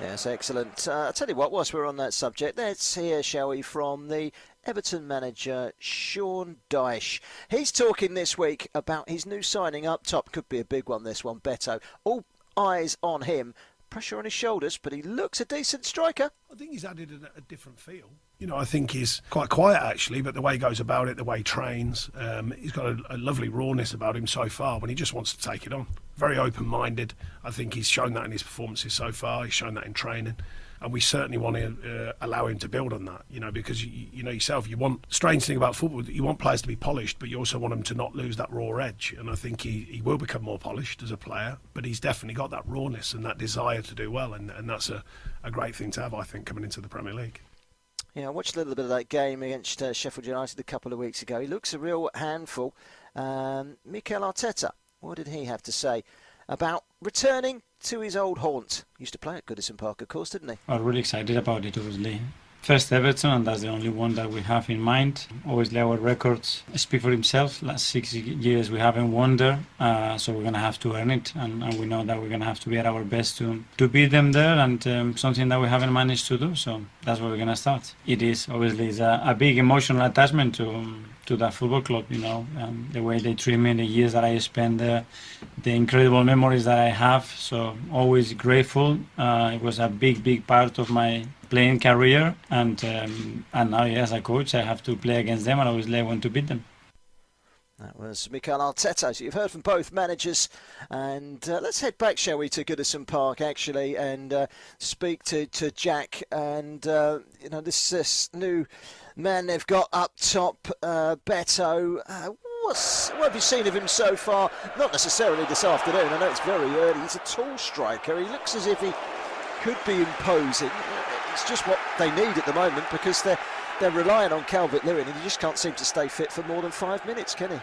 B: Yes, excellent. I'll tell you what, whilst we're on that subject, let's hear, shall we, from the Everton manager, Sean Dyche. He's talking this week about his new signing up top. Could be a big one, this one, Beto. All eyes on him. Pressure on his shoulders, but he looks a decent striker.
M: I think he's added a different feel. You know, I think he's quite quiet, actually, but the way he goes about it, the way he trains, he's got a lovely rawness about him so far when he just wants to take it on. Very open-minded. I think he's shown that in his performances so far. He's shown that in training. And we certainly want to allow him to build on that, you know, because, you know yourself, you want, strange thing about football, you want players to be polished, but you also want them to not lose that raw edge. And I think he will become more polished as a player, but he's definitely got that rawness and that desire to do well. And that's a great thing to have, I think, coming into the Premier League.
B: Yeah, I watched a little bit of that game against Sheffield United a couple of weeks ago. He looks a real handful. Mikel Arteta, what did he have to say about returning to his old haunt? Used to play at Goodison Park, of course, didn't he?
O: I'm really excited about it, obviously. First Everton, and that's the only one that we have in mind. Obviously, our records speak for himself. Last 6 years we haven't won there, so we're going to have to earn it, and we know that we're going to have to be at our best to beat them there, and something that we haven't managed to do, so that's where we're going to start. It is, obviously, it's a big emotional attachment to that football club, you know, the way they treat me, the years that I spent there, the incredible memories that I have, so always grateful. It was a big part of my playing career, and now, yeah, as a coach, I have to play against them, and obviously I want to beat them.
B: That was Mikel Arteta. So you've heard from both managers, and let's head back, shall we, to Goodison Park, actually, and speak to Jack, and you know, this new man they've got up top, Beto. What have you seen of him so far? Not necessarily this afternoon. I know it's very early. He's a tall striker. He looks as if he could be imposing. It's just what they need at the moment, because they're relying on Calvert-Lewin, and he just can't seem to stay fit for more than 5 minutes, can he?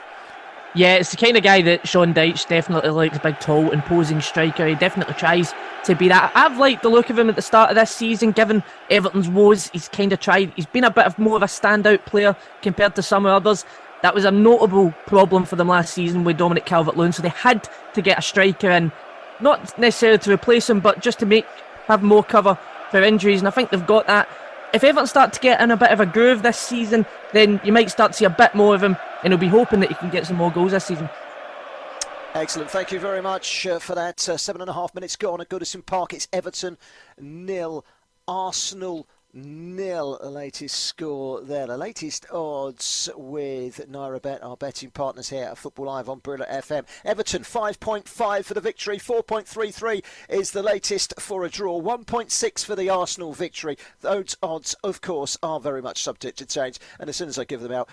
D: Yeah, it's the kind of guy that Sean Dyche definitely likes, a big, tall, imposing striker. He definitely tries to be that. I've liked the look of him at the start of this season, given Everton's woes. He's kind of tried. He's been a bit of more of a standout player compared to some others. That was a notable problem for them last season with Dominic Calvert-Lewin, so they had to get a striker in, not necessarily to replace him, but just to have more cover for injuries, and I think they've got that. If Everton start to get in a bit of a groove this season, then you might start to see a bit more of him, and he'll be hoping that he can get some more goals this season.
B: Excellent, thank you very much for that. 7.5 minutes gone at Goodison Park. It's Everton 0, Arsenal 0, the latest score there. The latest odds with NairaBet, our betting partners here at Football Live on Brila FM. Everton 5.5 for the victory, 4.33 is the latest for a draw, 1.6 for the Arsenal victory. Those odds, of course, are very much subject to change, and as soon as I give them out,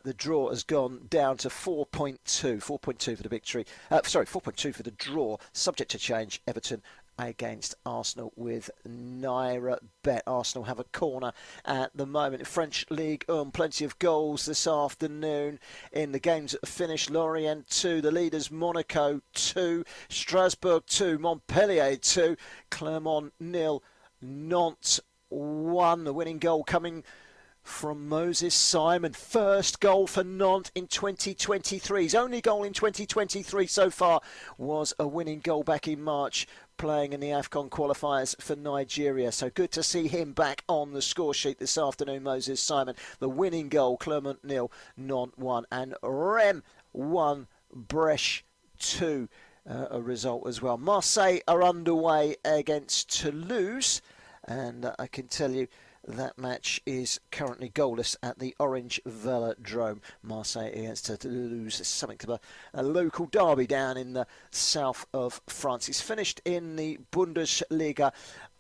B: the draw has gone down to 4.2. 4.2 for the victory, 4.2 for the draw, subject to change. Everton against Arsenal with NairaBet. Arsenal have a corner at the moment. French League, plenty of goals this afternoon in the games that have finished. Lorient 2, the leaders Monaco 2, Strasbourg 2, Montpellier 2, Clermont 0, Nantes 1. The winning goal coming from Moses Simon. First goal for Nantes in 2023. His only goal in 2023 so far was a winning goal back in March, playing in the AFCON qualifiers for Nigeria. So good to see him back on the score sheet this afternoon, Moses Simon. The winning goal, Clermont 0, Nantes 1, and Rennes 1, Brèche 2 a result as well. Marseille are underway against Toulouse, and I can tell you that match is currently goalless at the Orange Velodrome. Marseille against Toulouse is something of a local derby down in the south of France. It's finished in the Bundesliga.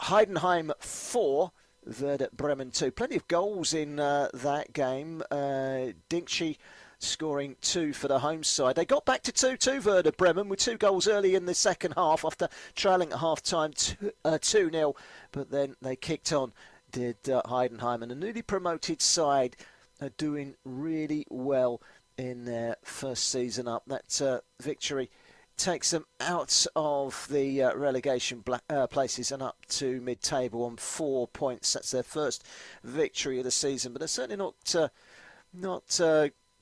B: Heidenheim 4, Werder Bremen 2. Plenty of goals in that game. Dinkshi scoring 2 for the home side. They got back to 2-2, Werder Bremen, with 2 goals early in the second half after trailing at half-time 2-0. But then they kicked on, did Heidenheim, and the newly promoted side are doing really well in their first season up. That victory takes them out of the relegation places and up to mid-table on 4 points. That's their first victory of the season, but they're certainly not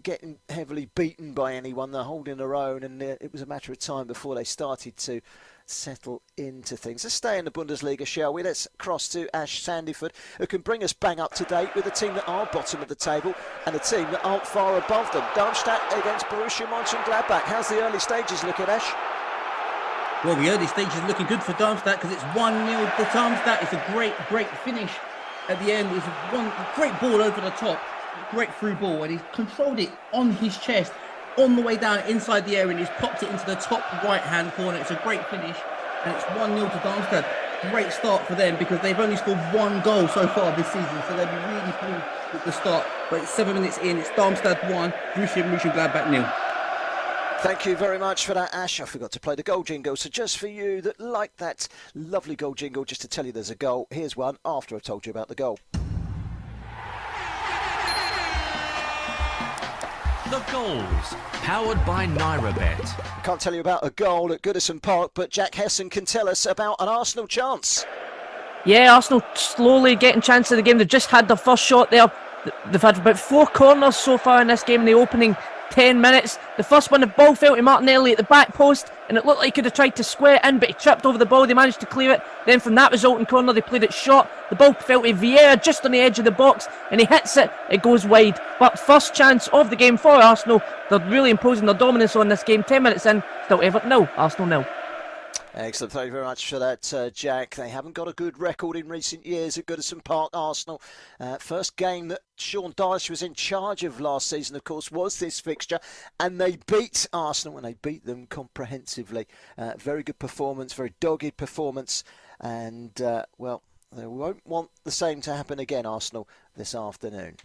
B: getting heavily beaten by anyone. They're holding their own, and it was a matter of time before they started to settle into things. Let's stay in the Bundesliga, shall we? Let's cross to Ash Sandyford, who can bring us bang up to date with the team that are bottom of the table and the team that aren't far above them. Darmstadt against Borussia Mönchengladbach. How's the early stages looking, Ash?
K: Well, the early stage is looking good for Darmstadt because it's 1-0 to Darmstadt. It's a great finish at the end. It's one great ball over the top, great through ball, and he's controlled it on his chest on the way down inside the area, and he's popped it into the top right-hand corner. It's a great finish, and it's 1-0 to Darmstadt. Great start for them because they've only scored 1 goal so far this season, so they'll be really pleased with the start. But it's 7 minutes in. It's Darmstadt 1, Borussia Mönchengladbach 0.
B: Thank you very much for that, Ash. I forgot to play the goal jingle, so just for you that like that lovely goal jingle, just to tell you there's a goal, here's one after I've told you about the goal.
A: The goals, powered by NairaBet.
B: Can't tell you about a goal at Goodison Park, but Jack Hesson can tell us about an Arsenal chance.
D: Yeah, Arsenal slowly getting chance of the game. They've just had their first shot there. They've had about 4 corners so far in this game in the opening 10 minutes. The first one, the ball fell to Martinelli at the back post, and it looked like he could have tried to square it in, but he tripped over the ball. They managed to clear it. Then from that resulting corner, they played it short. The ball fell to Vieira just on the edge of the box, and he hits it. It goes wide. But first chance of the game for Arsenal. They're really imposing their dominance on this game. 10 minutes in, still Everton 0, Arsenal 0.
B: Excellent, thank you very much for that, Jack. They haven't got a good record in recent years at Goodison Park, Arsenal. First game that Sean Dyche was in charge of last season, of course, was this fixture, and they beat Arsenal, and they beat them comprehensively. Very good performance, very dogged performance, and, well, they won't want the same to happen again, Arsenal, this afternoon.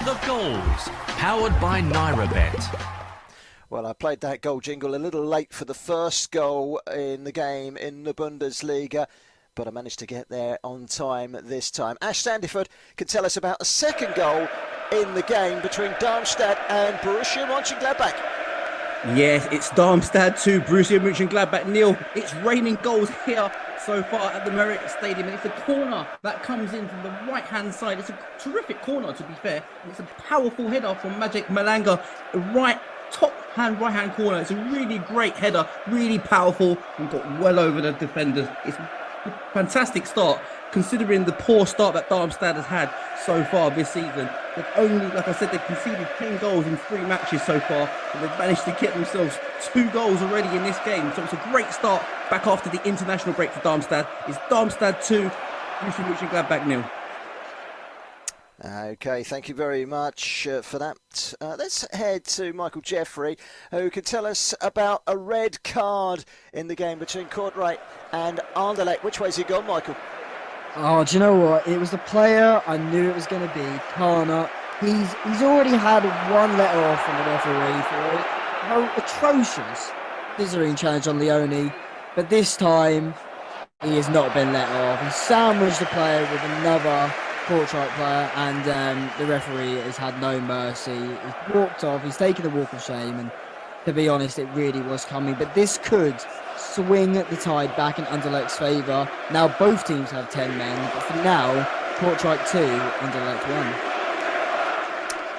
A: The goals, powered by NairaBet.
B: Well, I played that goal jingle a little late for the first goal in the game in the Bundesliga, but I managed to get there on time this time. Ash Sandyford can tell us about the second goal in the game between Darmstadt and Borussia Mönchengladbach.
K: Yes, it's Darmstadt 2, Borussia Mönchengladbach 0. It's raining goals here so far at the Merrick Stadium, and it's a corner that comes in from the right-hand side. It's a terrific corner, to be fair. And it's a powerful header from Magic Malanga, right-hand corner. It's a really great header, really powerful, and got well over the defenders. It's a fantastic start, considering the poor start that Darmstadt has had so far this season. They've only, like I said, they've conceded 10 goals in 3 matches so far, and they've managed to get themselves 2 goals already in this game. So it's a great start back after the international break for Darmstadt. It's Darmstadt 2, Borussia Mönchengladbach 0.
B: Okay, thank you very much for that. Let's head to Michael Jeffrey, who can tell us about a red card in the game between Kortrijk and Anderlecht. Which way's he gone, Michael?
L: Oh, do you know what? It was the player I knew it was going to be, Kana. He's already had 1 letter off from the referee for an atrocious scissoring challenge on Leone, but this time he has not been let off. He sandwiched the player with another Kortrijk player, and the referee has had no mercy. He's walked off, he's taken the walk of shame, and to be honest, it really was coming. But this could swing the tide back in Anderlecht's favour. Now both teams have 10 men, but for now, Kortrijk 2, Anderlecht 1.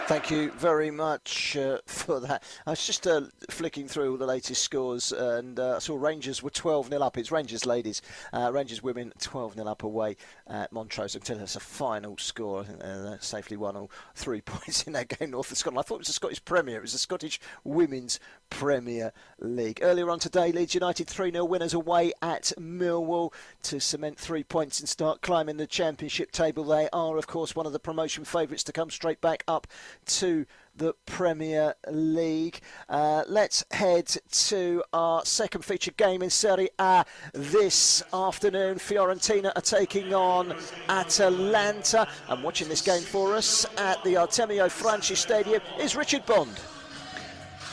B: Thank you very much for that. I was just flicking through all the latest scores, and I saw Rangers were 12-0 up. It's Rangers ladies, Rangers women 12-0 up away at Montrose. I can tell you that's a final score. I think they safely won all 3 points in that game north of Scotland. I thought it was the Scottish Premier. It was the Scottish Women's Premier League. Earlier on today, Leeds United 3-0 winners away at Millwall to cement 3 points and start climbing the Championship table. They are, of course, one of the promotion favourites to come straight back up to the Premier League. Let's head to our second featured game in Serie A this afternoon. Fiorentina are taking on Atalanta. And watching this game for us at the Artemio Franchi Stadium is Richard Bond.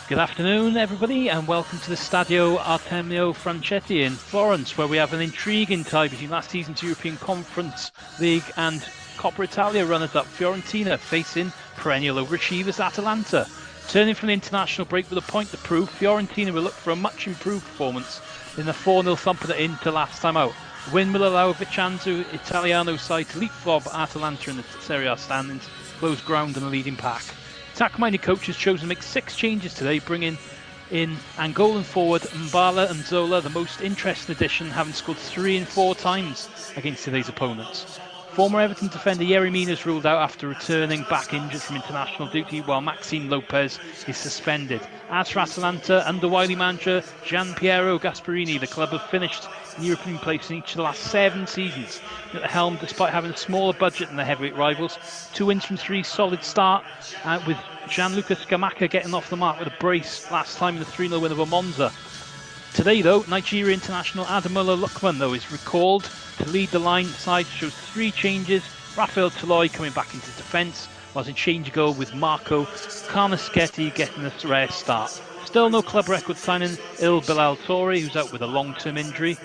E: Good afternoon, everybody, and welcome to the Stadio Artemio Franchetti in Florence, where we have an intriguing tie between last season's European Conference League and Coppa Italia runners-up Fiorentina facing perennial overachievers Atalanta. Turning from the international break with a point to prove, Fiorentina will look for a much improved performance in the 4-0 thumper at Inter last time out. The win will allow Vincenzo Italiano's side to leapfrog Atalanta in the Serie A standings, close ground in the leading pack. Attack-minded coach has chosen to make 6 changes today, bringing in Angolan forward Mbala and Zola, the most interesting addition, having scored 3 and 4 times against today's opponents. Former Everton defender Yerry Mina is ruled out after returning back injured from international duty, while Maxime Lopez is suspended. As for Atalanta, under Wiley manager Gian Piero Gasperini, the club have finished in European place in each of the last 7 seasons at the helm, despite having a smaller budget than their heavyweight rivals. 2 wins from 3 solid start, with Gianluca Scamacca getting off the mark with a brace last time in the 3-0 win over Monza. Today, though, Nigeria international Ademola Lookman, is recalled to lead the line. The side shows 3 changes. Rafael Toloi coming back into defence, whilst in change goal with Marco Carneschetti getting a rare start. Still no club record signing Il Bilal Toure, who's out with a long-term injury.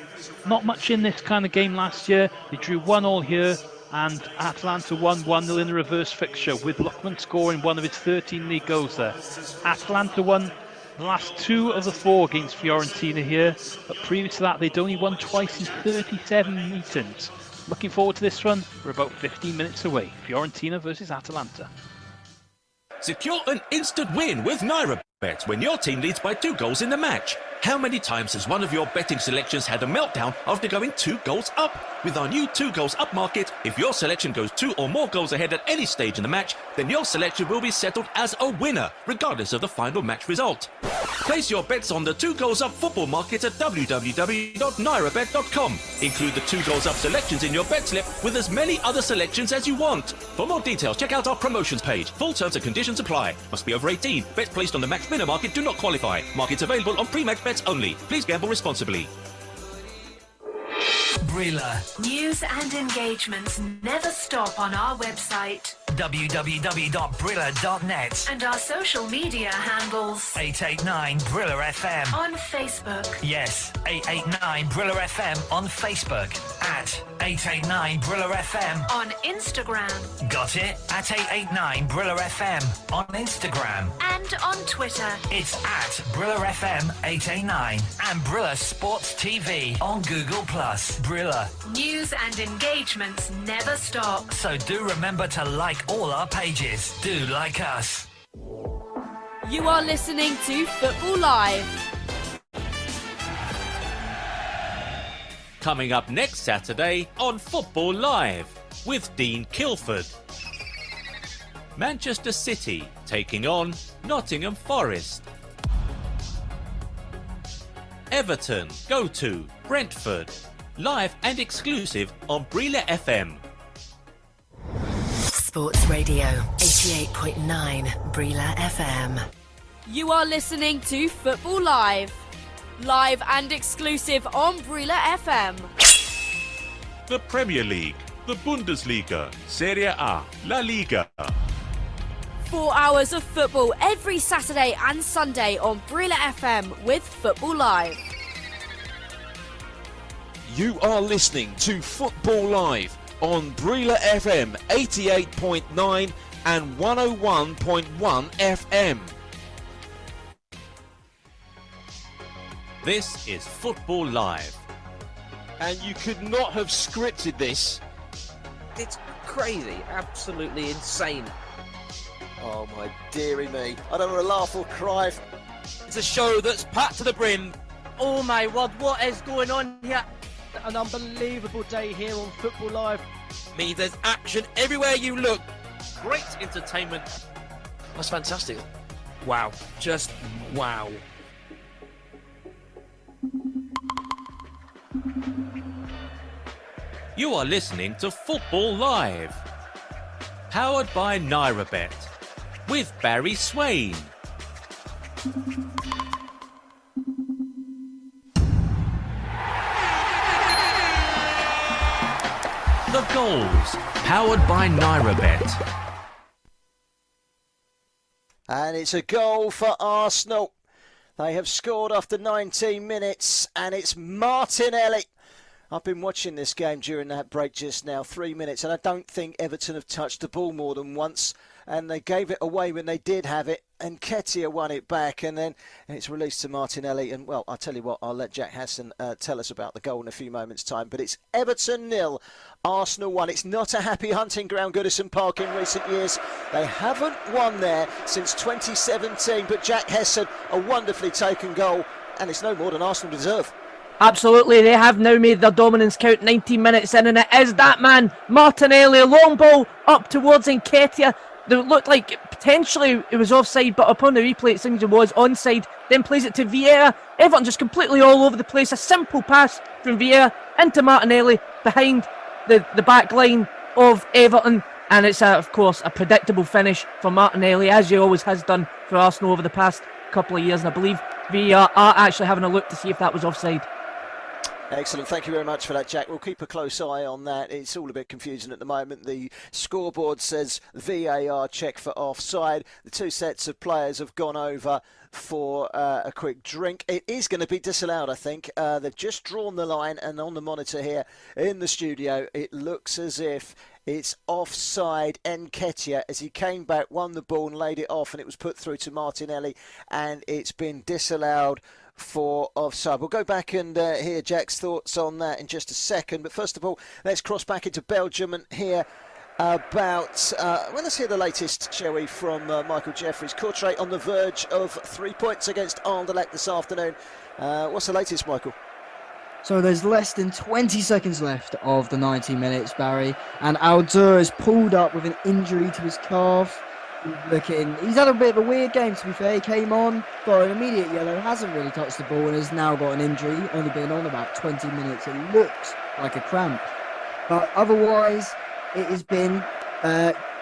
E: Not much in this kind of game last year. They drew 1-1 here, and Atalanta won 1-0 in the reverse fixture, with Lookman scoring one of his 13 league goals there. Atalanta won the last 2 of the 4 against Fiorentina here, but previous to that they'd only won twice in 37 meetings. Looking forward to this one. We're about 15 minutes away. Fiorentina versus Atalanta.
G: Secure an instant win with NairaBet when your team leads by 2 goals in the match. How many times has one of your betting selections had a meltdown after going 2 goals up? With our new 2 goals up market, if your selection goes 2 or more goals ahead at any stage in the match, then your selection will be settled as a winner, regardless of the final match result. Place your bets on the 2 goals up football market at www.nairabet.com. Include the 2 goals up selections in your bet slip with as many other selections as you want. For more details, check out our promotions page. Full terms and conditions apply. Must be over 18. Bets placed on the match winner market do not qualify. Markets available on pre-match bets only. Please gamble responsibly.
H: Brila. News and engagements never stop on our website.
I: www.brila.net
H: And our social media handles.
I: 889 Brila FM.
H: On Facebook.
I: Yes, 889 Brila FM on Facebook. At 889 Brila FM.
H: On Instagram.
I: Got it? At 889 Brila FM on Instagram.
H: And on Twitter.
I: It's at Brila FM 889 and Brila Sports TV on Google+. Brila.
H: News and engagements never stop.
I: So do remember to like all our pages. Do like us.
F: You are listening to Football Live.
A: Coming up next Saturday on Football Live with Dean Kilford. Manchester City taking on Nottingham Forest. Everton go to Brentford. Live and exclusive on Brila FM.
H: Sports Radio 88.9 Brila FM.
F: You are listening to Football Live. Live and exclusive on Brila FM.
G: The Premier League, the Bundesliga, Serie A, La Liga.
F: 4 hours of football every Saturday and Sunday on Brila FM with Football Live.
U: You are listening to Football Live on Brila FM 88.9 and 101.1 FM.
A: This is Football Live.
U: And you could not have scripted this.
N: It's crazy, absolutely insane.
B: Oh my dearie me. I don't want to laugh or cry.
N: It's a show that's packed to the brim.
D: Oh my word, what is going on here?
P: An unbelievable day here on Football Live.
N: Means there's action everywhere you look.
A: Great entertainment.
N: That's fantastic. Wow. Just wow.
A: You are listening to Football Live. Powered by NairaBet. With Barry Swain. The goals. Powered by NairaBet.
B: And it's a goal for Arsenal. They have scored after 19 minutes, and it's Martinelli. I've been watching this game during that break just now, 3 minutes, and I don't think Everton have touched the ball more than once, and they gave it away when they did have it, and Nketiah won it back, and then it's released to Martinelli, and well, I'll tell you what, I'll let Jack Hassan tell us about the goal in a few moments' time, but it's Everton 0, Arsenal 1. It's not a happy hunting ground, Goodison Park, in recent years. They haven't won there since 2017, but Jack Hassan, a wonderfully taken goal, and it's no more than Arsenal deserve.
D: Absolutely, they have now made their dominance count 19 minutes in, and it is that man, Martinelli, long ball up towards Nketiah. It looked like potentially it was offside, but upon the replay it seems it was onside. Then plays it to Vieira. Everton just completely all over the place. A simple pass from Vieira into Martinelli behind the back line of Everton. And it's, of course, a predictable finish for Martinelli, as he always has done for Arsenal over the past couple of years. And I believe Vieira are actually having a look to see if that was offside.
B: Excellent, thank you very much for that, Jack. We'll keep a close eye on that. It's all a bit confusing at the moment. The scoreboard says VAR check for offside. The two sets of players have gone over for a quick drink. It is going to be disallowed, I think. They've just drawn the line, and on the monitor here in the studio, it looks as if it's offside. Nketiah, as he came back, won the ball and laid it off, and it was put through to Martinelli, and it's been disallowed for offside. We'll go back and hear Jack's thoughts on that in just a second. But first of all, let's cross back into Belgium and hear about... well, let's hear the latest, shall we, from Michael Jeffries. Courtrai on the verge of 3 points against Anderlecht this afternoon. What's the latest, Michael?
L: So there's less than 20 seconds left of the 90 minutes, Barry. And Aldur is pulled up with an injury to his calf. He's had a bit of a weird game, to be fair. He came on, got an immediate yellow, hasn't really touched the ball, and has now got an injury. Only been on about 20 minutes. It looks like a cramp. But otherwise, it has been...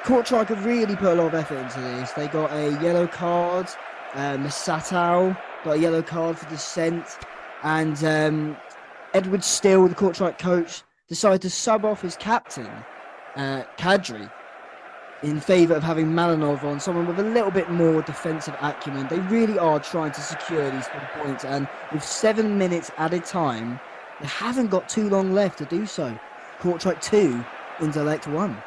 L: Courtrai could really put a lot of effort into this. They got a yellow card. Masatau got a yellow card for dissent. And Edward Still, the Courtrai coach, decided to sub off his captain, Kadri, in favour of having Malinov on, someone with a little bit more defensive acumen. They really are trying to secure these 3 points, and with 7 minutes added time, they haven't got too long left to do so. Courtrai 2, Anderlecht 1.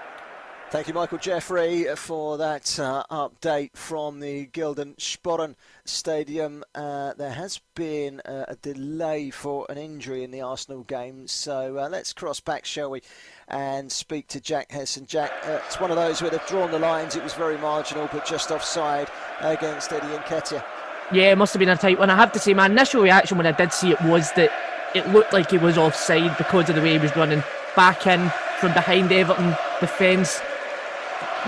B: Thank you, Michael Jeffrey, for that update from the Gilden Sporren Stadium. There has been a delay for an injury in the Arsenal game, so let's cross back, shall we, and speak to Jack Hesson. Jack, it's one of those where they've drawn the lines. It was very marginal, but just offside against Eddie Nketiah.
D: Yeah, it must have been a tight one. I have to say, my initial reaction when I did see it was that it looked like he was offside because of the way he was running back in from behind Everton defence.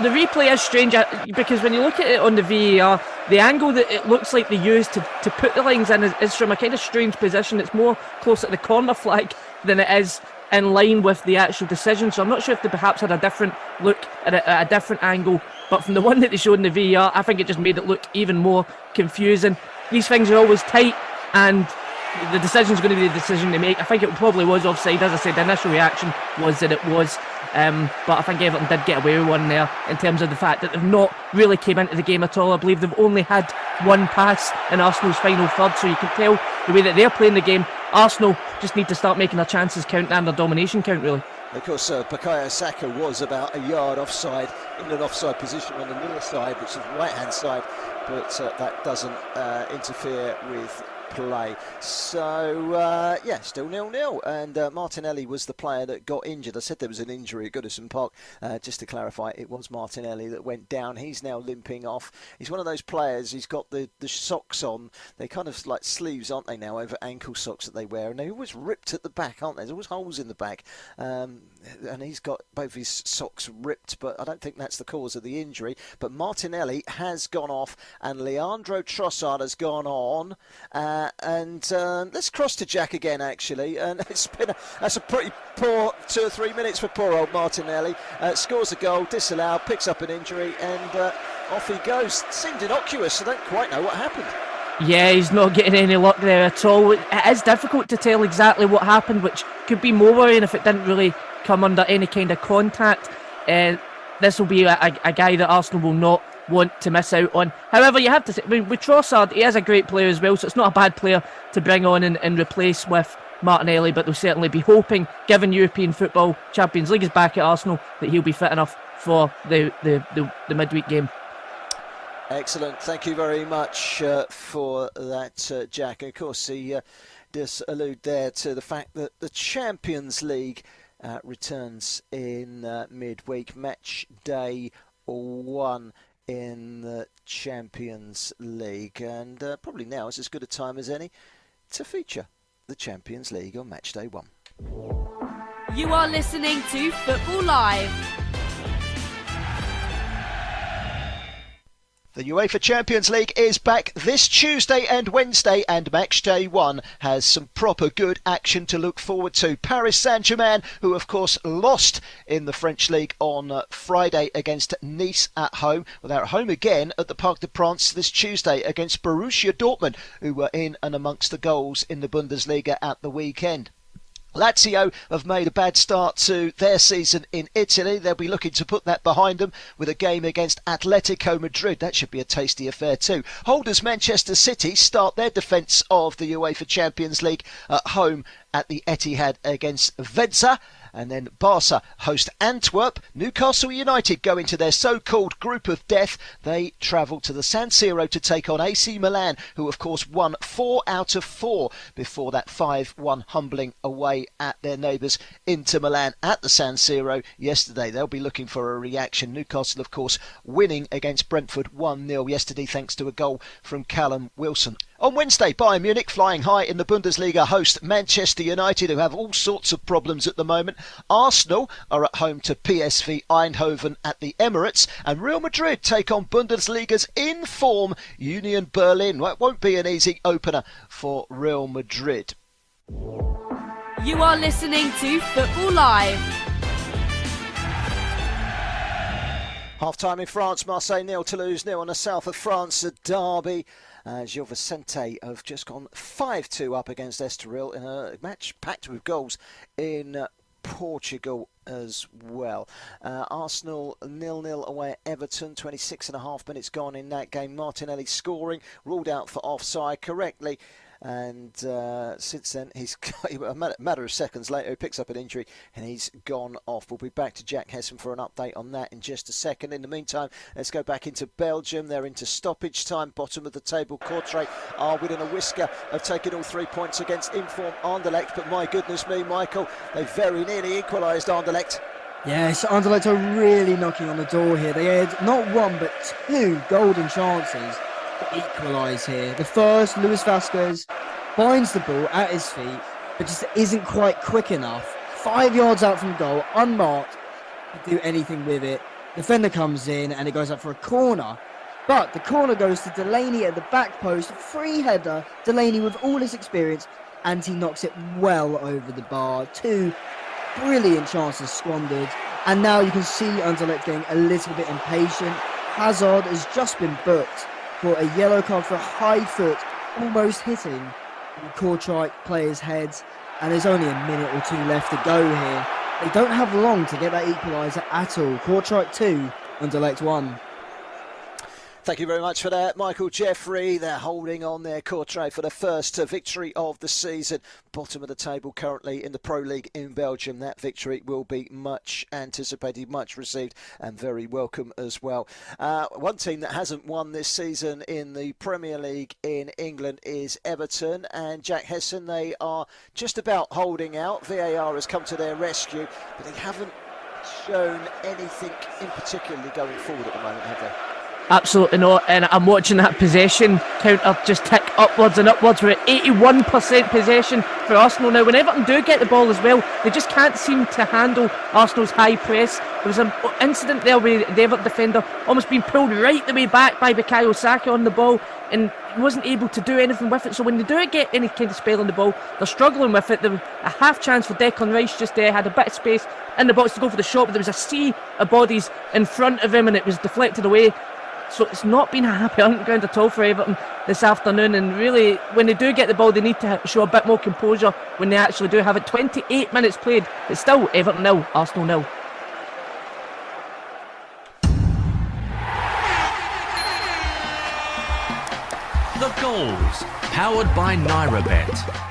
D: The replay is strange because when you look at it on the VAR, the angle that it looks like they used to put the lines in is from a kind of strange position. It's more close at the corner flag than it is in line with the actual decision. So I'm not sure if they perhaps had a different look at a different angle. But from the one that they showed in the VAR, I think it just made it look even more confusing. These things are always tight, and the decision's going to be the decision they make. I think it probably was offside. As I said, the initial reaction was that it was. But I think Everton did get away with one there in terms of the fact that they've not really came into the game at all. I believe they've only had one pass in Arsenal's final third, so you can tell the way that they're playing the game. Arsenal just need to start making their chances count and their domination count, really.
B: Of course, Bukayo Saka was about a yard offside, in an offside position on the near side, which is the right-hand side, but that doesn't interfere with play. So, still 0-0. And Martinelli was the player that got injured. I said there was an injury at Goodison Park. Just to clarify, it was Martinelli that went down. He's now limping off. He's one of those players, he's got the socks on. They're kind of like sleeves, aren't they now, over ankle socks that they wear. And they're always ripped at the back, aren't they? There's always holes in the back. And he's got both his socks ripped, but I don't think that's the cause of the injury. But Martinelli has gone off, and Leandro Trossard has gone on. Let's cross to Jack again, actually. And that's a pretty poor 2 or 3 minutes for poor old Martinelli. Scores a goal, disallowed, picks up an injury, and off he goes. Seemed innocuous. I don't quite know what happened.
D: Yeah, he's not getting any luck there at all. It is difficult to tell exactly what happened, which could be more worrying if it didn't really come under any kind of contact. This will be a guy that Arsenal will not want to miss out on. However, you have to say, with Trossard, he is a great player as well, so it's not a bad player to bring on and replace with Martinelli, but they'll certainly be hoping, given European football, Champions League is back at Arsenal, that he'll be fit enough for the midweek game.
B: Excellent. Thank you very much for that, Jack. And of course, he does allude there to the fact that the Champions League returns in midweek. Match day 1 in the Champions League. And probably now is as good a time as any to feature the Champions League on match day 1.
F: You are listening to Football Live.
B: The UEFA Champions League is back this Tuesday and Wednesday, and match day 1 has some proper good action to look forward to. Paris Saint-Germain, who of course lost in the French League on Friday against Nice at home. Well, they're at home again at the Parc des Princes this Tuesday against Borussia Dortmund, who were in and amongst the goals in the Bundesliga at the weekend. Lazio have made a bad start to their season in Italy. They'll be looking to put that behind them with a game against Atletico Madrid. That should be a tasty affair too. Holders Manchester City start their defence of the UEFA Champions League at home at the Etihad against Venezia. And then Barca host Antwerp. Newcastle United go into their so-called group of death. They travel to the San Siro to take on AC Milan, who of course won 4 out of 4 before that 5-1 humbling away at their neighbours Inter Milan at the San Siro yesterday. They'll be looking for a reaction. Newcastle, of course, winning against Brentford 1-0 yesterday thanks to a goal from Callum Wilson. On Wednesday, Bayern Munich, flying high in the Bundesliga, host Manchester United, who have all sorts of problems at the moment. Arsenal are at home to PSV Eindhoven at the Emirates, and Real Madrid take on Bundesliga's in-form Union Berlin. Well, it won't be an easy opener for Real Madrid.
F: You are listening to Football Live.
B: Half-time in France, Marseille 0, Toulouse 0 on the south of France, a derby. Gil Vicente have just gone 5-2 up against Estoril in a match packed with goals in Portugal as well. Arsenal 0-0 away at Everton, 26.5 minutes gone in that game. Martinelli scoring, ruled out for offside correctly. And since then, he's a matter of seconds later, he picks up an injury and he's gone off. We'll be back to Jack Hessen for an update on that in just a second. In the meantime, let's go back into Belgium. They're into stoppage time, bottom of the table. Kortrijk are within a whisker of taking all 3 points against informed Anderlecht. But my goodness me, Michael, they very nearly equalised Anderlecht.
L: Yes, Anderlecht are really knocking on the door here. They had not 1 but 2 golden chances to equalise here. The first, Luis Vasquez finds the ball at his feet, but just isn't quite quick enough. 5 yards out from goal, unmarked, to do anything with it. Defender comes in and it goes up for a corner. But the corner goes to Delaney at the back post. Free header, Delaney with all his experience, and he knocks it well over the bar. 2 brilliant chances squandered. And now you can see Anderlecht getting a little bit impatient. Hazard has just been booked for a yellow card for a high foot, almost hitting the Kortrijk player's head, and there's only a minute or 2 left to go here. They don't have long to get that equaliser at all. Kortrijk 2, Anderlecht 1.
B: Thank you very much for that, Michael Jeffrey. They're holding on their Courtrai for the first victory of the season. Bottom of the table currently in the Pro League in Belgium. That victory will be much anticipated, much received, and very welcome as well. One team that hasn't won this season in the Premier League in England is Everton, and Jack Hesson, they are just about holding out. VAR has come to their rescue, but they haven't shown anything in particularly going forward at the moment, have they?
D: Absolutely not, and I'm watching that possession counter just tick upwards and upwards. We're at 81% possession for Arsenal now. When Everton do get the ball as well, they just can't seem to handle Arsenal's high press. There was an incident there where the Everton defender almost being pulled right the way back by Bukayo Saka on the ball, and he wasn't able to do anything with it. So when they do get any kind of spell on the ball, they're struggling with it. There was a half chance for Declan Rice just there, had a bit of space in the box to go for the shot, but there was a sea of bodies in front of him and it was deflected away. So it's not been a happy hunting ground at all for Everton this afternoon, and really when they do get the ball they need to show a bit more composure when they actually do have it. 28 minutes played, it's still Everton 0, Arsenal 0.
A: The goals, powered by NairaBet.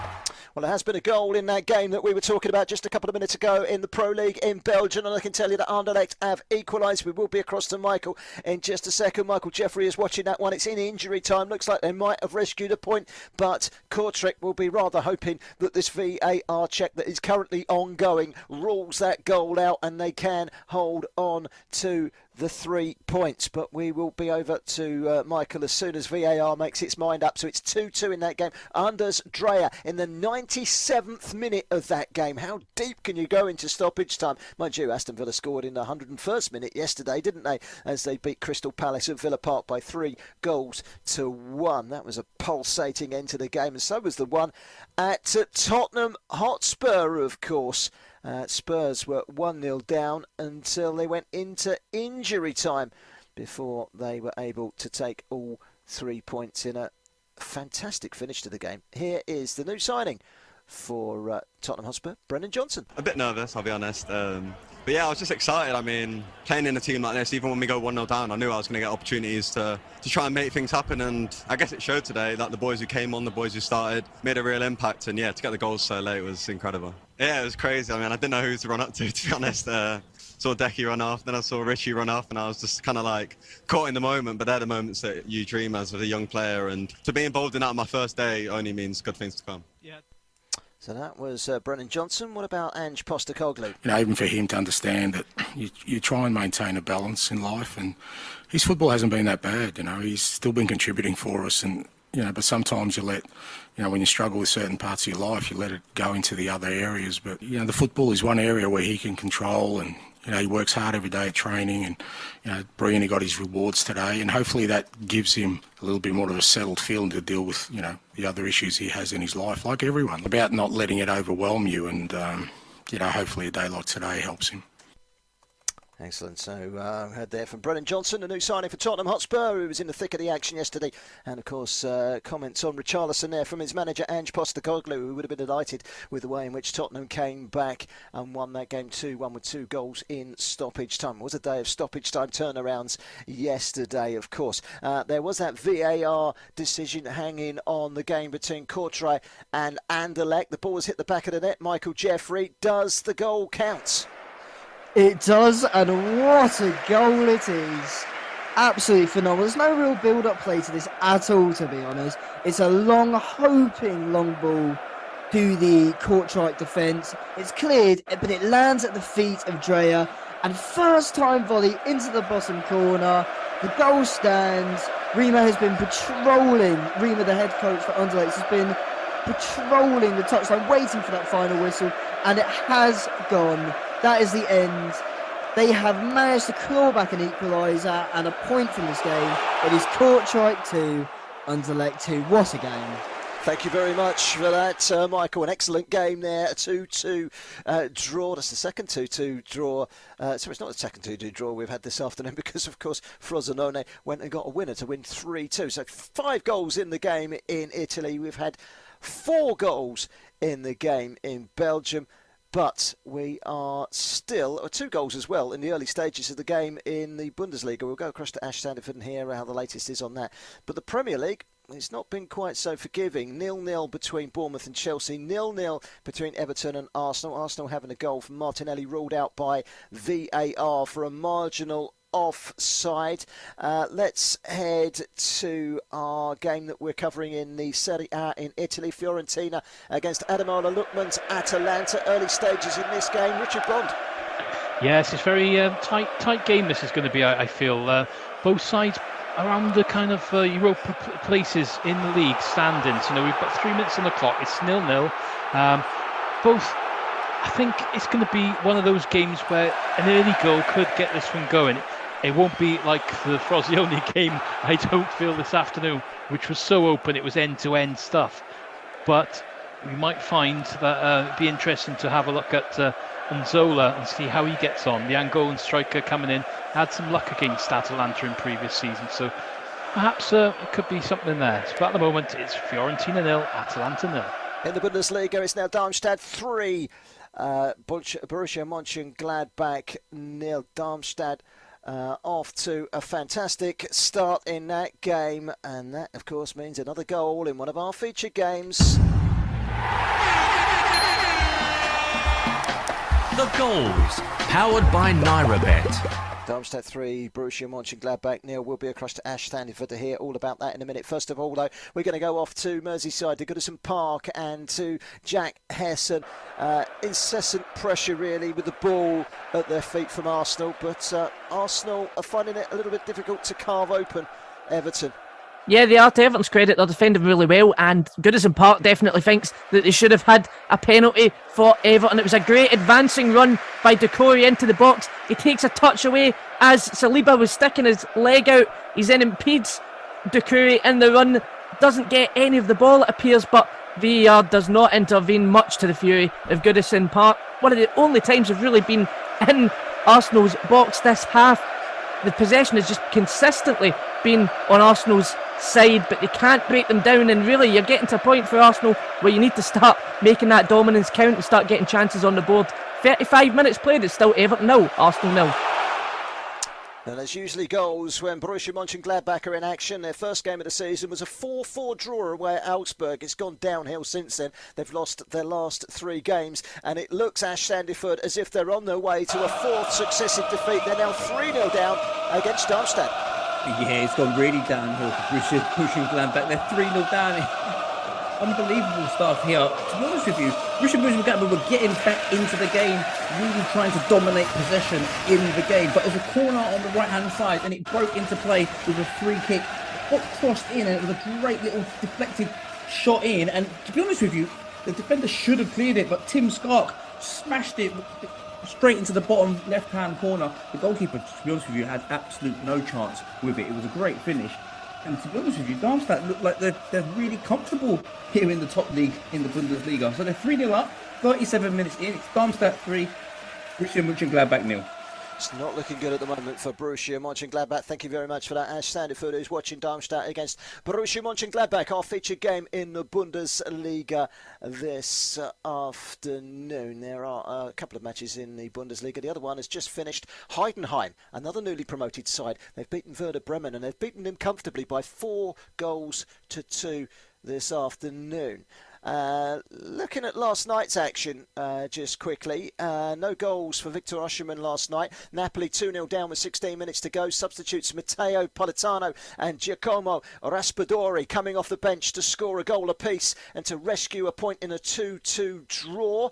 B: Well, there has been a goal in that game that we were talking about just a couple of minutes ago in the Pro League in Belgium, and I can tell you that Anderlecht have equalised. We will be across to Michael in just a second. Michael Jeffrey is watching that one. It's in injury time. Looks like they might have rescued a point, but Kortrijk will be rather hoping that this VAR check that is currently ongoing rules that goal out and they can hold on to the 3 points. But we will be over to Michael as soon as VAR makes its mind up. So it's 2-2 in that game. Anders Dreyer in the 97th minute of that game. How deep can you go into stoppage time? Mind you, Aston Villa scored in the 101st minute yesterday, didn't they? As they beat Crystal Palace at Villa Park by 3-1. That was a pulsating end to the game, and so was the one at Tottenham Hotspur, of course. Spurs were 1-0 down until they went into injury time before they were able to take all 3 points in a fantastic finish to the game. Here is the new signing for Tottenham Hotspur, Brendan Johnson.
Q: A bit nervous, I'll be honest. But yeah, I was just excited. I mean, playing in a team like this, even when we go 1-0 down, I knew I was going to get opportunities to try and make things happen. And I guess it showed today that the boys who came on, the boys who started, made a real impact. And yeah, to get the goals so late was incredible. Yeah, it was crazy. I mean, I didn't know who to run up to be honest. Saw Decky run off, then I saw Richie run off, and I was just kind of like caught in the moment. But they're the moments that you dream as a young player. And to be involved in that on my first day only means good things to come.
B: Yeah. So that was Brennan Johnson. What about Ange Postecoglou?
R: You know, even for him to understand that you try and maintain a balance in life, and his football hasn't been that bad. You know, he's still been contributing for us, and you know, but sometimes you let, you know, when you struggle with certain parts of your life, you let it go into the other areas. But you know, the football is one area where he can control, and you know, he works hard every day at training, and you know, Brian got his rewards today, and hopefully that gives him a little bit more of a settled feeling to deal with, you know, the other issues he has in his life, like everyone. About not letting it overwhelm you, and you know, hopefully a day like today helps him.
B: Excellent. So heard there from Brennan Johnson, a new signing for Tottenham Hotspur, who was in the thick of the action yesterday. And of course, comments on Richarlison there from his manager Ange Postecoglou, who would have been delighted with the way in which Tottenham came back and won that game 2-1 with 2 goals in stoppage time. It was a day of stoppage time turnarounds yesterday, of course. There was that VAR decision hanging on the game between Kortrijk and Anderlecht. The ball was hit the back of the net. Michael Jeffrey, does the goal count?
L: It does, and what a goal it is. Absolutely phenomenal. There's no real build-up play to this at all, to be honest. It's a long ball to the Kortrijk defence. It's cleared, but it lands at the feet of Dreyer. And first-time volley into the bottom corner. The goal stands. Rima has been patrolling. Rima, the head coach for Anderlecht, has been patrolling the touchline, waiting for that final whistle, and it has gone. That is the end. They have managed to claw back an equaliser and a point from this game. It is Kortrijk 2, Anderlecht 2. What a game.
B: Thank you very much for that, Michael. An excellent game there. A 2-2 draw. That's the second 2-2 draw. So it's not the second 2-2 draw we've had this afternoon because, of course, Frosinone went and got a winner to win 3-2. So 5 goals in the game in Italy. We've had 4 goals in the game in Belgium. But we are still 2 goals as well in the early stages of the game in the Bundesliga. We'll go across to Ash Sandiford and hear how the latest is on that. But the Premier League, it's not been quite so forgiving. 0-0 between Bournemouth and Chelsea. 0-0 between Everton and Arsenal. Arsenal having a goal from Martinelli ruled out by VAR for a marginal offside. Let's head to our game that we're covering in the Serie A in Italy. Fiorentina against Ademola Lookman's Atalanta. Early stages in this game. Richard Bond.
E: Yes, it's very tight game this is going to be, I feel. Both sides around the kind of Europa places in the league standings. We've got 3 minutes on the clock. It's 0-0. Both, I think it's going to be one of those games where an early goal could get this one going. It won't be like the Frosinone game, I don't feel, this afternoon, which was so open, it was end-to-end stuff. But we might find that it'd be interesting to have a look at Nzola and see how he gets on. The Angolan striker coming in had some luck against Atalanta in previous seasons, so perhaps it could be something there. But at the moment, it's Fiorentina 0, Atalanta 0.
B: In the Bundesliga, it's now Darmstadt 3, Borussia Mönchengladbach 0. Darmstadt off to a fantastic start in that game, and that of course means another goal in one of our featured games.
A: The goals, powered by NairaBet.
B: Darmstadt 3, Borussia Mönchengladbach 0. We'll be across to Ash Sandiford to hear all about that in a minute. First of all, though, we're going to go off to Merseyside, to Goodison Park, and to Jack Hesson. Incessant pressure, really, with the ball at their feet from Arsenal, but Arsenal are finding it a little bit difficult to carve open Everton.
D: Yeah, they are. To Everton's credit, they're defending really well, and Goodison Park definitely thinks that they should have had a penalty for Everton. It was a great advancing run by Doucouré into the box. He takes a touch away as Saliba was sticking his leg out. He then impedes Doucouré in the run, doesn't get any of the ball, it appears, but VAR does not intervene, much to the fury of Goodison Park. One of the only times they've really been in Arsenal's box this half. The possession has just consistently been on Arsenal's side, but they can't break them down, and really you're getting to a point for Arsenal where you need to start making that dominance count and start getting chances on the board. 35 minutes played, it's still Everton 0, Arsenal 0.
B: And there's usually goals when Borussia Mönchengladbach are in action. Their first game of the season was a 4-4 draw away at Augsburg. It's gone downhill since then. They've lost their last 3 games, and it looks, Ash Sandiford, as if they're on their way to a 4th successive defeat. They're now 3-0 down against Darmstadt.
K: Yeah, it's gone really downhill for Borussia Mönchengladbach. They're 3-0 down. Unbelievable stuff here. To be honest with you, Borussia Mönchengladbach were getting back into the game, really trying to dominate possession in the game. But there was a corner on the right-hand side, and it broke into play with a free kick. Got crossed in, and it was a great little deflected shot in. And to be honest with you, the defender should have cleared it, but Tim Skark smashed it straight into the bottom left-hand corner. The goalkeeper, to be honest with you, had absolute no chance with it. It was a great finish. And to be honest with you, Darmstadt look like they're really comfortable here in the top league in the Bundesliga. So they're 3-0 up, 37 minutes in. It's Darmstadt 3, Borussia Mönchengladbach 0.
B: It's not looking good at the moment for Borussia Mönchengladbach. Thank you very much for that, Ash Sandiford, who's watching Darmstadt against Borussia Mönchengladbach, our featured game in the Bundesliga this afternoon. There are a couple of matches in the Bundesliga. The other one has just finished. Heidenheim, another newly promoted side. They've beaten Werder Bremen, and they've beaten them comfortably by 4-2 this afternoon. Looking at last night's action, just quickly, no goals for Victor Osimhen last night. Napoli 2-0 down with 16 minutes to go. Substitutes Matteo Politano and Giacomo Raspadori coming off the bench to score a goal apiece and to rescue a point in a 2-2 draw.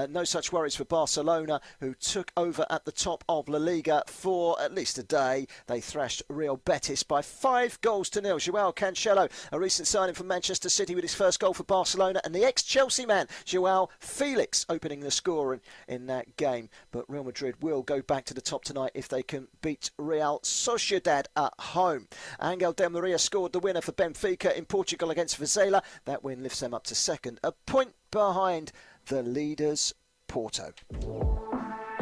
B: No such worries for Barcelona, who took over at the top of La Liga for at least a day. They thrashed Real Betis by 5-0. Joao Cancelo, a recent signing from Manchester City, with his first goal for Barcelona, and the ex-Chelsea man, Joao Felix, opening the score in that game. But Real Madrid will go back to the top tonight if they can beat Real Sociedad at home. Angel Di Maria scored the winner for Benfica in Portugal against Vizela. That win lifts them up to second, a point behind the leaders, Porto.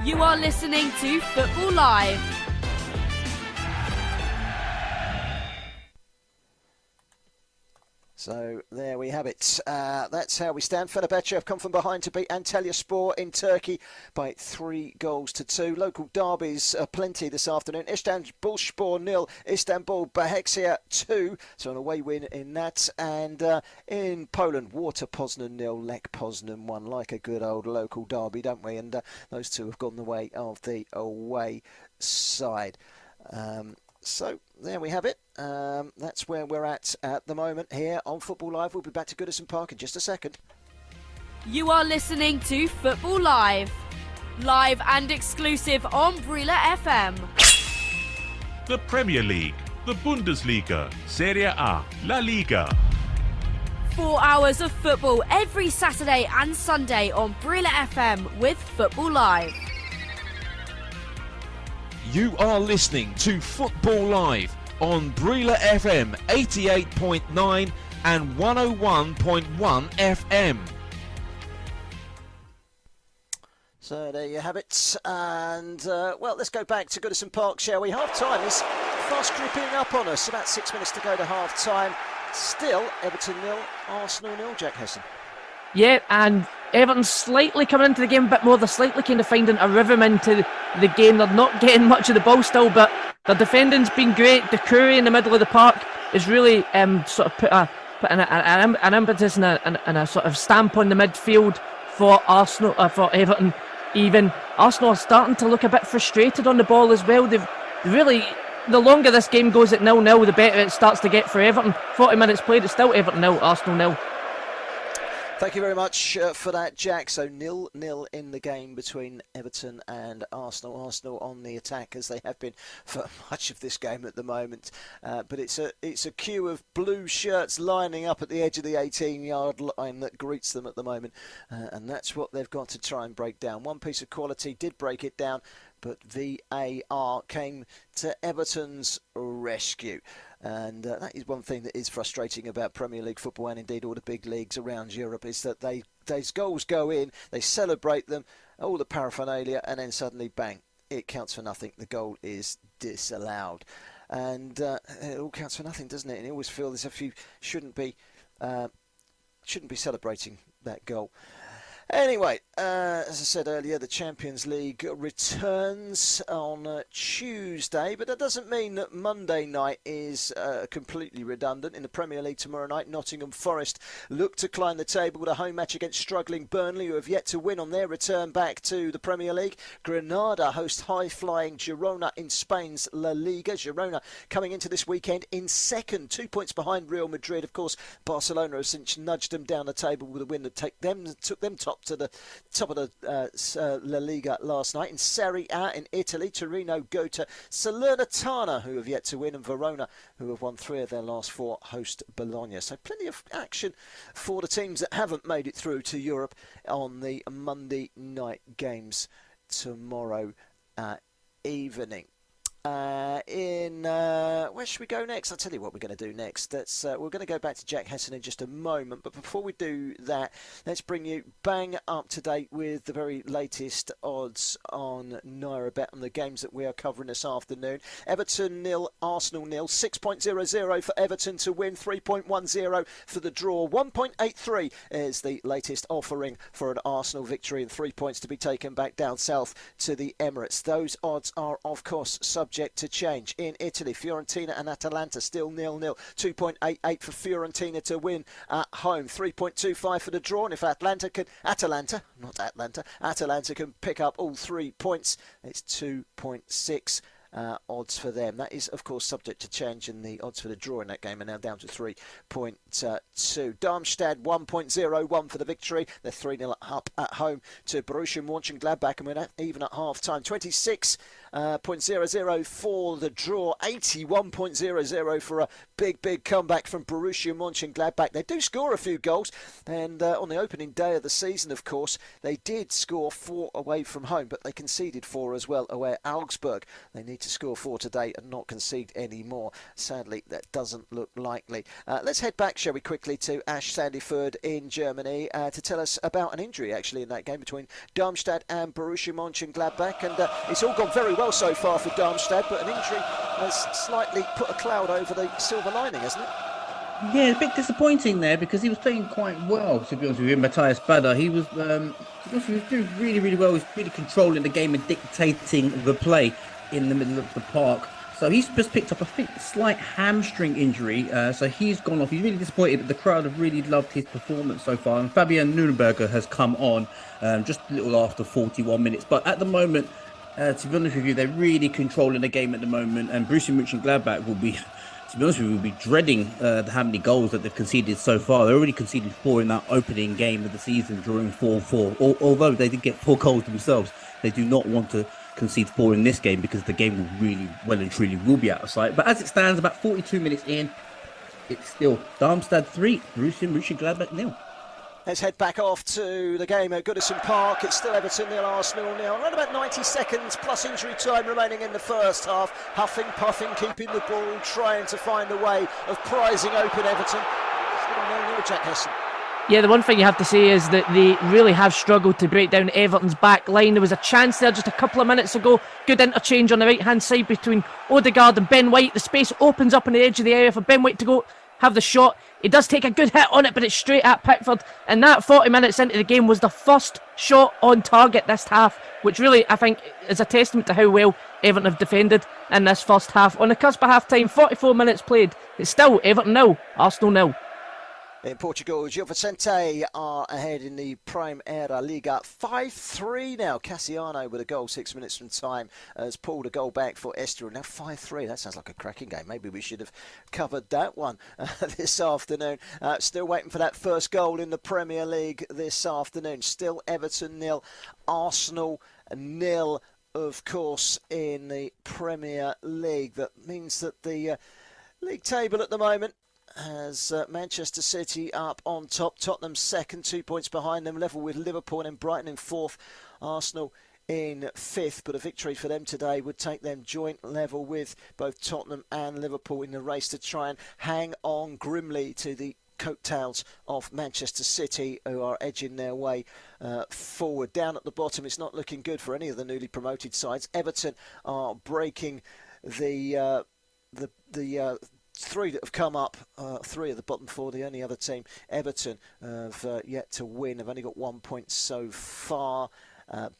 F: You are listening to Football Live.
B: So there we have it. That's how we stand. Fenerbahce have come from behind to beat Antalyaspor in Turkey by 3-2. Local derbies plenty this afternoon. Istanbulspor 0, Istanbul Baheksia 2. So an away win in that. And in Poland, Water Poznan 0, Lech Poznan 1. Like a good old local derby, don't we? And those two have gone the way of the away side. So there we have it. That's where we're at the moment here on Football Live. We'll be back to Goodison Park in just a second.
F: You are listening to Football Live. Live and exclusive on Brila FM.
G: The Premier League, the Bundesliga, Serie A, La Liga.
F: 4 hours of football every Saturday and Sunday on Brila FM with Football Live.
U: You are listening to Football Live on Brila FM 88.9 and 101.1 FM.
B: So there you have it. And, well, let's go back to Goodison Park, shall we? Half-time is fast creeping up on us. About 6 minutes to go to half-time. Still, Everton 0, Arsenal 0, Jack Hesson.
D: Yeah, and Everton slightly coming into the game a bit more. They're slightly kind of finding a rhythm into the game. They're not getting much of the ball still, but the defending's been great. Doucouré in the middle of the park is really sort of put an impetus and a sort of stamp on the midfield for Arsenal, for Everton. Even Arsenal are starting to look a bit frustrated on the ball as well. They've really, the longer this game goes at 0-0, the better it starts to get for Everton. 40 minutes played, it's still Everton 0, Arsenal 0.
B: Thank you very much for that, Jack. So 0-0 in the game between Everton and Arsenal. Arsenal on the attack, as they have been for much of this game at the moment. But it's a queue of blue shirts lining up at the edge of the 18-yard line that greets them at the moment. And that's what they've got to try and break down. One piece of quality did break it down, but VAR came to Everton's rescue. And that is one thing that is frustrating about Premier League football and indeed all the big leagues around Europe, is that those goals go in, they celebrate them, all the paraphernalia, and then suddenly, bang, it counts for nothing. The goal is disallowed. And it all counts for nothing, doesn't it? And you always feel as if you shouldn't be celebrating that goal. Anyway, as I said earlier, the Champions League returns on Tuesday, but that doesn't mean that Monday night is completely redundant. In the Premier League tomorrow night, Nottingham Forest look to climb the table with a home match against struggling Burnley, who have yet to win on their return back to the Premier League. Granada host high-flying Girona in Spain's La Liga. Girona coming into this weekend in second, 2 points behind Real Madrid. Of course, Barcelona have since nudged them down the table with a win that took them top to the top of the La Liga last night. In Serie A in Italy, Torino go to Salernitana, who have yet to win, and Verona, who have won 3 of their last 4, host Bologna. So plenty of action for the teams that haven't made it through to Europe on the Monday night games tomorrow evening. Where should we go next? I'll tell you what we're going to do next. We're going to go back to Jack Hesson in just a moment, but before we do that, let's bring you bang up to date with the very latest odds on NairaBet on the games that we are covering this afternoon. Everton 0, Arsenal 0, 6.00 for Everton to win, 3.10 for the draw, 1.83 is the latest offering for an Arsenal victory, and 3 points to be taken back down south to the Emirates. Those odds are, of course, subject to change. In Italy, Fiorentina and Atalanta still 0-0, 2.88 for Fiorentina to win at home, 3.25 for the draw, and if Atalanta can pick up all 3 points, it's 2.6 odds for them. That is, of course, subject to change, and the odds for the draw in that game are now down to 3.2. Darmstadt 1.01 for the victory. They're 3-0 up at home to Borussia Mönchengladbach, and we're even at half-time. 26.00 for the draw, 81.00 for a big comeback from Borussia Mönchengladbach. They do score a few goals, and on the opening day of the season, of course, they did score 4 away from home, but they conceded 4 as well away at Augsburg. They need to score 4 today and not concede any more. Sadly, that doesn't look likely. Let's head back, shall we, quickly to Asch Sandefjord in Germany to tell us about an injury, actually, in that game between Darmstadt and Borussia Mönchengladbach. And it's all gone very well so far for Darmstadt, but an injury has slightly put a cloud over the silver lining, hasn't it?
K: Yeah, a bit disappointing there because he was playing quite well, to be honest with you. Matthias Bader, he was, he was doing really, really well. He was really controlling the game and dictating the play in the middle of the park. So he's just picked up, I think, a slight hamstring injury. So he's gone off. He's really disappointed, but the crowd have really loved his performance so far. And Fabian Nürnberger has come on just a little after 41 minutes. But at the moment, to be honest with you, they're really controlling the game at the moment. And Borussia Mönchengladbach will be, to be honest with you, will be dreading how many goals that they've conceded so far. They already conceded 4 in that opening game of the season, drawing 4-4. Although they did get 4 goals themselves, they do not want to concede 4 in this game because the game will really, well and truly will be out of sight. But as it stands, about 42 minutes in, it's still Darmstadt 3, Borussia Mönchengladbach 0.
B: Let's head back off to the game at Goodison Park. It's still Everton 0, Arsenal 0. Around about 90 seconds plus injury time remaining in the first half. Huffing, puffing, keeping the ball, trying to find a way of prizing open Everton. Still 0-0, Jack Hesson.
D: Yeah, the one thing you have to say is that they really have struggled to break down Everton's back line. There was a chance there just a couple of minutes ago. Good interchange on the right-hand side between Odegaard and Ben White. The space opens up on the edge of the area for Ben White to go have the shot. He does take a good hit on it, but it's straight at Pickford. And that 40 minutes into the game was the first shot on target this half, which really, I think, is a testament to how well Everton have defended in this first half. On the cusp of half-time, 44 minutes played. It's still Everton 0, Arsenal 0.
B: In Portugal, Gil Vicente are ahead in the Primeira Liga. 5-3 now. Cassiano with a goal 6 minutes from time has pulled a goal back for Estoril. Now 5-3. That sounds like a cracking game. Maybe we should have covered that one this afternoon. Still waiting for that first goal in the Premier League this afternoon. Still Everton 0, Arsenal 0. Of course, in the Premier League. That means that the league table at the moment has Manchester City up on top, Tottenham second, 2 points behind them, level with Liverpool and Brighton in fourth, Arsenal in fifth, but a victory for them today would take them joint level with both Tottenham and Liverpool in the race to try and hang on grimly to the coattails of Manchester City, who are edging their way forward. Down at the bottom, it's not looking good for any of the newly promoted sides. Everton are breaking the 3 that have come up, 3 of the bottom 4. The only other team, Everton, have yet to win. Have only got 1 point so far.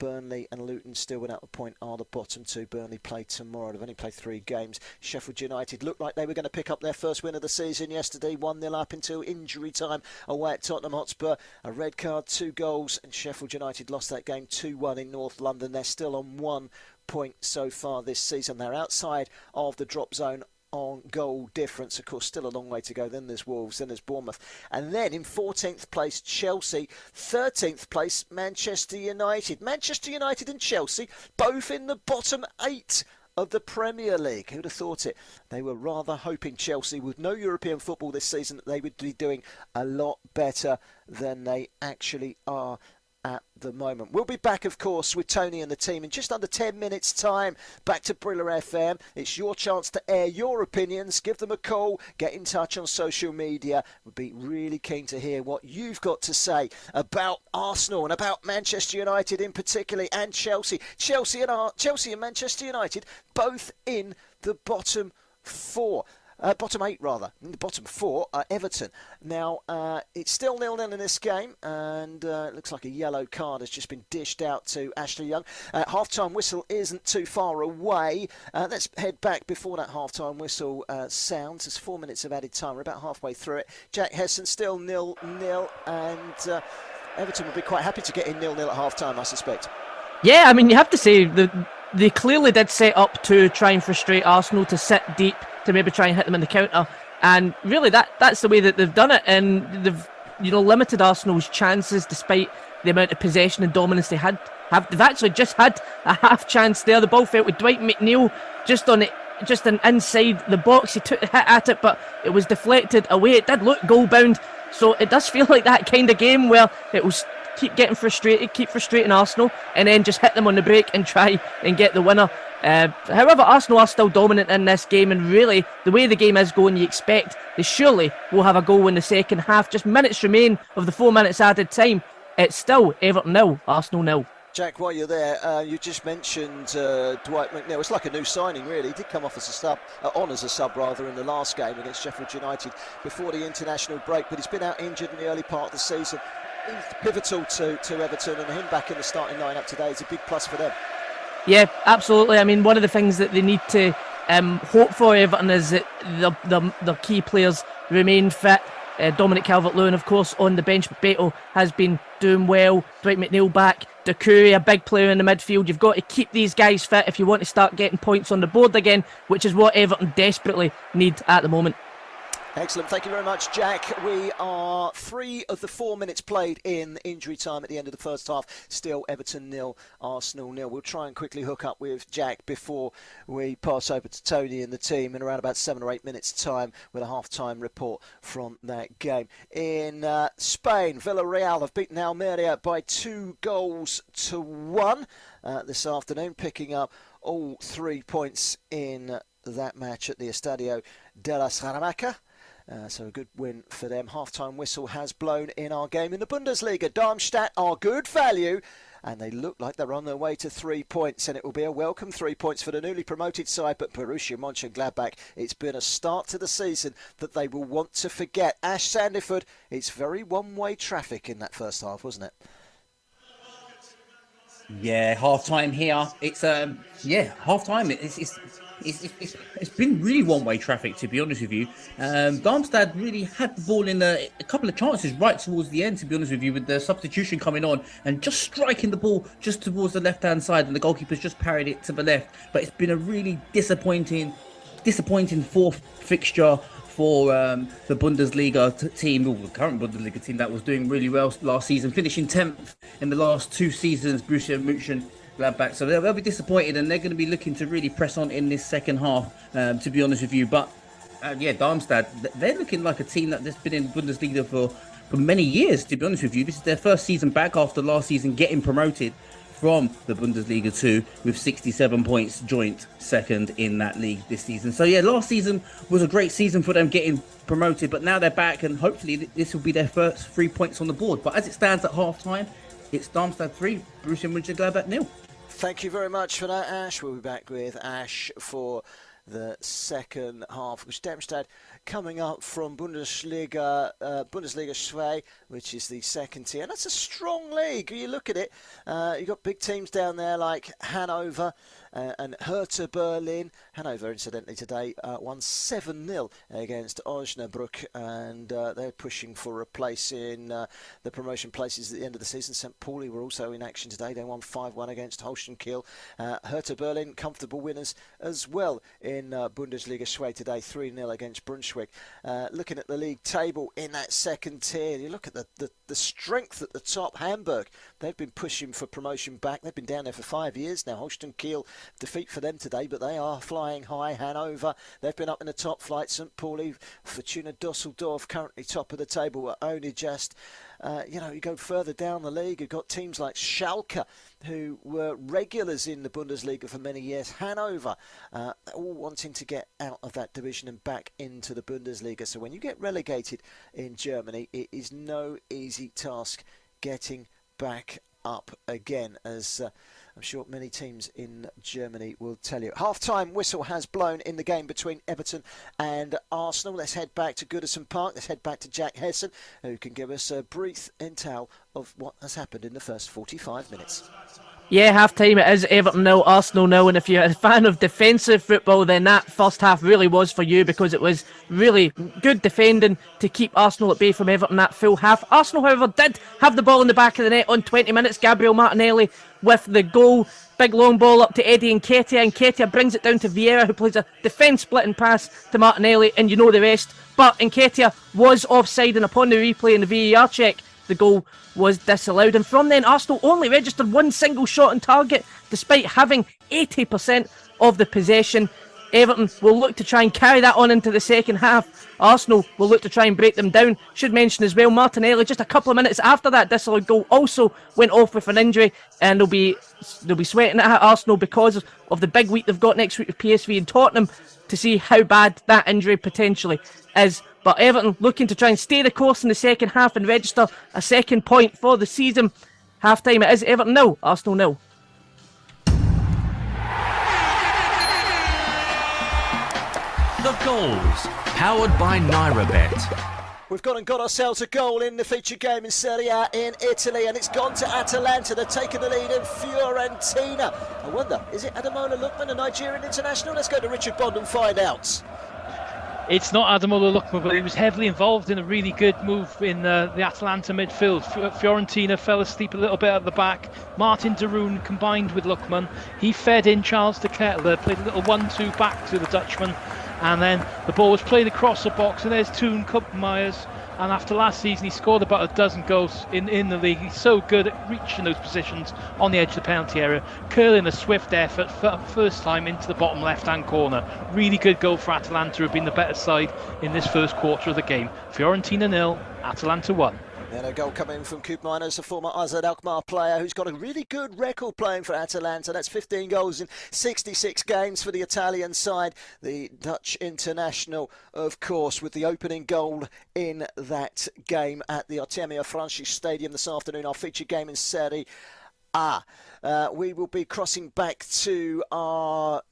B: Burnley and Luton still without a point are the bottom 2. Burnley play tomorrow. They've only played 3 games. Sheffield United looked like they were going to pick up their first win of the season yesterday. 1-0 up until injury time away at Tottenham Hotspur. A red card, 2 goals, and Sheffield United lost that game 2-1 in North London. They're still on 1 point so far this season. They're outside of the drop zone on goal difference. Of course, still a long way to go. Then there's Wolves, then there's Bournemouth, and then in 14th place Chelsea, 13th place Manchester United. Manchester United and Chelsea both in the bottom 8 of the Premier League. Who'd have thought it? They were rather hoping, Chelsea, with no European football this season, that they would be doing a lot better than they actually are at the moment. We'll be back, of course, with Tony and the team in just under 10 minutes' time. Back to Brila FM. It's your chance to air your opinions. Give them a call. Get in touch on social media. We'd be really keen to hear what you've got to say about Arsenal and about Manchester United in particular, and Chelsea. Chelsea and Manchester United both in the bottom 4. Bottom 8 rather. In the bottom 4 are Everton. Now, it's still 0-0 in this game, and it looks like a yellow card has just been dished out to Ashley Young. Half-time whistle isn't too far away. Let's head back before that half-time whistle sounds. There's 4 minutes of added time. We're about halfway through it. Jack Hesson still 0-0, and Everton will be quite happy to get in 0-0 at half-time, I suspect.
D: Yeah, I mean, you have to say that they clearly did set up to try and frustrate Arsenal, to sit deep, to maybe try and hit them in the counter, and really that's the way that they've done it, and they've limited Arsenal's chances despite the amount of possession and dominance they had. They've actually just had a half chance there. The ball fell with Dwight McNeil just inside the box. He took the hit at it, but it was deflected away. It did look goal bound, so it does feel like that kind of game where it will keep getting frustrated, keep frustrating Arsenal, and then just hit them on the break and try and get the winner. However, Arsenal are still dominant in this game, and really, the way the game is going, you expect they surely will have a goal in the second half. Just minutes remain of the 4 minutes added time. It's still Everton 0, Arsenal 0.
B: Jack, while you're there, you just mentioned Dwight McNeil. It's like a new signing, really. He did come off as a sub, on as a sub rather, in the last game against Sheffield United before the international break. But he's been out injured in the early part of the season. He's pivotal to Everton, and him back in the starting lineup today is a big plus for them.
D: Yeah, absolutely. I mean, one of the things that they need to hope for Everton is that the key players remain fit. Dominic Calvert-Lewin, of course, on the bench. Beto has been doing well. Dwight McNeil back. Doucouré, a big player in the midfield. You've got to keep these guys fit if you want to start getting points on the board again, which is what Everton desperately need at the moment.
B: Excellent. Thank you very much, Jack. We are 3 of the 4 minutes played in injury time at the end of the first half. Still Everton 0, Arsenal 0. We'll try and quickly hook up with Jack before we pass over to Tony and the team in around about 7 or 8 minutes' time with a half-time report from that game. In Spain, Villarreal have beaten Almeria by 2-1 this afternoon, picking up all 3 points in that match at the Estadio de la Saramaca. So a good win for them. Half-time whistle has blown in our game in the Bundesliga. Darmstadt are good value, and they look like they're on their way to 3 points, and it will be a welcome 3 points for the newly promoted side. But Borussia Mönchengladbach, it's been a start to the season that they will want to forget. Ash Sandiford, it's very one-way traffic in that first half, wasn't it?
K: Yeah, half-time here. It's half-time. It's been really one-way traffic, to be honest with you. Darmstadt really had the ball in a couple of chances right towards the end, to be honest with you, with the substitution coming on and just striking the ball just towards the left-hand side, and the goalkeeper's just parried it to the left. But it's been a really disappointing fourth fixture for the Bundesliga team, or the current Bundesliga team that was doing really well last season, finishing 10th in the last 2 seasons, Borussia Mönchengladbach. So they'll be disappointed, and they're going to be looking to really press on in this second half, to be honest with you. But Darmstadt, they're looking like a team that's been in Bundesliga for many years, to be honest with you. This is their first season back after last season getting promoted from the Bundesliga 2 with 67 points, joint second in that league this season. So last season was a great season for them getting promoted, but now they're back, and hopefully this will be their first 3 points on the board. But as it stands at half-time, it's Darmstadt 3, Borussia Mönchengladbach 0.
B: Thank you very much for that, Ash. We'll be back with Ash for the second half. Darmstadt coming up from Bundesliga 2, which is the second tier. And that's a strong league. You look at it, you've got big teams down there like Hanover and Hertha Berlin. Hanover, incidentally, today won 7-0 against Osnabrück, and they're pushing for a place in the promotion places at the end of the season. St. Pauli were also in action today. They won 5-1 against Holstein Kiel. Hertha Berlin, comfortable winners as well in Bundesliga 2 today, 3-0 against Brunswick. Looking at the league table in that second tier, you look at the strength at the top. Hamburg, they've been pushing for promotion back. They've been down there for 5 years now. Holstein Kiel, defeat for them today, but they are flying high. Hanover, they've been up in the top flight. St. Pauli, Fortuna Dusseldorf, currently top of the table, are only just... you go further down the league, you've got teams like Schalke, who were regulars in the Bundesliga for many years. Hanover, all wanting to get out of that division and back into the Bundesliga. So when you get relegated in Germany, it is no easy task getting back up again, as I'm sure many teams in Germany will tell you. Half-time whistle has blown in the game between Everton and Arsenal. Let's head back to Goodison Park. Let's head back to Jack Hesson, who can give us a brief intel of what has happened in the first 45 minutes.
D: Yeah, half-time it is Everton 0, Arsenal 0, and if you're a fan of defensive football, then that first half really was for you, because it was really good defending to keep Arsenal at bay from Everton that full half. Arsenal, however, did have the ball in the back of the net on 20 minutes. Gabriel Martinelli with the goal. Big long ball up to Eddie Nketiah. Nketiah brings it down to Vieira, who plays a defence-splitting pass to Martinelli, and you know the rest. But Nketiah was offside, and upon the replay and the VAR check, the goal was disallowed. And from then, Arsenal only registered one single shot on target, despite having 80% of the possession. Everton will look to try and carry that on into the second half. Arsenal will look to try and break them down. Should mention as well, Martinelli, just a couple of minutes after that disallowed goal, also went off with an injury, and they'll be sweating at Arsenal because of the big week they've got next week with PSV and Tottenham, to see how bad that injury potentially is. But Everton looking to try and stay the course in the second half and register a second point for the season. Half time, it is Everton 0, Arsenal 0.
A: The goals, powered by NairaBet.
B: We've gone and got ourselves a goal in the featured game in Serie A in Italy, and it's gone to Atalanta. They're taking the lead in Fiorentina. I wonder, is it Ademola Lookman, a Nigerian international? Let's go to Richard Bond and find out.
E: It's not Ademola Lookman, but he was heavily involved in a really good move in the Atalanta midfield. Fiorentina fell asleep a little bit at the back. Martin Deroon combined with Lookman. He fed in Charles de Ketelaere, played a little 1-2 back to the Dutchman. And then the ball was played across the box, and there's Toon Koopmeiners. And after last season, he scored about a dozen goals in the league. He's so good at reaching those positions on the edge of the penalty area, curling a swift effort first time into the bottom left-hand corner. Really good goal for Atalanta, who have been the better side in this first quarter of the game. Fiorentina 0, Atalanta 1.
B: Then a goal coming from Koopmeiners, a former AZ Alkmaar player who's got a really good record playing for Atalanta. That's 15 goals in 66 games for the Italian side. The Dutch international, of course, with the opening goal in that game at the Artemio Franchi Stadium this afternoon. Our featured game in Serie A. We will be crossing back to our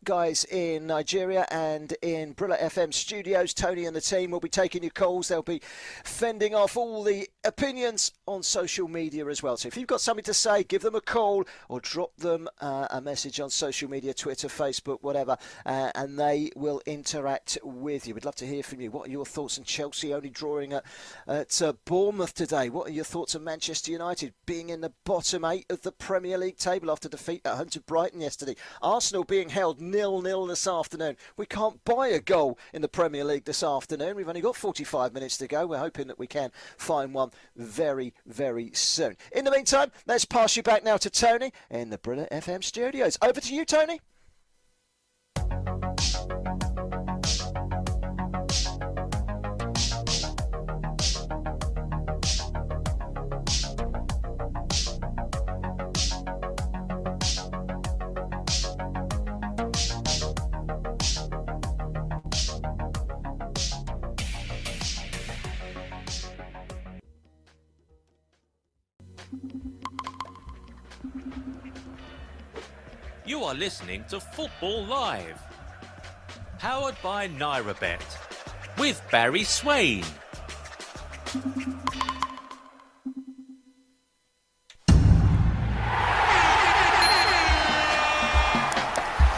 B: guys in Nigeria and in Brila FM studios. Tony and the team will be taking your calls. They'll be fending off all the opinions on social media as well. So if you've got something to say, give them a call or drop them a message on social media, Twitter, Facebook, whatever, and they will interact with you. We'd love to hear from you. What are your thoughts on Chelsea only drawing at Bournemouth today? What are your thoughts on Manchester United being in the bottom 8 of the Premier League table after defeat at home to Brighton yesterday? Arsenal being held 0-0 this afternoon. We can't buy a goal in the Premier League this afternoon. We've only got 45 minutes to go. We're hoping that we can find one very, very soon. In the meantime, let's pass you back now to Tony in the Brila FM studios. Over to you, Tony.
A: You are listening to Football Live, powered by NairaBet, with Barry Swain.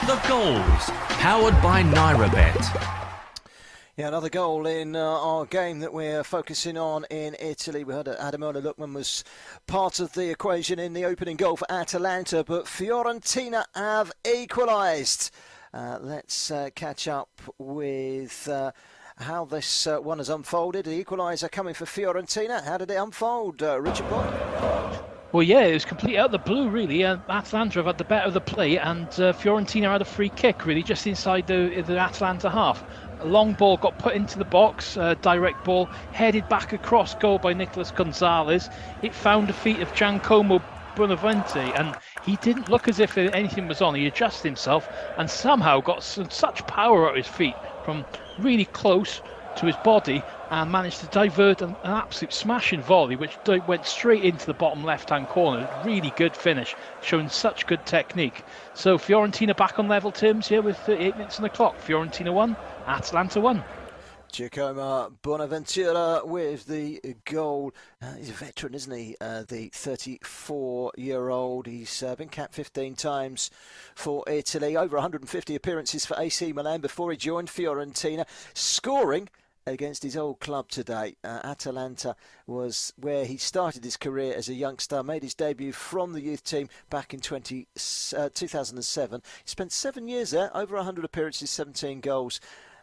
A: The goals, powered by NairaBet.
B: Yeah, another goal in our game that we're focusing on in Italy. We heard that Ademola Lookman was part of the equation in the opening goal for Atalanta, but Fiorentina have equalised. Let's catch up with how this one has unfolded. The equaliser coming for Fiorentina. How did it unfold, Richard Bond?
E: Well, yeah, it was completely out of the blue, really. Atalanta have had the better of the play, and Fiorentina had a free kick, really, just inside the Atalanta half. A long ball got put into the box, direct ball, headed back across goal by Nicolas Gonzalez. It found the feet of Giancomo Bonaventure, and he didn't look as if anything was on. He adjusted himself and somehow got such power at his feet from really close to his body and managed to divert an absolute smashing volley which went straight into the bottom left-hand corner. Really good finish, showing such good technique. So Fiorentina back on level terms here with 38 minutes on the clock. Fiorentina 1, Atalanta 1.
B: Giacomo Bonaventura with the goal. He's a veteran, isn't he? The 34-year-old. He's been capped 15 times for Italy. Over 150 appearances for AC Milan before he joined Fiorentina. Scoring against his old club today. Atalanta was where he started his career as a youngster, made his debut from the youth team back in 2007. He spent 7 years there, over 100 appearances, 17 goals,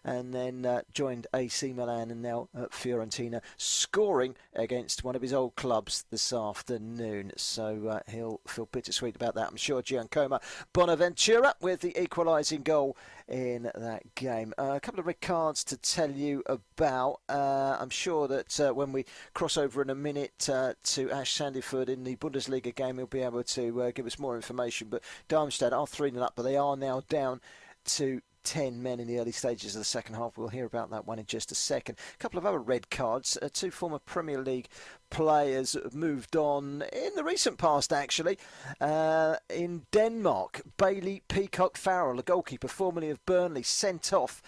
B: and then joined AC Milan and now at Fiorentina, scoring against one of his old clubs this afternoon. So he'll feel bittersweet about that, I'm sure. Giancomo Bonaventura with the equalising goal in that game. A couple of red cards to tell you about. I'm sure that when we cross over in a minute to Ash Sandiford in the Bundesliga game, he'll be able to give us more information. But Darmstadt are 3-0 up, but they are now down to 10 men in the early stages of the second half. We'll hear about that one in just a second. A couple of other red cards. Two former Premier League players that have moved on in the recent past, actually. In Denmark, Bailey Peacock Farrell, a goalkeeper formerly of Burnley, sent off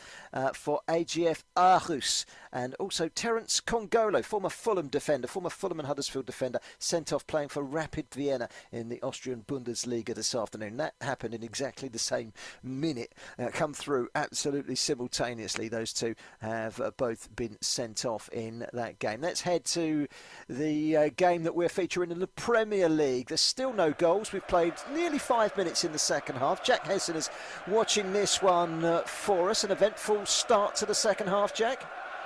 B: for AGF Aarhus. And also Terence Congolo, former Fulham defender, former Fulham and Huddersfield defender, sent off playing for Rapid Vienna in the Austrian Bundesliga this afternoon. That happened in exactly the same minute. Come through absolutely simultaneously. Those two have both been sent off in that game. Let's head to the game that we're featuring in the Premier League. There's still no goals. We've played nearly 5 minutes in the second half. Jack Hesson is watching this one for us. An eventful start to the second half, Jack?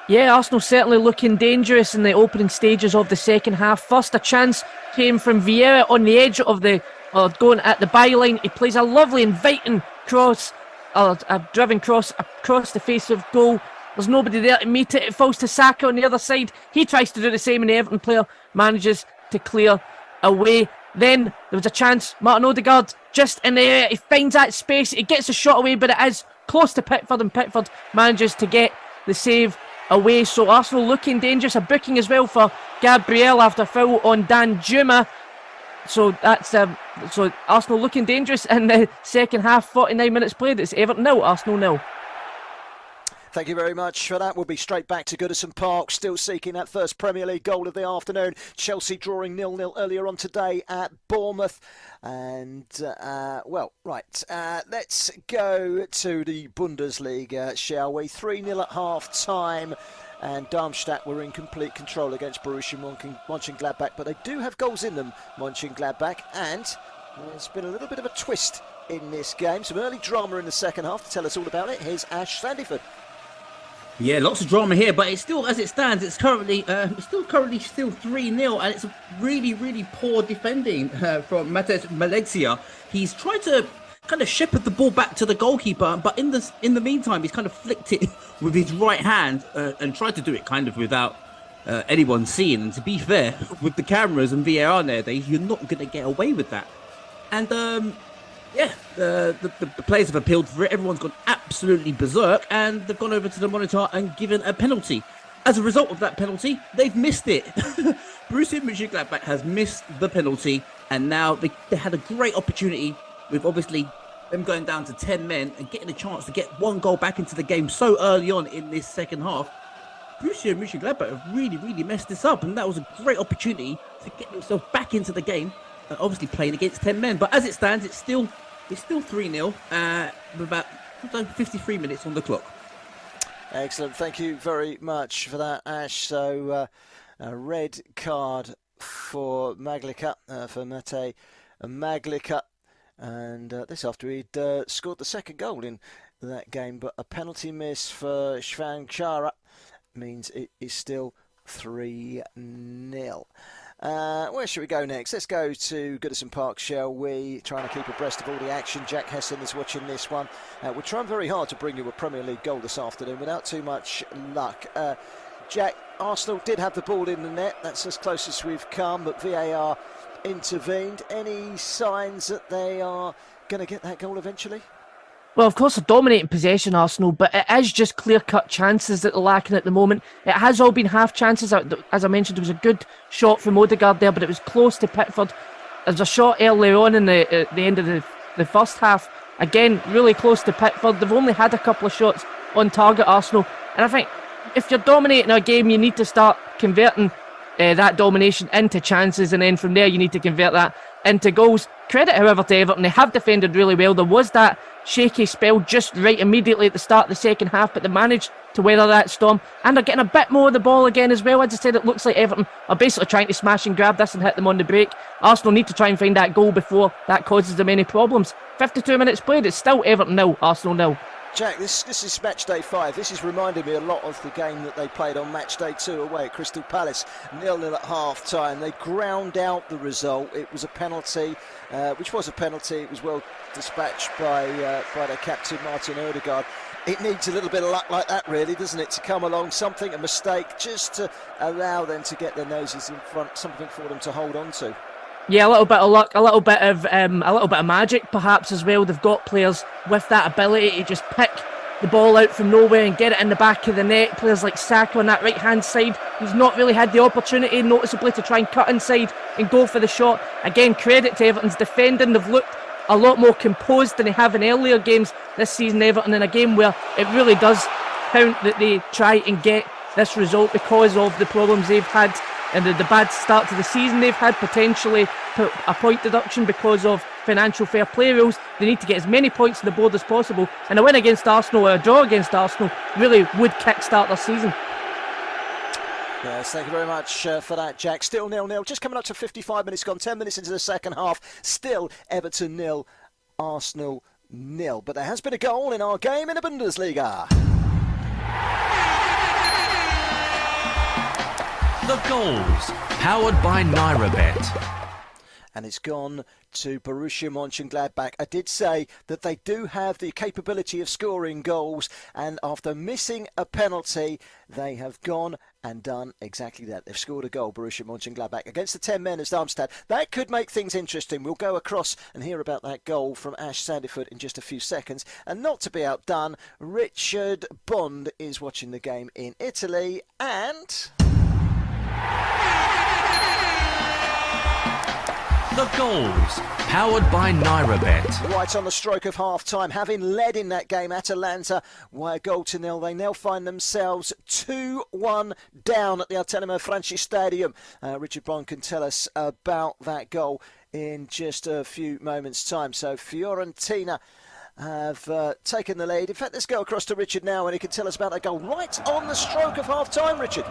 D: Yeah, Arsenal certainly looking dangerous in the opening stages of the second half. First, a chance came from Vieira on the edge of the going at the byline. He plays a lovely inviting cross, a driven cross across the face of goal. There's nobody there to meet it. It falls to Saka on the other side. He tries to do the same, and the Everton player manages to clear away. Then there was a chance. Martin Odegaard just in the air. He finds that space. He gets a shot away, but it is close to Pickford, and Pickford manages to get the save away. So Arsenal looking dangerous. A booking as well for Gabriel after foul on Dan Juma. So that's so Arsenal looking dangerous in the second half. 49 minutes played. It's Everton 0, Arsenal 0.
B: Thank you very much for that. We'll be straight back to Goodison Park, still seeking that first Premier League goal of the afternoon. Chelsea drawing 0-0 earlier on today at Bournemouth. And, let's go to the Bundesliga, shall we? 3-0 at half-time. And Darmstadt were in complete control against Borussia Mönchengladbach. But they do have goals in them, Mönchengladbach. And there's been a little bit of a twist in this game. Some early drama in the second half. To tell us all about it, here's Ash Sandyford.
K: Yeah, lots of drama here, but it's still, as it stands, it's currently still 3-0, and it's really, really poor defending from Matej Malexia. He's tried to kind of shepherd the ball back to the goalkeeper, but in the meantime, he's kind of flicked it with his right hand and tried to do it kind of without anyone seeing. And to be fair, with the cameras and VAR nowadays, you're not going to get away with that. And the players have appealed for it. Everyone's gone absolutely berserk, and they've gone over to the monitor and given a penalty. As a result of that penalty, they've missed it. Borussia Mönchengladbach has missed the penalty, and now they had a great opportunity with obviously them going down to 10 men and getting a chance to get one goal back into the game so early on in this second half. Borussia Mönchengladbach have really, really messed this up, and that was a great opportunity to get themselves back into the game. Obviously playing against 10 men, but as it stands, it's still 3-0 with about 53 minutes on the clock.
B: Excellent, thank you very much for that, Ash. So a red card for Maglica, for Mate Maglica, and this after he'd scored the second goal in that game, but a penalty miss for Schwanchara means it is still 3-0. Where should we go next? Let's go to Goodison Park, shall we? Trying to keep abreast of all the action. Jack Hesson is watching this one. We're trying very hard to bring you a Premier League goal this afternoon without too much luck. Jack, Arsenal did have the ball in the net. That's as close as we've come, but VAR intervened. Any signs that they are going to get that goal eventually?
D: Well, of course, they're dominating possession, Arsenal, but it is just clear-cut chances that they're lacking at the moment. It has all been half chances. As I mentioned, there was a good shot from Odegaard there, but it was close to Pickford. There was a shot earlier on in the end of the first half. Again, really close to Pickford. They've only had a couple of shots on target, Arsenal. And I think if you're dominating a game, you need to start converting that domination into chances, and then from there you need to convert that into goals. Credit, however, to Everton. They have defended really well. There was that shaky spell just right immediately at the start of the second half, but they managed to weather that storm, and they're getting a bit more of the ball again as well. As I said, it looks like Everton are basically trying to smash and grab this and hit them on the break. Arsenal need to try and find that goal before that causes them any problems. 52 minutes played, it's still Everton 0, Arsenal 0.
B: Jack, this is match day 5. This is reminding me a lot of the game that they played on match day 2 away at Crystal Palace. 0-0 at half time. They ground out the result. It was a penalty, which was a penalty. It was well dispatched by their captain Martin Odegaard. It needs a little bit of luck like that, really, doesn't it, to come along, a mistake, just to allow them to get their noses in front, something for them to hold on to.
D: Yeah, a little bit of luck, a little bit of magic, perhaps as well. They've got players with that ability to just pick the ball out from nowhere and get it in the back of the net. Players like Saka on that right-hand side, he's not really had the opportunity noticeably to try and cut inside and go for the shot. Again, credit to Everton's defending. They've looked a lot more composed than they have in earlier games this season, Everton, in a game where it really does count that they try and get this result because of the problems they've had and the bad start to the season they've had, potentially a point deduction because of financial fair play rules. They need to get as many points on the board as possible, and a win against Arsenal or a draw against Arsenal really would kickstart their season.
B: Yes, thank you very much for that, Jack. Still 0-0, just coming up to 55 minutes gone, 10 minutes into the second half. Still Everton 0, Arsenal 0. But there has been a goal in our game in the Bundesliga.
A: The goals, powered by NairaBet.
B: And it's gone to Borussia Mönchengladbach. I did say that they do have the capability of scoring goals, and after missing a penalty, they have gone and done exactly that. They've scored a goal, Borussia Mönchengladbach, against the 10 men of Darmstadt. That could make things interesting. We'll go across and hear about that goal from Ash Sandifoot in just a few seconds. And not to be outdone, Richard Bond is watching the game in Italy, and
A: The goals, powered by NairaBet.
B: Right on the stroke of half-time, having led in that game, Atalanta, by a goal to nil. They now find themselves 2-1 down at the Artenimo Franchi Stadium. Richard Bond can tell us about that goal in just a few moments' time. So Fiorentina have taken the lead. In fact, let's go across to Richard now and he can tell us about that goal right on the stroke of half-time, Richard.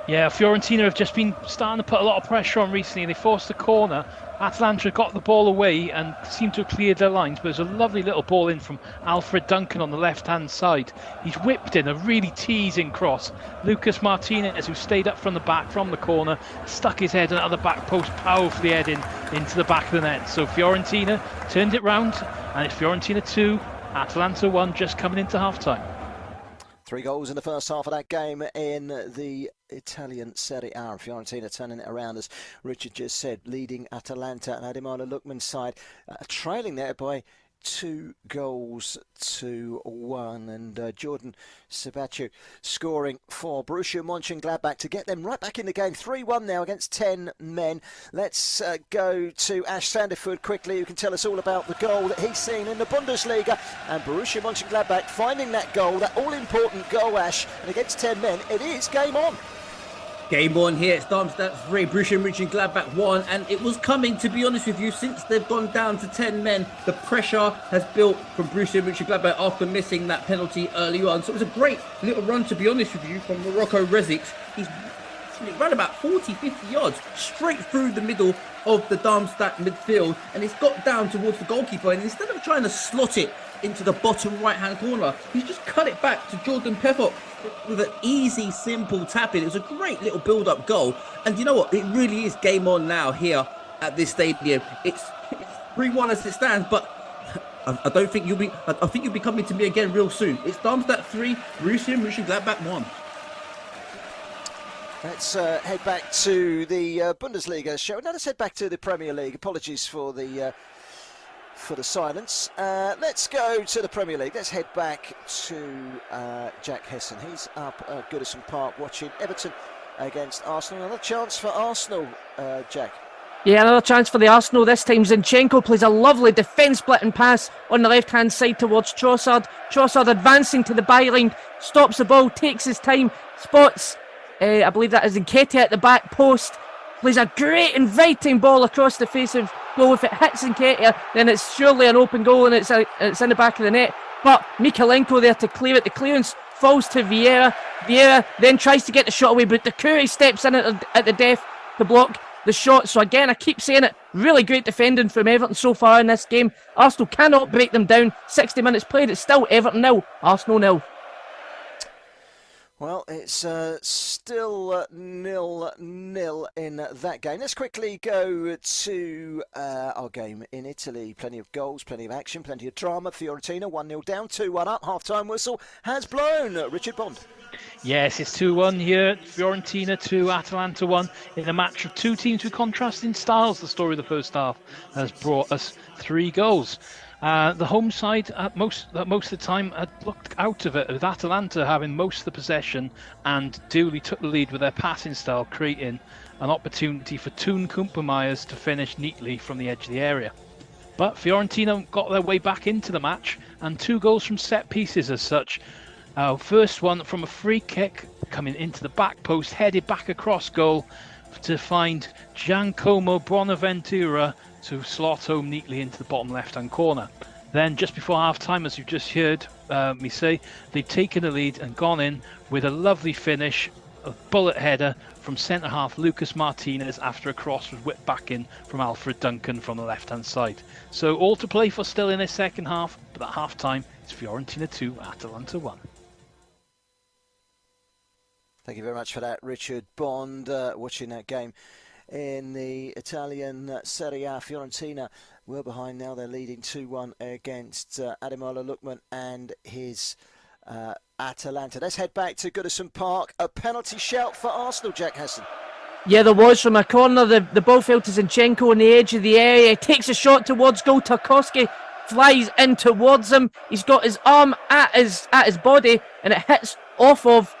E: Yeah, Fiorentina have just been starting to put a lot of pressure on recently. They forced the corner. Atalanta got the ball away and seemed to have cleared their lines, but there's a lovely little ball in from Alfred Duncan on the left-hand side. He's whipped in a really teasing cross. Lucas Martinez, who stayed up from the back from the corner, stuck his head on the back post, powerfully heading into the back of the net. So Fiorentina turned it round, and it's Fiorentina 2, Atalanta 1, just coming into half-time.
B: 3 goals in the first half of that game in the Italian Serie A. And Fiorentina turning it around, as Richard just said, leading Atalanta and Ademola Lookman's side, trailing there by 2-1. And Jordan Sabatiu scoring for Borussia Mönchengladbach to get them right back in the game. 3-1 now against 10 men. Let's go to Ash Sandifoot quickly, who can tell us all about the goal that he's seen in the Bundesliga. And Borussia Mönchengladbach finding that goal, that all-important goal, Ash. And against 10 men, it is game on.
K: Game on here. It's Darmstadt 3, Borussia Mönchengladbach 1, and it was coming, to be honest with you, since they've gone down to 10 men. The pressure has built from Borussia Mönchengladbach after missing that penalty early on. So it was a great little run, to be honest with you, from Morocco Rezic. He's ran about 40-50 yards straight through the middle of the Darmstadt midfield, and it's got down towards the goalkeeper, and instead of trying to slot it into the bottom right-hand corner, he's just cut it back to Jordan Pefok with an easy, simple tap-in. It was a great little build-up goal, and you know what? It really is game on now here at this stadium. It's 3-1 as it stands, but I don't think you'll be. I think you'll be coming to me again real soon. It's Darmstadt 3, Borussia Mönchengladbach 1.
B: Let's head back to the Bundesliga show. Now let's head back to the Premier League. Apologies for the silence. Let's go to the Premier League. Let's head back to Jack Hessen. He's up at Goodison Park watching Everton against Arsenal. Another chance for Arsenal, Jack.
D: Yeah, another chance for the Arsenal. This time Zinchenko plays a lovely defence-splitting pass on the left-hand side towards Trossard. Trossard advancing to the byline, stops the ball, takes his time, spots, I believe that is Nketiah at the back post, plays a great inviting ball across the face of goal. If it hits Nketiah, then it's surely an open goal and it's in the back of the net. But Mikalenko there to clear it. The clearance falls to Vieira. Vieira then tries to get the shot away, but Doucouré steps in at the def to block the shot. So again, I keep saying it, really great defending from Everton so far in this game. Arsenal cannot break them down. 60 minutes played, it's still Everton 0, Arsenal 0.
B: Well, it's still 0-0 in that game. Let's quickly go to our game in Italy. Plenty of goals, plenty of action, plenty of drama. Fiorentina 1-0 down, 2-1 up. Half-time whistle has blown. Richard Bond.
E: Yes, it's 2-1 here. Fiorentina 2, Atalanta 1 in a match of two teams with contrasting styles. The story of the first half has brought us 3 goals. The home side, most of the time, had looked out of it, with Atalanta having most of the possession and duly took the lead with their passing style, creating an opportunity for Toon Kumpermeyers to finish neatly from the edge of the area. But Fiorentina got their way back into the match, and 2 goals from set pieces as such. First one from a free kick coming into the back post, headed back across goal to find Giancomo Bonaventura to slot home neatly into the bottom left-hand corner. Then just before half-time, as you've just heard me say, they've taken the lead and gone in with a lovely finish, a bullet header from centre-half Lucas Martinez after a cross was whipped back in from Alfred Duncan from the left-hand side. So all to play for still in this second half, but at half-time it's Fiorentina 2, Atalanta 1.
B: Thank you very much for that, Richard Bond. Watching that game in the Italian Serie A. Fiorentina were behind, now they're leading 2-1 against Ademola Lookman and his Atalanta. Let's head back to Goodison Park. A penalty shout for Arsenal, Jack Hassan.
D: Yeah, there was from a corner. The ball fell to Zinchenko on the edge of the area. He takes a shot towards goal. Tarkowski flies in towards him. He's got his arm at his body, and it hits off of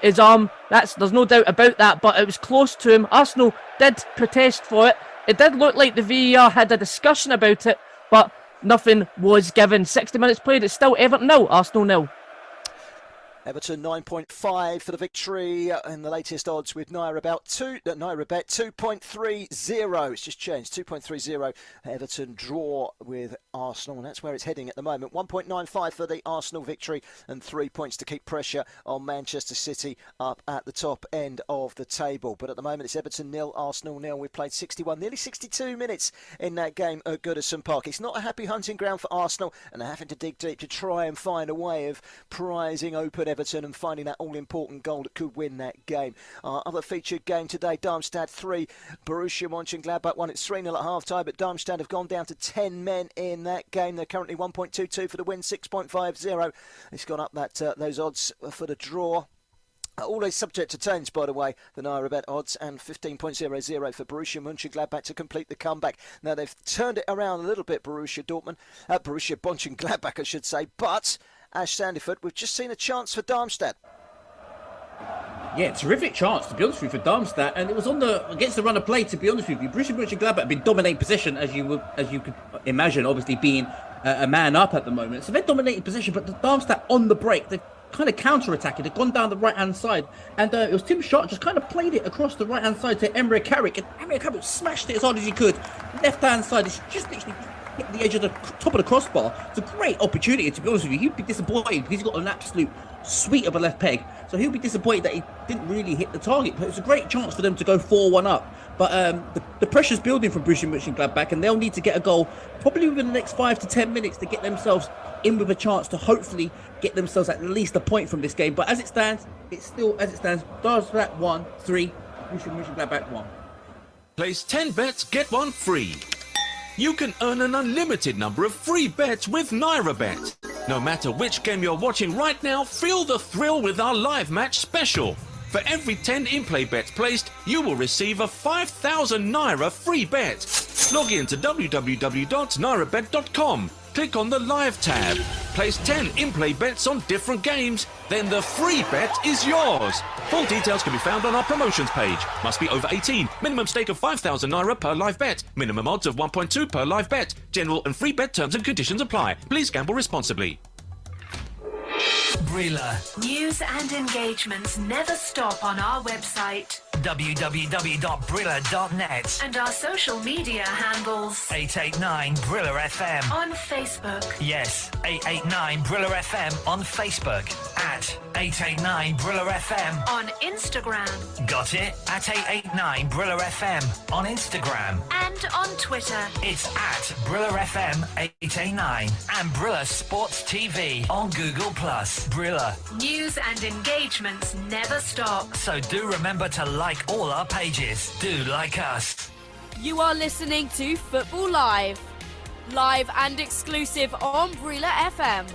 D: his arm. There's no doubt about that, but it was close to him. Arsenal did protest for it. It did look like the VAR had a discussion about it, but nothing was given. 60 minutes played. It's still Everton 0, Arsenal 0.
B: Everton 9.5 for the victory in the latest odds with NairaBet 2.30. It's just changed, 2.30. Everton draw with Arsenal, and that's where it's heading at the moment. 1.95 for the Arsenal victory and 3 points to keep pressure on Manchester City up at the top end of the table. But at the moment it's Everton 0, Arsenal 0. We've played 61, nearly 62 minutes in that game at Goodison Park. It's not a happy hunting ground for Arsenal, and they're having to dig deep to try and find a way of prizing open Everton and finding that all-important goal that could win that game. Our other featured game today, Darmstadt 3, Borussia Mönchengladbach 1. It's 3-0 at half-time, but Darmstadt have gone down to 10 men in that game. They're currently 1.22 for the win, 6.50. It's gone up those odds for the draw. Always subject to change, by the way, the NairaBet odds, and 15.00 for Borussia Mönchengladbach to complete the comeback. Now, they've turned it around a little bit, Borussia Mönchengladbach, I should say, but Ash Sandiford, we've just seen a chance for Darmstadt.
K: Yeah, terrific chance, to be honest with you, for Darmstadt, and it was against the run of play, to be honest with you. Borussia Mönchengladbach have been dominating possession, as you could imagine, obviously being a man up at the moment. So they're dominating possession, but the Darmstadt on the break, they've kind of counter-attacking. They've gone down the right-hand side, and it was Tim Schott just kind of played it across the right-hand side to Emre Carrick, and Emre Carrick smashed it as hard as he could. Left-hand side, it's just literally hit the edge of the top of the crossbar. It's a great opportunity, to be honest with you. He'd be disappointed because he's got an absolute sweet of a left peg, so he'll be disappointed that he didn't really hit the target. But it's a great chance for them to go 4-1 up. But the pressure's building from Borussia Mönchengladbach, and they'll need to get a goal probably within the next 5 to 10 minutes to get themselves in with a chance to hopefully get themselves at least a point from this game. But as it stands, it's still as it stands. Darmstadt 1, 3, Borussia Mönchengladbach 1.
G: Place 10 bets, get 1 free. You can earn an unlimited number of free bets with NairaBet. No matter which game you're watching right now, feel the thrill with our live match special. For every 10 in-play bets placed, you will receive a 5,000 Naira free bet. Log in to www.nairabet.com. Click on the Live tab. Place 10 in-play bets on different games. Then the free bet is yours. Full details can be found on our promotions page. Must be over 18. Minimum stake of 5,000 Naira per live bet. Minimum odds of 1.2 per live bet. General and free bet terms and conditions apply. Please gamble responsibly.
I: Brila.
H: News and engagements never stop on our website.
I: www.brila.net.
H: And our social media handles.
I: 889 Brila FM.
H: On Facebook.
I: Yes, 889 Brila FM on Facebook. At 889 Brila FM.
H: On Instagram.
I: Got it? At 889 Brila FM on Instagram.
H: And on Twitter.
I: It's at Brila FM 889 and Brila Sports TV on Google+. Brila.
H: News and engagements never stop.
I: So do remember to like all our pages. Do like us.
F: You are listening to Football Live. Live and exclusive on Brila FM.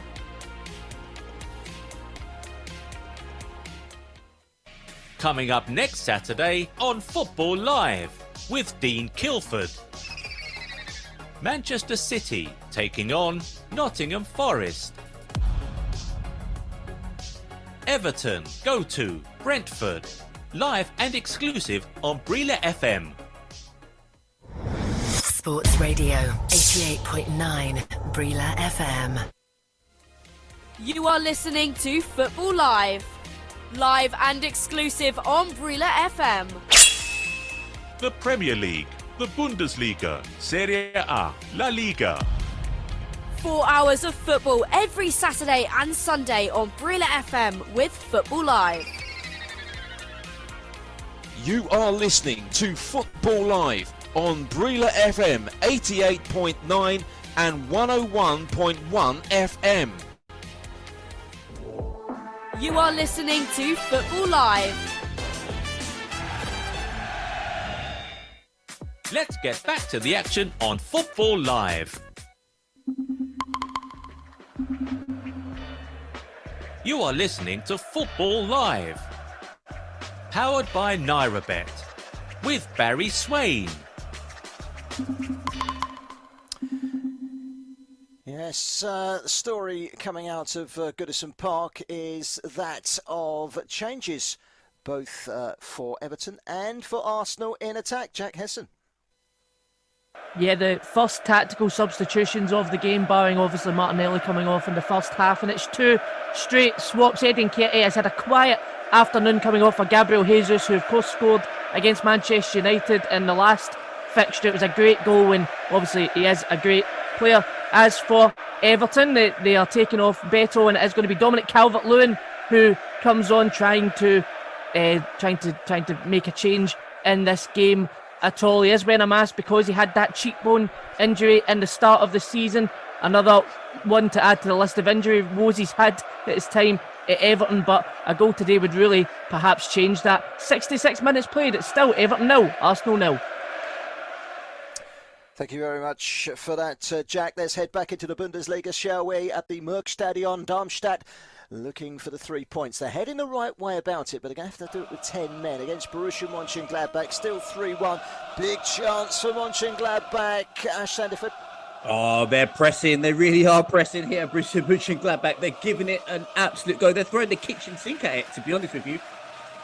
A: Coming up next Saturday on Football Live with Dean Kilford. Manchester City taking on Nottingham Forest. Everton go to Brentford. Live and exclusive on Brila FM.
S: Sports Radio 88.9 Brila FM.
F: You are listening to Football Live. Live and exclusive on Brila FM.
A: The Premier League, the Bundesliga, Serie A, La Liga.
F: 4 hours of football every Saturday and Sunday on Brila FM with Football Live.
U: You are listening to Football Live on Brila FM 88.9 and 101.1 FM.
F: You are listening to Football Live.
A: Let's get back to the action on Football Live. You are listening to Football Live. Powered by NairaBet. With Barry Swain.
B: Yes, the story coming out of Goodison Park is that of changes both for Everton and for Arsenal in attack. Jack Hesson.
D: Yeah, the first tactical substitutions of the game, barring obviously Martinelli coming off in the first half, and it's 2 straight swaps. Eddie Nketiah has had a quiet afternoon coming off for Gabriel Jesus, who of course scored against Manchester United in the last fixture. It was a great goal, and obviously he is a great player. As for Everton, they are taking off Beto, and it is going to be Dominic Calvert-Lewin who comes on trying to make a change in this game at all. He is wearing a mask because he had that cheekbone injury in the start of the season. Another one to add to the list of injury woes he's had at his time at Everton, but a goal today would really perhaps change that. 66 minutes played, it's still Everton 0, Arsenal 0.
B: Thank you very much for that, Jack. Let's head back into the Bundesliga, shall we, at the Merckstadion, Darmstadt. Looking for the 3 points. They're heading the right way about it, but they're going to have to do it with 10 men against Borussia Mönchengladbach. Still 3-1. Big chance for Mönchengladbach. Ash Sandiford.
K: Oh, they're pressing. They really are pressing here, Borussia Mönchengladbach. They're giving it an absolute go. They're throwing the kitchen sink at it, to be honest with you.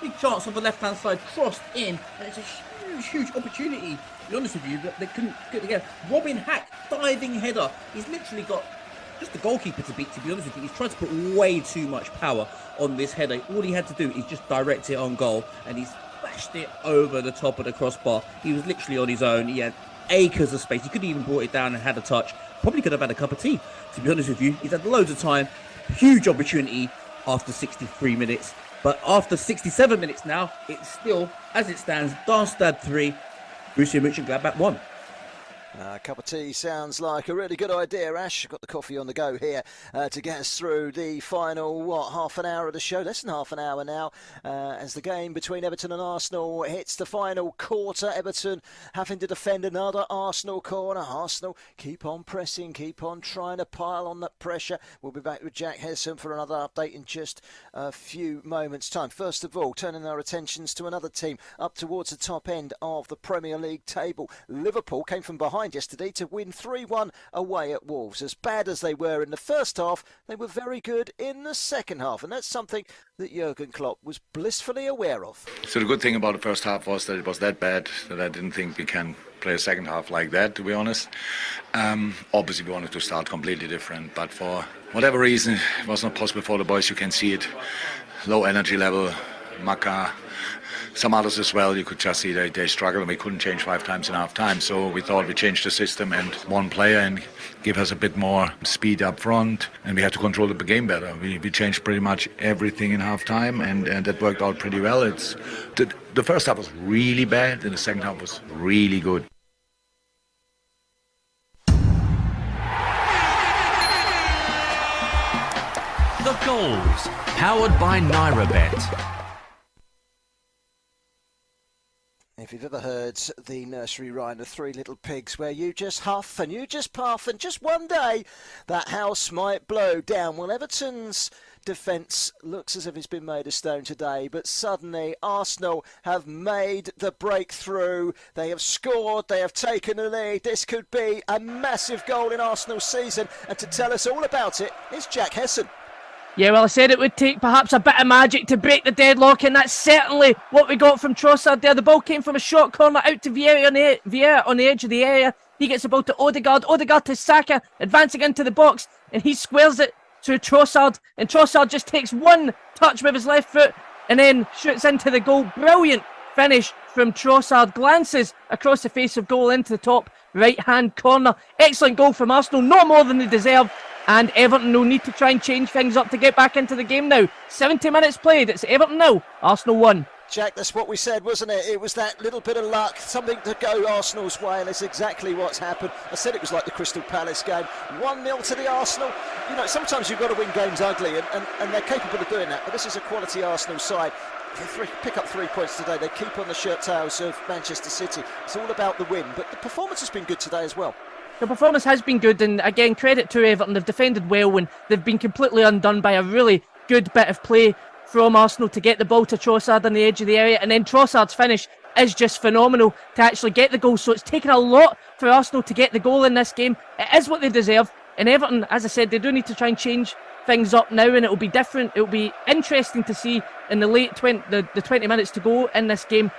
K: Big chance on the left-hand side, crossed in, and it's a huge opportunity, to be honest with you, but they couldn't get it together. Robin Hack, diving header. He's literally got just the goalkeeper to beat, to be honest with you. He's tried to put way too much power on this header. All he had to do is just direct it on goal, and he's bashed it over the top of the crossbar. He was literally on his own. He had acres of space. He could have even brought it down and had a touch. Probably could have had a cup of tea, to be honest with you. He's had loads of time. Huge opportunity after 63 minutes. But after 67 minutes now, it's still, as it stands, Darmstadt 3, Borussia Mönchengladbach 1.
B: A cup of tea sounds like a really good idea, Ash. Got the coffee on the go here to get us through the final, half an hour of the show. Less than half an hour now as the game between Everton and Arsenal hits the final quarter. Everton having to defend another Arsenal corner. Arsenal keep on pressing, keep on trying to pile on that pressure. We'll be back with Jack Hesson for another update in just a few moments' time. First of all, turning our attentions to another team up towards the top end of the Premier League table. Liverpool came from behind yesterday to win 3-1 away at Wolves. As bad as they were in the first half, they were very good in the second half, and that's something that Jurgen Klopp was blissfully aware of.
T: So the good thing about the first half was that it was that bad that I didn't think we can play a second half like that, to be honest. Obviously we wanted to start completely different, but for whatever reason it was not possible for the boys. You can see it, low energy level. Maka, some others as well, you could just see they struggle, and we couldn't change 5 times in half time. So we thought we changed the system and one player and give us a bit more speed up front, and we had to control the game better. We changed pretty much everything in half time, and that worked out pretty well. The first half was really bad, and the second half was really good.
A: The goals, powered by NairaBet.
B: If you've ever heard the nursery rhyme, The Three Little Pigs, where you just huff and you just puff and just one day that house might blow down. Well, Everton's defence looks as if it's been made of stone today, but suddenly Arsenal have made the breakthrough. They have scored, they have taken the lead. This could be a massive goal in Arsenal's season, and to tell us all about it is Jack Hesson.
D: Yeah, well, I said it would take perhaps a bit of magic to break the deadlock, and that's certainly what we got from Trossard there. The ball came from a short corner out to Vieira on the edge of the area. He gets the ball to Odegaard. Odegaard to Saka, advancing into the box, and he squares it to Trossard, and Trossard just takes one touch with his left foot and then shoots into the goal. Brilliant finish from Trossard. Glances across the face of goal into the top right-hand corner. Excellent goal from Arsenal, no more than they deserve. And Everton will need to try and change things up to get back into the game now. 70 minutes played. It's Everton now. Arsenal 1.
B: Jack, that's what we said, wasn't it? It was that little bit of luck, something to go Arsenal's way, and it's exactly what's happened. I said it was like the Crystal Palace game. 1-0 to the Arsenal. You know, sometimes you've got to win games ugly, and they're capable of doing that. But this is a quality Arsenal side. They pick up 3 points today. They keep on the shirt tails of Manchester City. It's all about the win. But the performance has been good today as well.
D: The performance has been good, and again, credit to Everton. They've defended well, and they've been completely undone by a really good bit of play from Arsenal to get the ball to Trossard on the edge of the area, and then Trossard's finish is just phenomenal to actually get the goal. So it's taken a lot for Arsenal to get the goal in this game. It is what they deserve, and Everton, as I said, they do need to try and change things up now, and it will be different. It will be interesting to see in the late 20 minutes to go in this game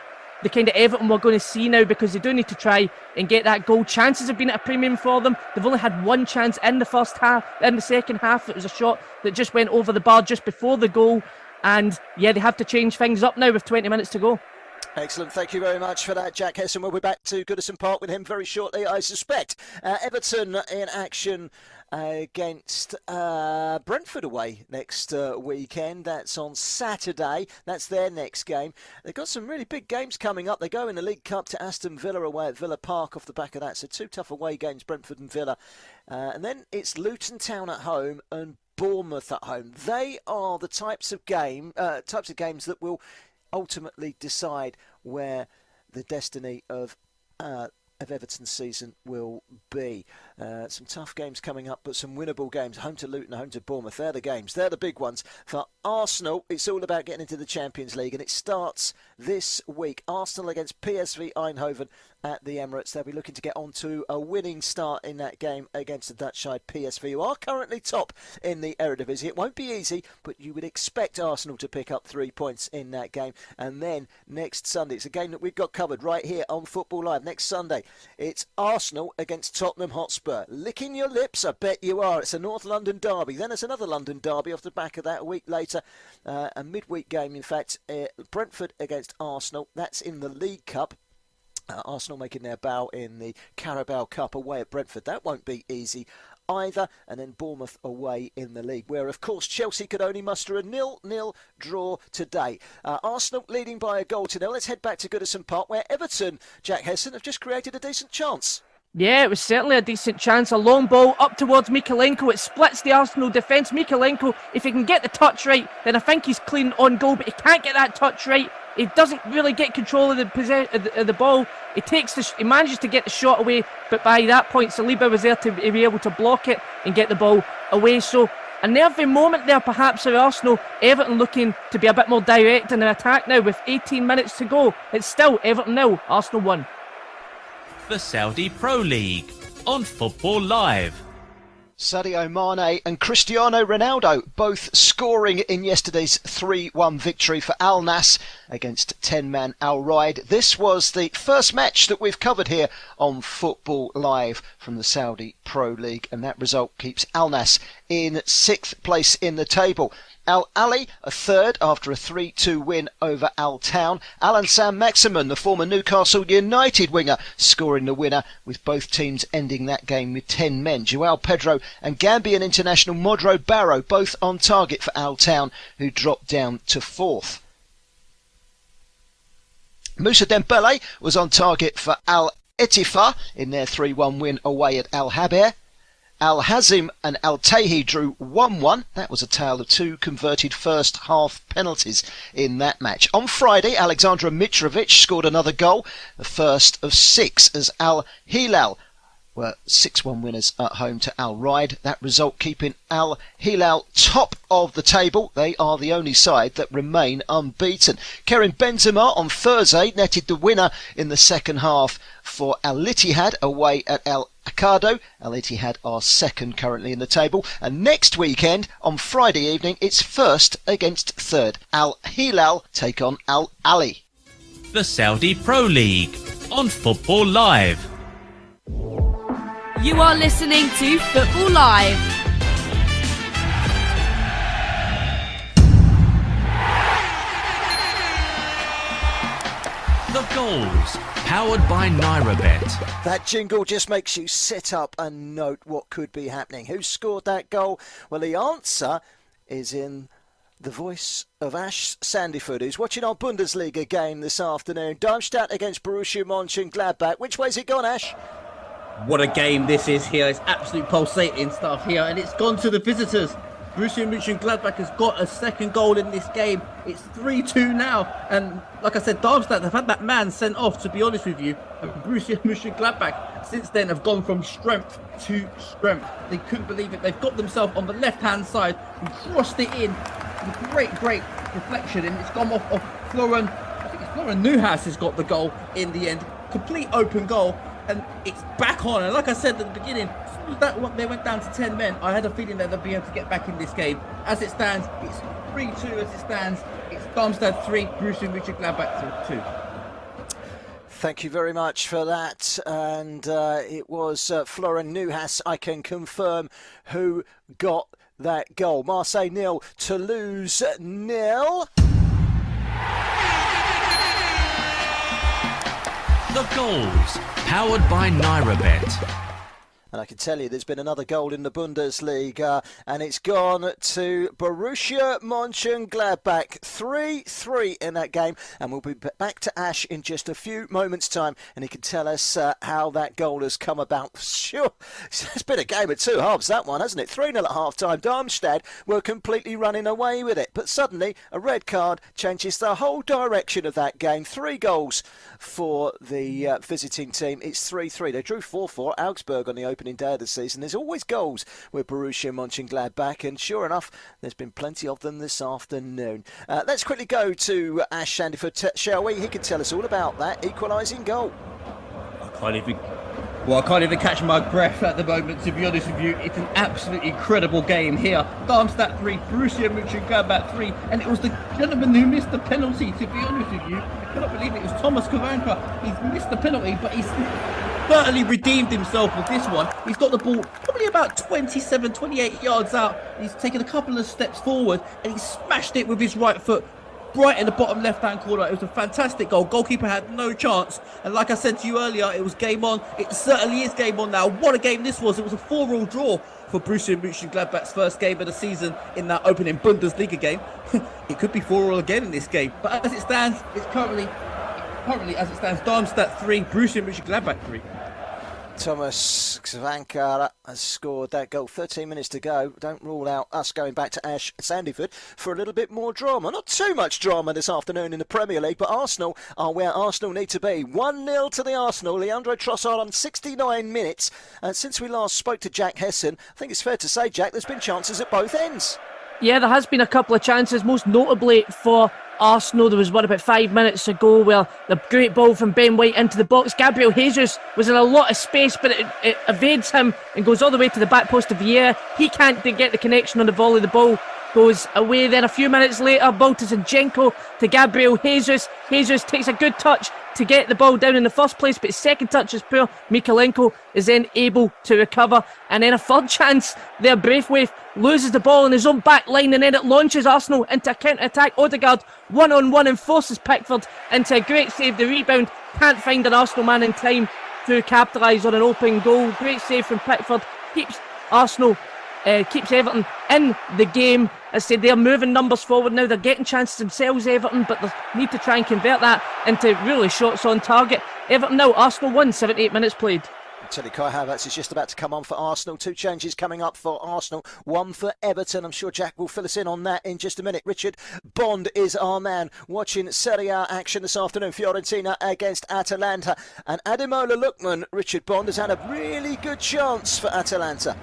D: the kind of Everton we're going to see now, because they do need to try and get that goal. Chances have been at a premium for them. They've only had one chance in the first half. In the second half, it was a shot that just went over the bar just before the goal. And yeah, they have to change things up now with 20 minutes to go.
B: Excellent. Thank you very much for that, Jack Hesson. We'll be back to Goodison Park with him very shortly, I suspect. Everton in action against Brentford away next weekend. That's on Saturday. That's their next game. They've got some really big games coming up. They go in the League Cup to Aston Villa away at Villa Park off the back of that. So 2 tough away games, Brentford and Villa. And then it's Luton Town at home and Bournemouth at home. They are the types of games that will ultimately decide where the destiny of Everton's season will be. Some tough games coming up, but some winnable games. Home to Luton, home to Bournemouth. They're the games. They're the big ones. For Arsenal, it's all about getting into the Champions League, and it starts this week. Arsenal against PSV Eindhoven at the Emirates. They'll be looking to get on to a winning start in that game against the Dutch side PSV, who are currently top in the Eredivisie. It won't be easy, but you would expect Arsenal to pick up 3 points in that game. And then next Sunday, it's a game that we've got covered right here on Football Live. Next Sunday, it's Arsenal against Tottenham Hotspur. Licking your lips, I bet you are. It's a North London derby. Then there's another London derby off the back of that a week later. A midweek game, in fact, Brentford against Arsenal. That's in the League Cup. Arsenal making their bow in the Carabao Cup away at Brentford. That won't be easy either. And then Bournemouth away in the league, where of course Chelsea could only muster a 0-0 draw today. Arsenal leading by a goal to 0. Let's head back to Goodison Park, where Everton, Jack Hesson, have just created a decent chance.
D: Yeah, it was certainly a decent chance. A long ball up towards Mykolenko. It splits the Arsenal defence. Mykolenko, if he can get the touch right, then I think he's clean on goal, but he can't get that touch right. He doesn't really get control of the ball. He manages to get the shot away, but by that point, Saliba was there to be able to block it and get the ball away. So a nervy moment there, perhaps, for Arsenal. Everton looking to be a bit more direct in their attack now with 18 minutes to go. It's still Everton 0, Arsenal 1.
A: The Saudi Pro League on Football Live.
B: Sadio Mane and Cristiano Ronaldo both scoring in yesterday's 3-1 victory for Al Nassr against 10-man Al Raid. This was the first match that we've covered here on Football Live from the Saudi Pro League, and that result keeps Al Nassr in 6th place in the table. Al Ali, a third after a 3-2 win over Al Town. Alan Saint-Maximin, the former Newcastle United winger, scoring the winner, with both teams ending that game with 10 men. Joao Pedro and Gambian international Modro Barrow both on target for Al Town, who dropped down to 4th. Moussa Dembele was on target for Al Etifa in their 3-1 win away at Al Haber. Al Hazim and Al Tahi drew 1-1. That was a tale of 2 converted first half penalties in that match. On Friday, Alexandra Mitrovic scored another goal, the first of 6, as Al Hilal were 6-1 winners at home to Al Raid. That result keeping Al Hilal top of the table. They are the only side that remain unbeaten. Karim Benzema on Thursday netted the winner in the second half for Al Ittihad away at Al Akado. Al Ittihad are second currently in the table. And next weekend, on Friday evening, it's first against third. Al Hilal take on Al Ali.
A: The Saudi Pro League on Football Live.
F: You are listening to Football Live.
A: The goals, powered by NairaBet.
B: That jingle just makes you sit up and note what could be happening. Who scored that goal? Well, the answer is in the voice of Ash Sandyford, who's watching our Bundesliga game this afternoon. Darmstadt against Borussia Mönchengladbach. Which way's it gone, Ash?
K: What a game this is here. It's absolute pulsating stuff here, and it's gone to the visitors. Borussia Mönchengladbach has got a second goal in this game. It's 3-2 now, and like I said, Darmstadt have had that man sent off, to be honest with you. And Borussia Mönchengladbach since then have gone from strength to strength. They couldn't believe it. They've got themselves on the left-hand side and crossed it in. Great reflection, and it's gone off of Florian. I think it's Florian Neuhaus has got the goal in the end. Complete open goal. And it's back on. And like I said at the beginning, as soon as they went down to 10 men, I had a feeling that they'd be able to get back in this game. As it stands, it's 3-2 as it stands. It's Darmstadt 3, Borussia Mönchengladbach 2.
B: Thank you very much for that. And it was Florian Neuhaus, I can confirm, who got that goal. Marseille 0, Toulouse 0.
A: The goals, powered by NairaBet.
B: And I can tell you there's been another goal in the Bundesliga, and it's gone to Borussia Mönchengladbach. 3-3 in that game, and we'll be back to Ash in just a few moments' time, and he can tell us how that goal has come about. Sure, it's been a game of two halves, that one, hasn't it? 3-0 at half-time. Darmstadt were completely running away with it, but suddenly a red card changes the whole direction of that game. 3 goals for the visiting team. It's 3-3. They drew 4-4 Augsburg on the opening day of the season. There's always goals with Borussia Mönchengladbach, and sure enough, there's been plenty of them this afternoon. Let's quickly go to Ash Sandyford, shall we? He can tell us all about that equalising goal.
K: I can't even catch my breath at the moment, to be honest with you. It's an absolutely incredible game here. Darmstadt 3, Borussia Mönchengladbach 3, and it was the gentleman who missed the penalty, to be honest with you. I cannot believe it was Thomas Kavanka. He's missed the penalty, but he's certainly redeemed himself with this one. He's got the ball probably about 27, 28 yards out. He's taken a couple of steps forward, and he smashed it with his right foot right in the bottom left-hand corner. It was a fantastic goal. Goalkeeper had no chance. And like I said to you earlier, it was game on. It certainly is game on now. What a game this was. It was a 4-4 draw for Borussia Mönchengladbach's first game of the season in that opening Bundesliga game. It could be 4-4 again in this game. But as it stands, it's currently as it stands, Darmstadt 3, Borussia Mönchengladbach 3.
B: Thomas Kavanka has scored that goal. 13 minutes to go. Don't rule out us going back to Ash Sandyford for a little bit more drama. Not too much drama this afternoon in the Premier League, but Arsenal are where Arsenal need to be. 1-0 to the Arsenal. Leandro Trossard on 69 minutes. And since we last spoke to Jack Hesson, I think it's fair to say, Jack, there's been chances at both ends.
D: Yeah, there has been a couple of chances, most notably for Arsenal. There was one about 5 minutes ago where the great ball from Ben White into the box. Gabriel Jesus was in a lot of space, but it evades him and goes all the way to the back post of Vieira. He can't get the connection on the volley. The ball goes away. Then a few minutes later, ball to Zinchenko to Gabriel Jesus. Jesus takes a good touch to get the ball down in the first place, but his second touch is poor. Mikalenko is then able to recover, and then a third chance there. Braithwaite loses the ball in his own back line, and then it launches Arsenal into a counter-attack. Odegaard one-on-one and forces Pickford into a great save. The rebound can't find an Arsenal man in time to capitalise on an open goal. Great save from Pickford. Keeps Everton in the game. As I said, they're moving numbers forward now. They're getting chances themselves, Everton, but they need to try and convert that into really shots on target. Everton now, Arsenal 1, 78 minutes played.
B: Tell you, Kai Havertz is just about to come on for Arsenal. 2 changes coming up for Arsenal, 1 for Everton. I'm sure Jack will fill us in on that in just a minute. Richard Bond is our man watching Serie A action this afternoon. Fiorentina against Atalanta. And Ademola Lookman, Richard Bond, has had a really good chance for Atalanta.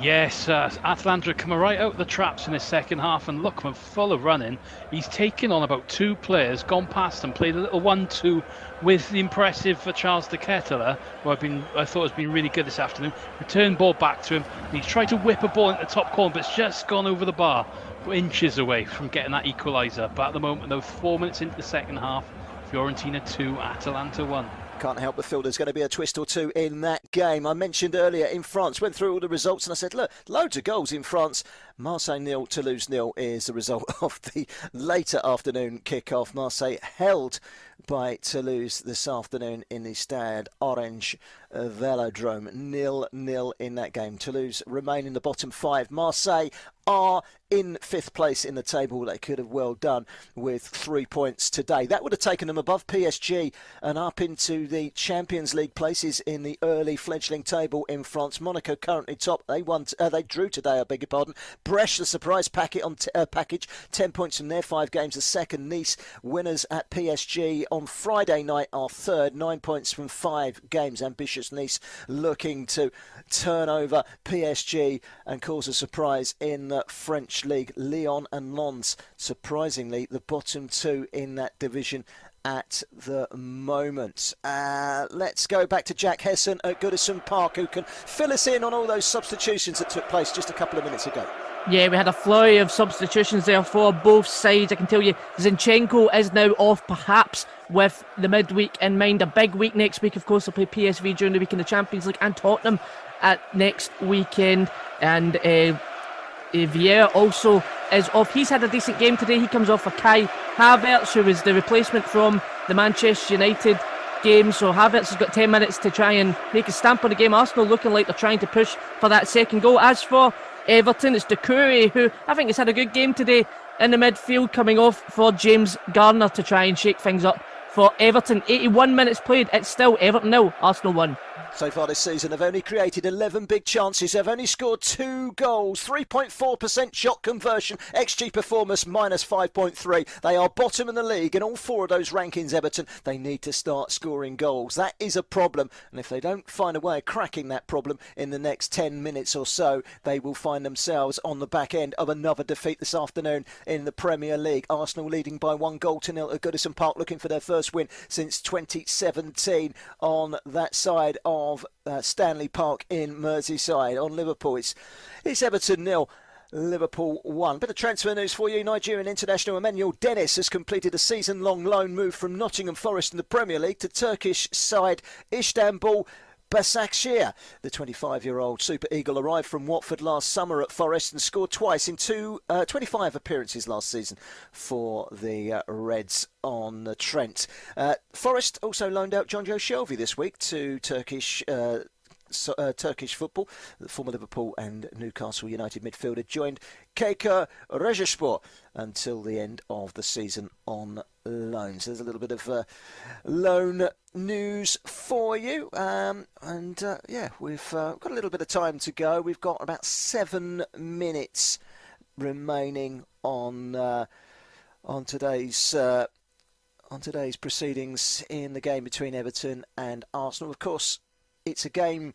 E: Yes, Atalanta coming right out of the traps in the second half, and Lookman full of running. He's taken on about 2 players, gone past them, played a little 1-2 with the impressive Charles de Ketelaere, who I thought has been really good this afternoon. Return ball back to him, and he's tried to whip a ball into the top corner, but it's just gone over the bar, inches away from getting that equaliser. But at the moment, though, 4 minutes into the second half, Fiorentina 2, Atalanta 1.
B: Can't help but feel there's going to be a twist or two in that game. I mentioned earlier in France, went through all the results and I said, look, loads of goals in France. Marseille 0, Toulouse 0 is the result of the later afternoon kick-off. Marseille held by Toulouse this afternoon in the Stade Orange Velodrome. 0-0 in that game. Toulouse remain in the bottom 5. Marseille are in 5th place in the table. They could have well done with 3 points today. That would have taken them above PSG and up into the Champions League places in the early fledgling table in France. Monaco currently top. They drew today, I beg your pardon. Brest, the surprise package, 10 points from their 5 games. The second, Nice, winners at PSG on Friday night, are third, 9 points from 5 games. Ambitious Nice looking to turn over PSG and cause a surprise in the French League. Lyon and Lens, surprisingly, the bottom 2 in that division at the moment. Let's go back to Jack Hesson at Goodison Park, who can fill us in on all those substitutions that took place just a couple of minutes ago.
D: Yeah, we had a flurry of substitutions there for both sides. I can tell you Zinchenko is now off, perhaps with the midweek in mind. A big week next week, of course. They'll play PSV during the week in the Champions League and Tottenham at next weekend. And Vieira also is off. He's had a decent game today. He comes off for Kai Havertz, who was the replacement from the Manchester United game. So Havertz has got 10 minutes to try and make a stamp on the game. Arsenal looking like they're trying to push for that second goal. As for Everton, it's Doucouré, who I think has had a good game today in the midfield, coming off for James Garner to try and shake things up for Everton. 81 minutes played. It's still Everton 0, Arsenal 1.
B: So far this season, they've only created 11 big chances. They've only scored 2 goals, 3.4% shot conversion, XG performance minus 5.3. They are bottom in the league in all 4 of those rankings, Everton. They need to start scoring goals. That is a problem. And if they don't find a way of cracking that problem in the next 10 minutes or so, they will find themselves on the back end of another defeat this afternoon in the Premier League. Arsenal leading by 1-0 at Goodison Park, looking for their first win since 2017 on that side of Stanley Park in Merseyside. On Liverpool, it's Everton 0, Liverpool 1. Bit of transfer news for you. Nigerian international Emmanuel Dennis has completed a season-long loan move from Nottingham Forest in the Premier League to Turkish side Istanbul Başakşehir. The 25-year-old Super Eagle arrived from Watford last summer at Forest and scored twice in 25 appearances last season for the Reds on the Trent. Forest also loaned out Jonjo Shelvey this week to Turkish football. The former Liverpool and Newcastle United midfielder joined Keka Rijekspor until the end of the season on loan. So there's a little bit of loan news for you. We've got a little bit of time to go. We've got about 7 minutes remaining on today's proceedings in the game between Everton and Arsenal. Of course, it's a game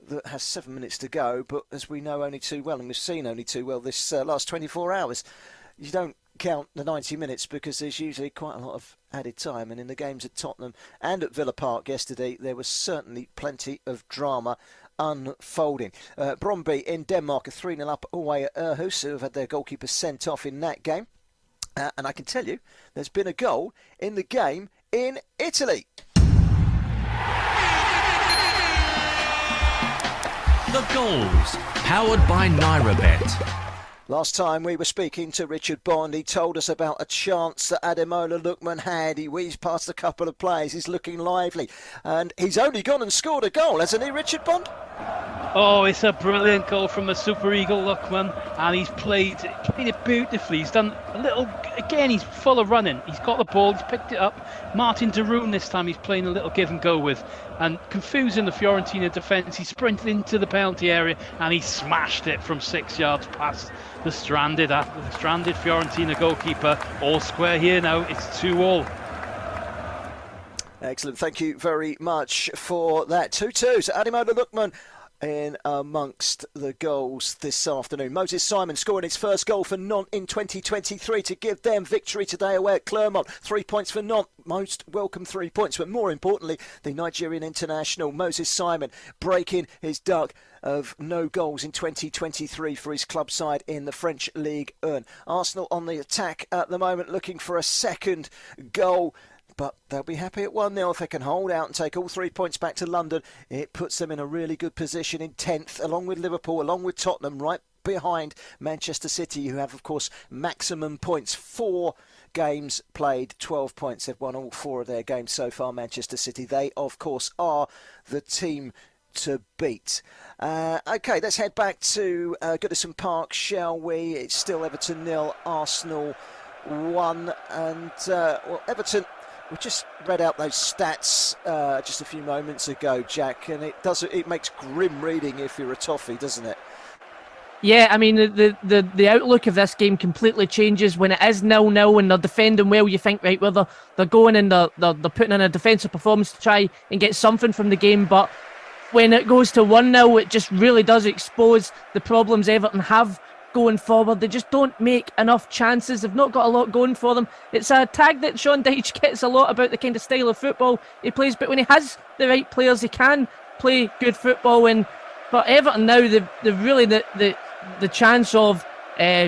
B: that has 7 minutes to go, but as we know only too well, and we've seen only too well this last 24 hours, you don't count the 90 minutes because there's usually quite a lot of added time. And in the games at Tottenham and at Villa Park yesterday, there was certainly plenty of drama unfolding. Brøndby in Denmark are 3-0 up away at Aarhus, who have had their goalkeeper sent off in that game. And I can tell you, there's been a goal in the game in Italy.
A: The goals, powered by NairaBet.
B: Last time we were speaking to Richard Bond, he told us about a chance that Ademola Lookman had. He weaves past a couple of players. He's looking lively. And he's only gone and scored a goal, hasn't he, Richard Bond?
E: Oh, it's a brilliant goal from the Super Eagle Lookman, and he's played it beautifully. He's done a little, again, he's full of running. He's got the ball, he's picked it up. Martin de Roon this time he's playing a little give and go with, and confusing the Fiorentina defence. He sprinted into the penalty area and he smashed it from 6 yards past the stranded Fiorentina goalkeeper. All square here now, it's 2-2.
B: Excellent, thank you very much for that. 2-2, so Ademola Lookman in amongst the goals this afternoon. Moses Simon scoring his first goal for Nantes in 2023 to give them victory today away at Clermont. 3 points for Nantes, most welcome 3 points, but more importantly, the Nigerian international Moses Simon breaking his duck of no goals in 2023 for his club side in the French Ligue 1. Arsenal on the attack at the moment, looking for a second goal. But they'll be happy at 1-0 if they can hold out and take all 3 points back to London. It puts them in a really good position in 10th, along with Liverpool, along with Tottenham, right behind Manchester City, who have, of course, maximum points. 4 games played, 12 points. They've won all 4 of their games so far, Manchester City. They, of course, are the team to beat. OK, let's head back to Goodison Park, shall we? It's still Everton 0, Arsenal 1. And, well, Everton... We just read out those stats just a few moments ago, Jack, and it makes grim reading if you're a toffee, doesn't it?
D: Yeah, I mean, the outlook of this game completely changes when it is 0-0 and they're defending well. You think, right, well, they're going and they're putting in a defensive performance to try and get something from the game, but when it goes to 1-0, it just really does expose the problems Everton have going forward. They just don't make enough chances. They've not got a lot going for them. It's a tag that Sean Dyche gets a lot about, the kind of style of football he plays, but when he has the right players, he can play good football. But Everton now, they've really the chance of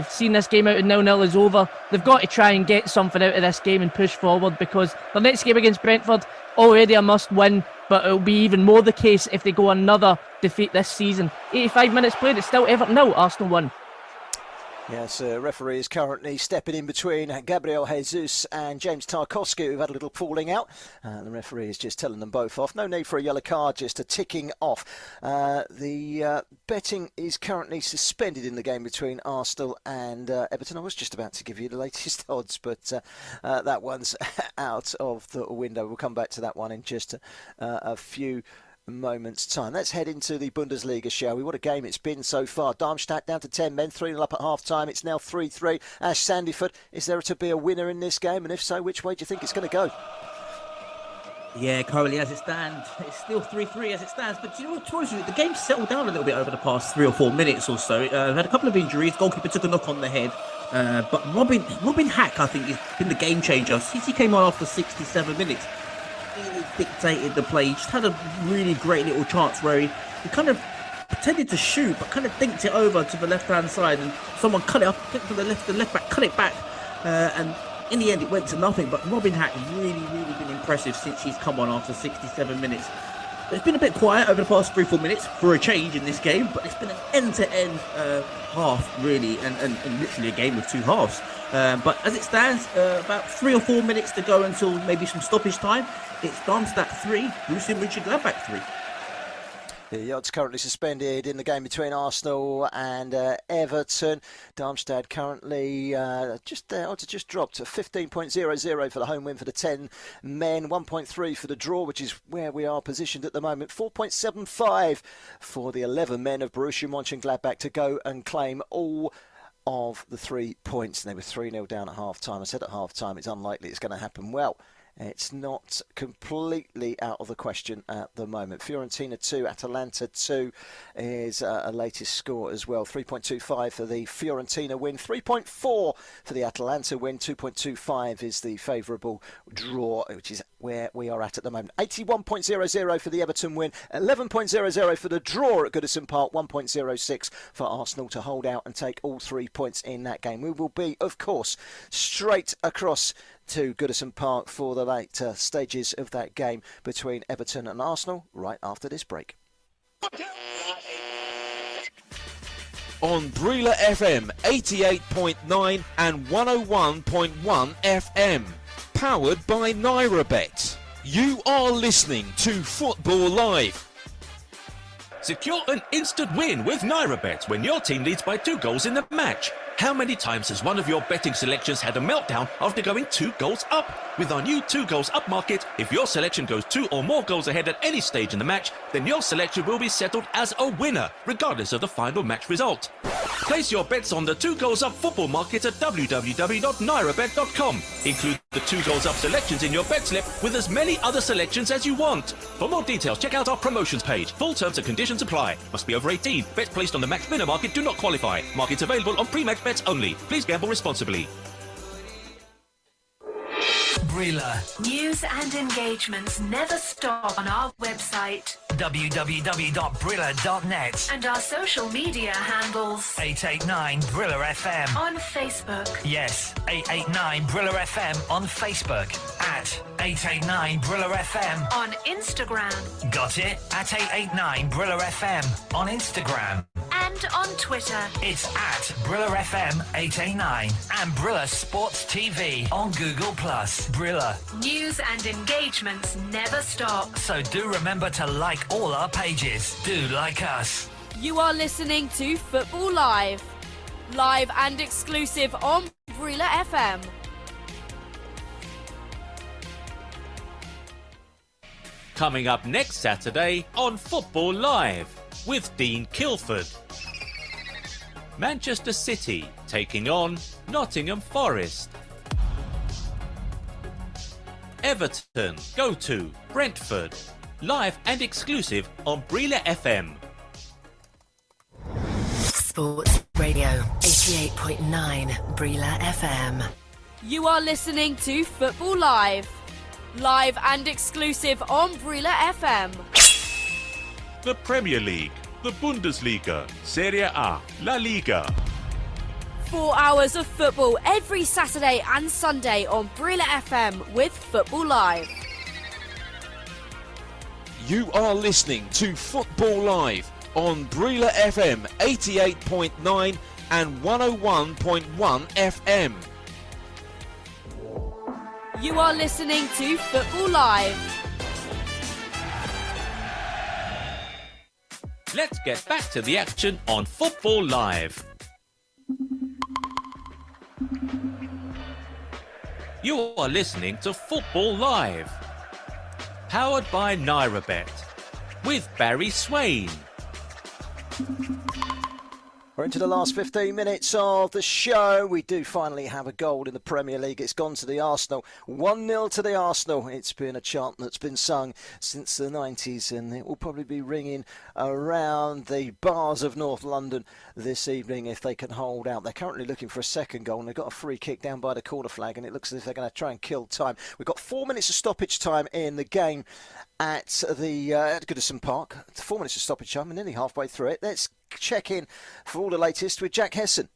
D: seeing this game out in 0-0 is over. They've got to try and get something out of this game and push forward, because the next game against Brentford, already a must win, but it'll be even more the case if they go another defeat this season. 85 minutes played, it's still Everton 0, Arsenal 1.
B: Yes, referee is currently stepping in between Gabriel Jesus and James Tarkowski, who've had a little falling out. The referee is just telling them both off. No need for a yellow card, just a ticking off. The betting is currently suspended in the game between Arsenal and Everton. I was just about to give you the latest odds, but that one's out of the window. We'll come back to that one in just a few moments time. Let's head into the Bundesliga, shall we? What a game it's been so far. Darmstadt down to 10 men, 3-0 up at half time. It's now 3-3. Ash Sandyford, is there to be a winner in this game? And if so, which way do you think it's going to go?
K: Yeah, currently as it stands, it's still 3-3 as it stands. But you know what, the game's settled down a little bit over the past 3 or 4 minutes or so. Had a couple of injuries. Goalkeeper took a knock on the head. But Robin Hack, I think, has been the game changer. Since he came on after 67 minutes, really dictated the play. He just had a really great little chance where he kind of pretended to shoot, but kind of dinked it over to the left-hand side, and someone cut it up, to the left back cut it back, and in the end it went to nothing. But Robin Hack really been impressive since he's come on after 67 minutes. It's been a bit quiet over the past 3-4 minutes for a change in this game, but it's been an end-to-end half, really, and literally a game with 2 halves. But as it stands, about 3 or 4 minutes to go until maybe some stoppage time. It's Darmstadt 3, Borussia Mönchengladbach 3.
B: The odds currently suspended in the game between Arsenal and Everton. Darmstadt currently the odds have just dropped to 15.00 for the home win for the 10 men, 1.3 for the draw, which is where we are positioned at the moment, 4.75 for the 11 men of Borussia Mönchengladbach to go and claim all of the 3 points. And they were 3-0 down at half time. I said at half time it's unlikely it's going to happen. Well, it's not completely out of the question at the moment. Fiorentina 2, Atalanta 2 is a latest score as well. 3.25 for the Fiorentina win, 3.4 for the Atalanta win, 2.25 is the favourable draw, which is where we are at the moment. 81.00 for the Everton win, 11.00 for the draw at Goodison Park, 1.06 for Arsenal to hold out and take all 3 points in that game. We will be, of course, straight across to Goodison Park for the later stages of that game between Everton and Arsenal right after this break.
U: On Brila FM 88.9 and 101.1 FM. Powered by NairaBet. You are listening to Football Live.
G: Secure an instant win with NairaBet when your team leads by 2 goals in the match. How many times has one of your betting selections had a meltdown after going 2 goals up? With our new 2 goals up market, if your selection goes 2 or more goals ahead at any stage in the match, then your selection will be settled as a winner, regardless of the final match result. Place your bets on the 2 goals up football market at www.nairabet.com. Include the 2 goals up selections in your bet slip with as many other selections as you want. For more details, check out our promotions page. Full terms and conditions apply. Must be over 18. Bets placed on the match winner market do not qualify. Markets available on pre-match bets only. Please gamble responsibly.
I: Brila.
H: News and engagements never stop on our website.
I: www.brila.net
H: And our social media handles.
I: 889 Brila FM.
H: On Facebook.
I: Yes, 889 Brila FM on Facebook. At 889 Brila FM.
H: On Instagram.
I: Got it? At 889 Brila FM on Instagram.
H: And on Twitter.
I: It's at Brila FM 889 and Brila Sports TV on Google+. Brila.
H: News and engagements never stop.
I: So do remember to like all our pages. Do like us.
F: You are listening to Football Live. Live and exclusive on Brila FM.
A: Coming up next Saturday on Football Live with Dean Kilford. Manchester City taking on Nottingham Forest. Everton go to Brentford. Live and exclusive on Brila FM.
S: Sports Radio 88.9 Brila FM.
F: You are listening to Football Live. Live and exclusive on Brila FM.
G: The Premier League, the Bundesliga, Serie A, La Liga.
F: 4 hours of football every Saturday and Sunday on Brila FM with Football Live.
U: You are listening to Football Live on Brila FM 88.9 and 101.1 FM.
F: You are listening to Football Live.
A: Let's get back to the action on Football Live. You are listening to Football Live. Powered by NairaBet. With Barry Swain.
B: We're into the last 15 minutes of the show. We do finally have a goal in the Premier League. It's gone to the Arsenal. 1-0 to the Arsenal. It's been a chant that's been sung since the 90s, and it will probably be ringing around the bars of North London this evening if they can hold out. They're currently looking for a second goal, and they've got a free kick down by the corner flag, and it looks as if they're going to try and kill time. We've got 4 minutes of stoppage time in the game at Goodison Park. 4 minutes of stoppage time, and nearly halfway through it. Let's check in for all the latest with Jack Hesson.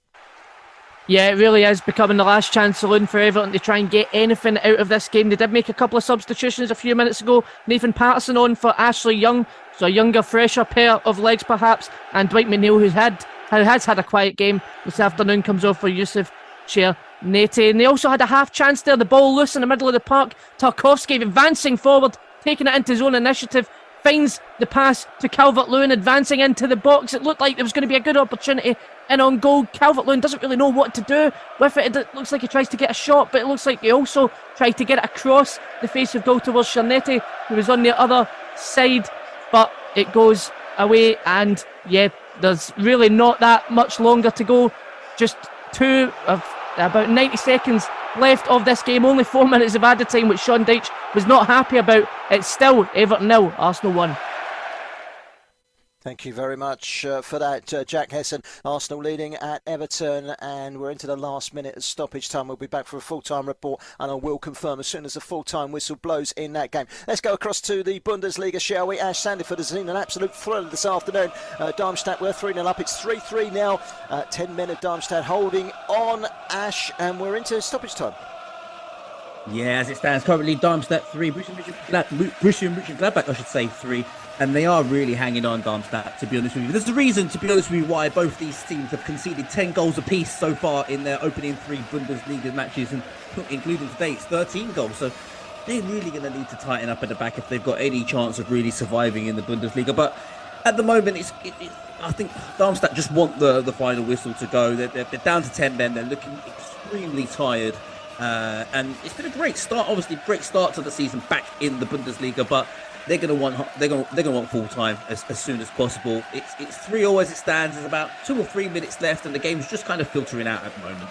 D: Yeah, it really is becoming the last chance saloon for Everton to try and get anything out of this game. They did make a couple of substitutions a few minutes ago. Nathan Patterson on for Ashley Young, so a younger, fresher pair of legs perhaps, and Dwight McNeil, who has had a quiet game this afternoon, comes off for Yusuf Chernetti. And they also had a half chance there, the ball loose in the middle of the park. Tarkowski advancing forward, taking it into his own initiative, finds the pass to Calvert-Lewin, advancing into the box. It looked like there was going to be a good opportunity in on goal. Calvert-Lewin doesn't really know what to do with it. It looks like he tries to get a shot, but it looks like he also tried to get it across the face of goal towards Chernetti, who was on the other side, but it goes away. And yeah, there's really not that much longer to go. Just about 90 seconds left of this game. Only 4 minutes of added time, which Sean Dyche was not happy about. It's still Everton 0, Arsenal 1.
B: Thank you very much for that, Jack Hesson. Arsenal leading at Everton, and we're into the last minute of stoppage time. We'll be back for a full-time report, and I will confirm as soon as the full-time whistle blows in that game. Let's go across to the Bundesliga, shall we? Ash Sandiford has seen an absolute thriller this afternoon. Darmstadt were 3-0 up. It's 3-3 now. 10 men of Darmstadt holding on, Ash, and we're into stoppage time.
K: Yeah, as it stands currently, Darmstadt 3, Borussia Mönchengladbach, I should say, 3. And they are really hanging on, Darmstadt, to be honest with you. There's the reason, to be honest with you, why both these teams have conceded 10 goals apiece so far in their opening 3 Bundesliga matches, and including today, it's 13 goals. So they're really going to need to tighten up at the back if they've got any chance of really surviving in the Bundesliga. But at the moment, I think Darmstadt just want the final whistle to go. They're down to 10 men. They're looking extremely tired. And it's been a great start, obviously, great start to the season back in the Bundesliga, but they're going to want full time as soon as possible. It's 3-0 as it stands. There's about 2 or 3 minutes left, and the game's just kind of filtering out at the moment.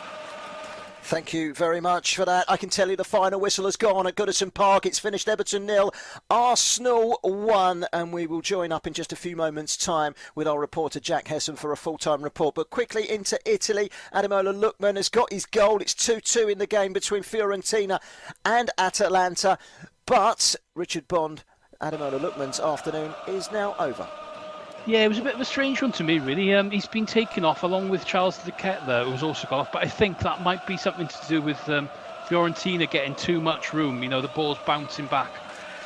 B: Thank you very much for that. I can tell you the final whistle has gone at Goodison Park. It's finished Everton 0, Arsenal 1, and we will join up in just a few moments' time with our reporter Jack Hessen for a full-time report. But quickly into Italy, Ademola Lookman has got his goal. It's 2-2 in the game between Fiorentina and Atalanta. But Richard Bond, Ademola Lookman's afternoon is now over.
E: Yeah, it was a bit of a strange one to me, really. He's been taken off along with Charles de Ketelaere, who's also got off. But I think that might be something to do with Fiorentina getting too much room. You know, the ball's bouncing back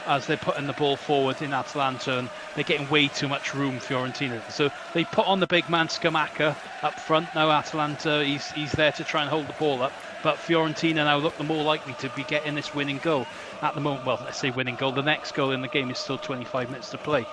E: as they're putting the ball forward in Atalanta, and they're getting way too much room, Fiorentina. So they put on the big man Scamacca up front. Now Atalanta, he's there to try and hold the ball up. But Fiorentina now look the more likely to be getting this winning goal at the moment. Well, let's say winning goal. The next goal in the game is still 25 minutes to play.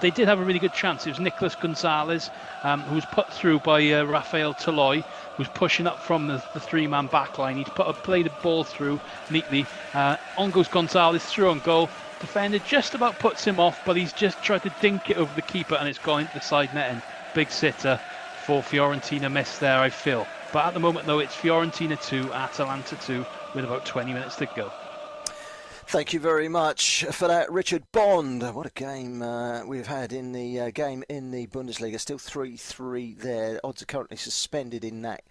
E: They did have a really good chance. It was Nicolas Gonzalez, who was put through by Rafael Toloi, who's pushing up from the three-man back line. He's played the ball through neatly. On goes Gonzalez, through on goal. Defender just about puts him off, but he's just tried to dink it over the keeper, and it's gone into the side netting. Big sitter for Fiorentina miss there, I feel. But at the moment, though, it's Fiorentina 2, Atalanta 2, with about 20 minutes to go.
B: Thank you very much for that, Richard Bond. What a game we've had in the game in the Bundesliga. Still 3-3 there. Odds are currently suspended in that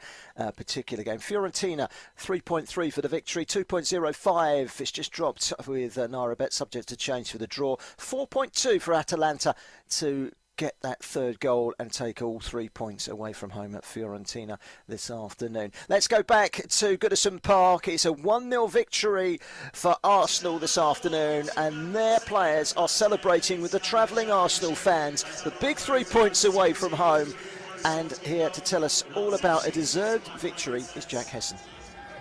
B: particular game. Fiorentina, 3.3 for the victory, 2.05. It's just dropped with Naira-Bet, subject to change for the draw. 4.2 for Atalanta to get that third goal and take all 3 points away from home at Fiorentina this afternoon. Let's go back to Goodison Park. It's a 1-0 victory for Arsenal this afternoon, and their players are celebrating with the travelling Arsenal fans. The big 3 points away from home. And here to tell us all about a deserved victory is Jack Hessen.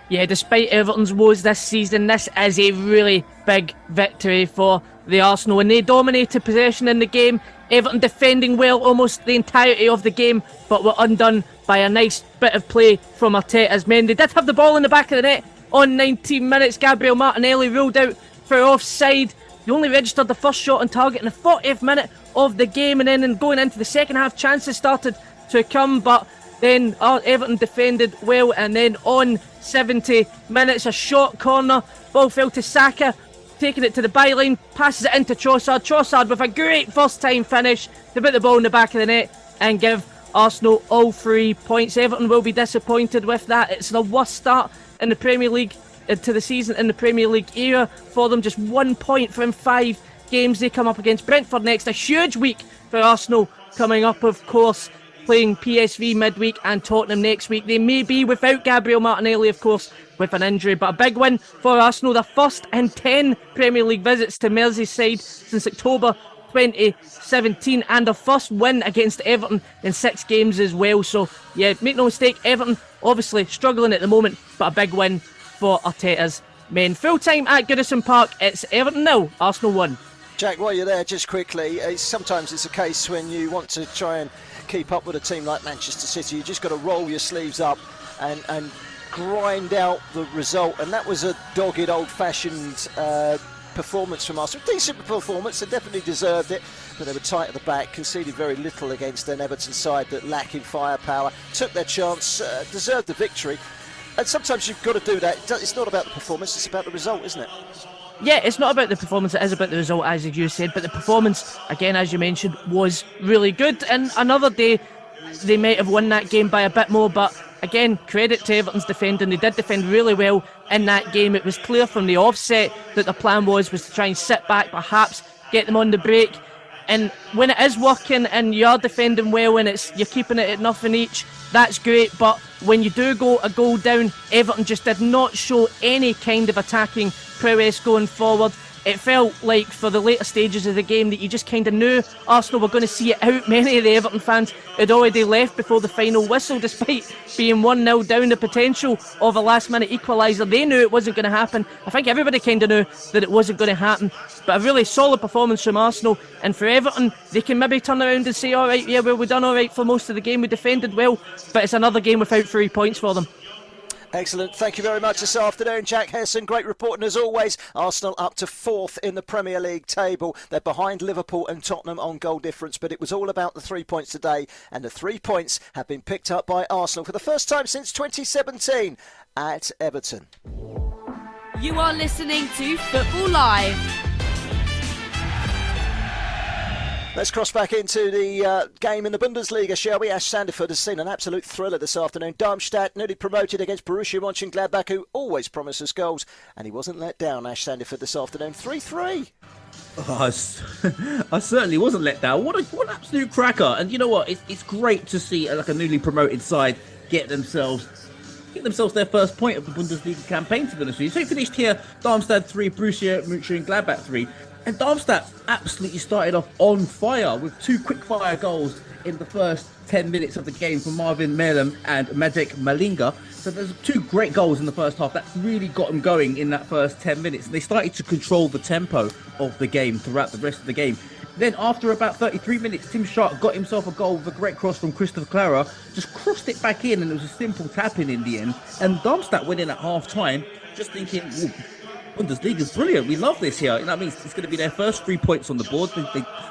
D: Yeah, despite Everton's woes this season, this is a really big victory for the Arsenal, and they dominated possession in the game. Everton defending well almost the entirety of the game, but were undone by a nice bit of play from Arteta's men. They did have the ball in the back of the net on 19 minutes. Gabriel Martinelli ruled out for offside. They only registered the first shot on target in the 40th minute of the game, and then going into the second half, chances started to come, but then Everton defended well, and then on 70 minutes, a short corner, ball fell to Saka, taking it to the byline, passes it into Trossard. Trossard with a great first time finish to put the ball in the back of the net and give Arsenal all 3 points. Everton will be disappointed with that. It's the worst start in the Premier League to the season in the Premier League era for them. Just 1 point from 5 games. They come up against Brentford next. A huge week for Arsenal coming up, of course, playing PSV midweek and Tottenham next week. They may be without Gabriel Martinelli, of course, with an injury, but a big win for Arsenal. The first in 10 Premier League visits to Merseyside since October 2017, and the first win against Everton in 6 games as well. So yeah, make no mistake, Everton obviously struggling at the moment, but a big win for Arteta's men. Full time at Goodison Park, it's Everton 0, Arsenal 1.
B: Jack, while you're there, just quickly, sometimes it's a case when you want to try and keep up with a team like Manchester City, you just got to roll your sleeves up and grind out the result, and that was a dogged, old-fashioned performance from Arsenal. Decent performance, they definitely deserved it, but they were tight at the back, conceded very little against an Everton side that lacking firepower, took their chance, deserved the victory. And sometimes you've got to do that. It's not about the performance, it's about the result, isn't it?
D: Yeah, it's not about the performance, it is about the result, as you said, but the performance, again, as you mentioned, was really good. And another day, they might have won that game by a bit more, but again, credit to Everton's defending. They did defend really well in that game. It was clear from the offset that the plan was to try and sit back, perhaps get them on the break. And when it is working and you are defending well and you're keeping it at nothing each, that's great. But when you do go a goal down, Everton just did not show any kind of attacking prowess going forward. it felt like for the later stages of the game that you just kind of knew Arsenal were going to see it out. Many of the Everton fans had already left before the final whistle, despite being 1-0 down, the potential of a last-minute equaliser. They knew it wasn't going to happen. I think everybody kind of knew that it wasn't going to happen. But a really solid performance from Arsenal. And for Everton, they can maybe turn around and say, all right, yeah, well, we've done all right for most of the game. We defended well, but it's another game without 3 points for them.
B: Excellent. Thank you very much this afternoon, Jack Hesson. Great reporting as always. Arsenal up to 4th in the Premier League table. They're behind Liverpool and Tottenham on goal difference, but it was all about the 3 points today, and the 3 points have been picked up by Arsenal for the first time since 2017 at Everton.
F: You are listening to Football Live.
B: Let's cross back into the game in the Bundesliga, shall we? Ash Sandefjord has seen an absolute thriller this afternoon. Darmstadt newly promoted against Borussia Mönchengladbach, who always promises goals, and he wasn't let down. Ash Sandefjord this afternoon, 3-3.
K: Oh, I certainly wasn't let down. What an absolute cracker! And you know what? It's great to see a newly promoted side get themselves their first point of the Bundesliga campaign, to be honest with you. So it finished here, Darmstadt 3, Borussia Mönchengladbach 3. And Darmstadt absolutely started off on fire with 2 quick-fire goals in the first 10 minutes of the game from Marvin Melem and Maciej Malinga. So there's 2 great goals in the first half. That really got them going in that first 10 minutes. And they started to control the tempo of the game throughout the rest of the game. Then after about 33 minutes, Tim Sharp got himself a goal with a great cross from Christoph Clara, just crossed it back in, and it was a simple tap-in the end. And Darmstadt went in at half-time just thinking, Bundesliga is brilliant. We love this here. You know what I mean? It's going to be their first 3 points on the board.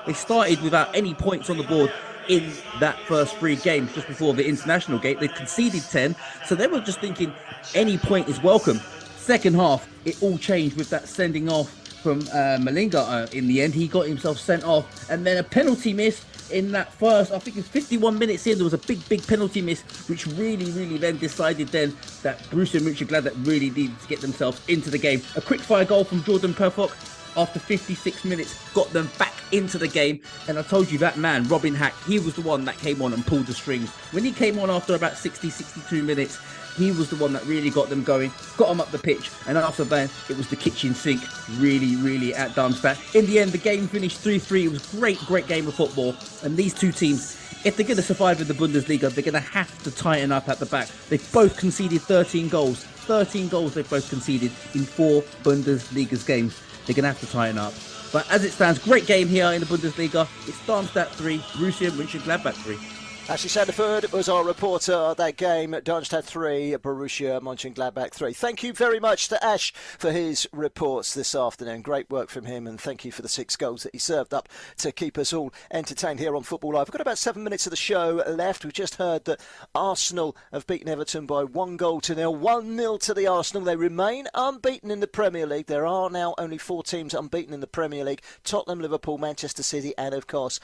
K: They started without any points on the board in that first 3 games just before the international gate. They conceded 10, so they were just thinking any point is welcome. Second half, it all changed with that sending off from Malinga in the end. He got himself sent off, and then a penalty miss in that first, I think it's 51 minutes in, there was a big penalty miss, which really then decided then that Borussia Mönchengladbach really needed to get themselves into the game. A quick fire goal from Jordan Perfok after 56 minutes got them back into the game. And I told you that man, Robin Hack, he was the one that came on and pulled the strings. When he came on after about 62 minutes, he was the one that really got them going, got them up the pitch, and after that, it was the kitchen sink, really at Darmstadt. In the end, the game finished 3-3. It was a great game of football. And these two teams, if they're going to survive in the Bundesliga, they're going to have to tighten up at the back. They've both conceded 13 goals. 13 goals they've both conceded in 4 Bundesliga's games. They're going to have to tighten up. But as it stands, great game here in the Bundesliga. It's Darmstadt 3, Borussia Mönchengladbach 3.
B: Ashley Sandefjord was our reporter of that game. Darmstadt 3, Borussia Mönchengladbach 3. Thank you very much to Ash for his reports this afternoon. Great work from him, and thank you for the 6 goals that he served up to keep us all entertained here on Football Live. We've got about 7 minutes of the show left. We've just heard that Arsenal have beaten Everton by 1-0. 1-0 to the Arsenal. They remain unbeaten in the Premier League. There are now only 4 teams unbeaten in the Premier League: Tottenham, Liverpool, Manchester City, and of course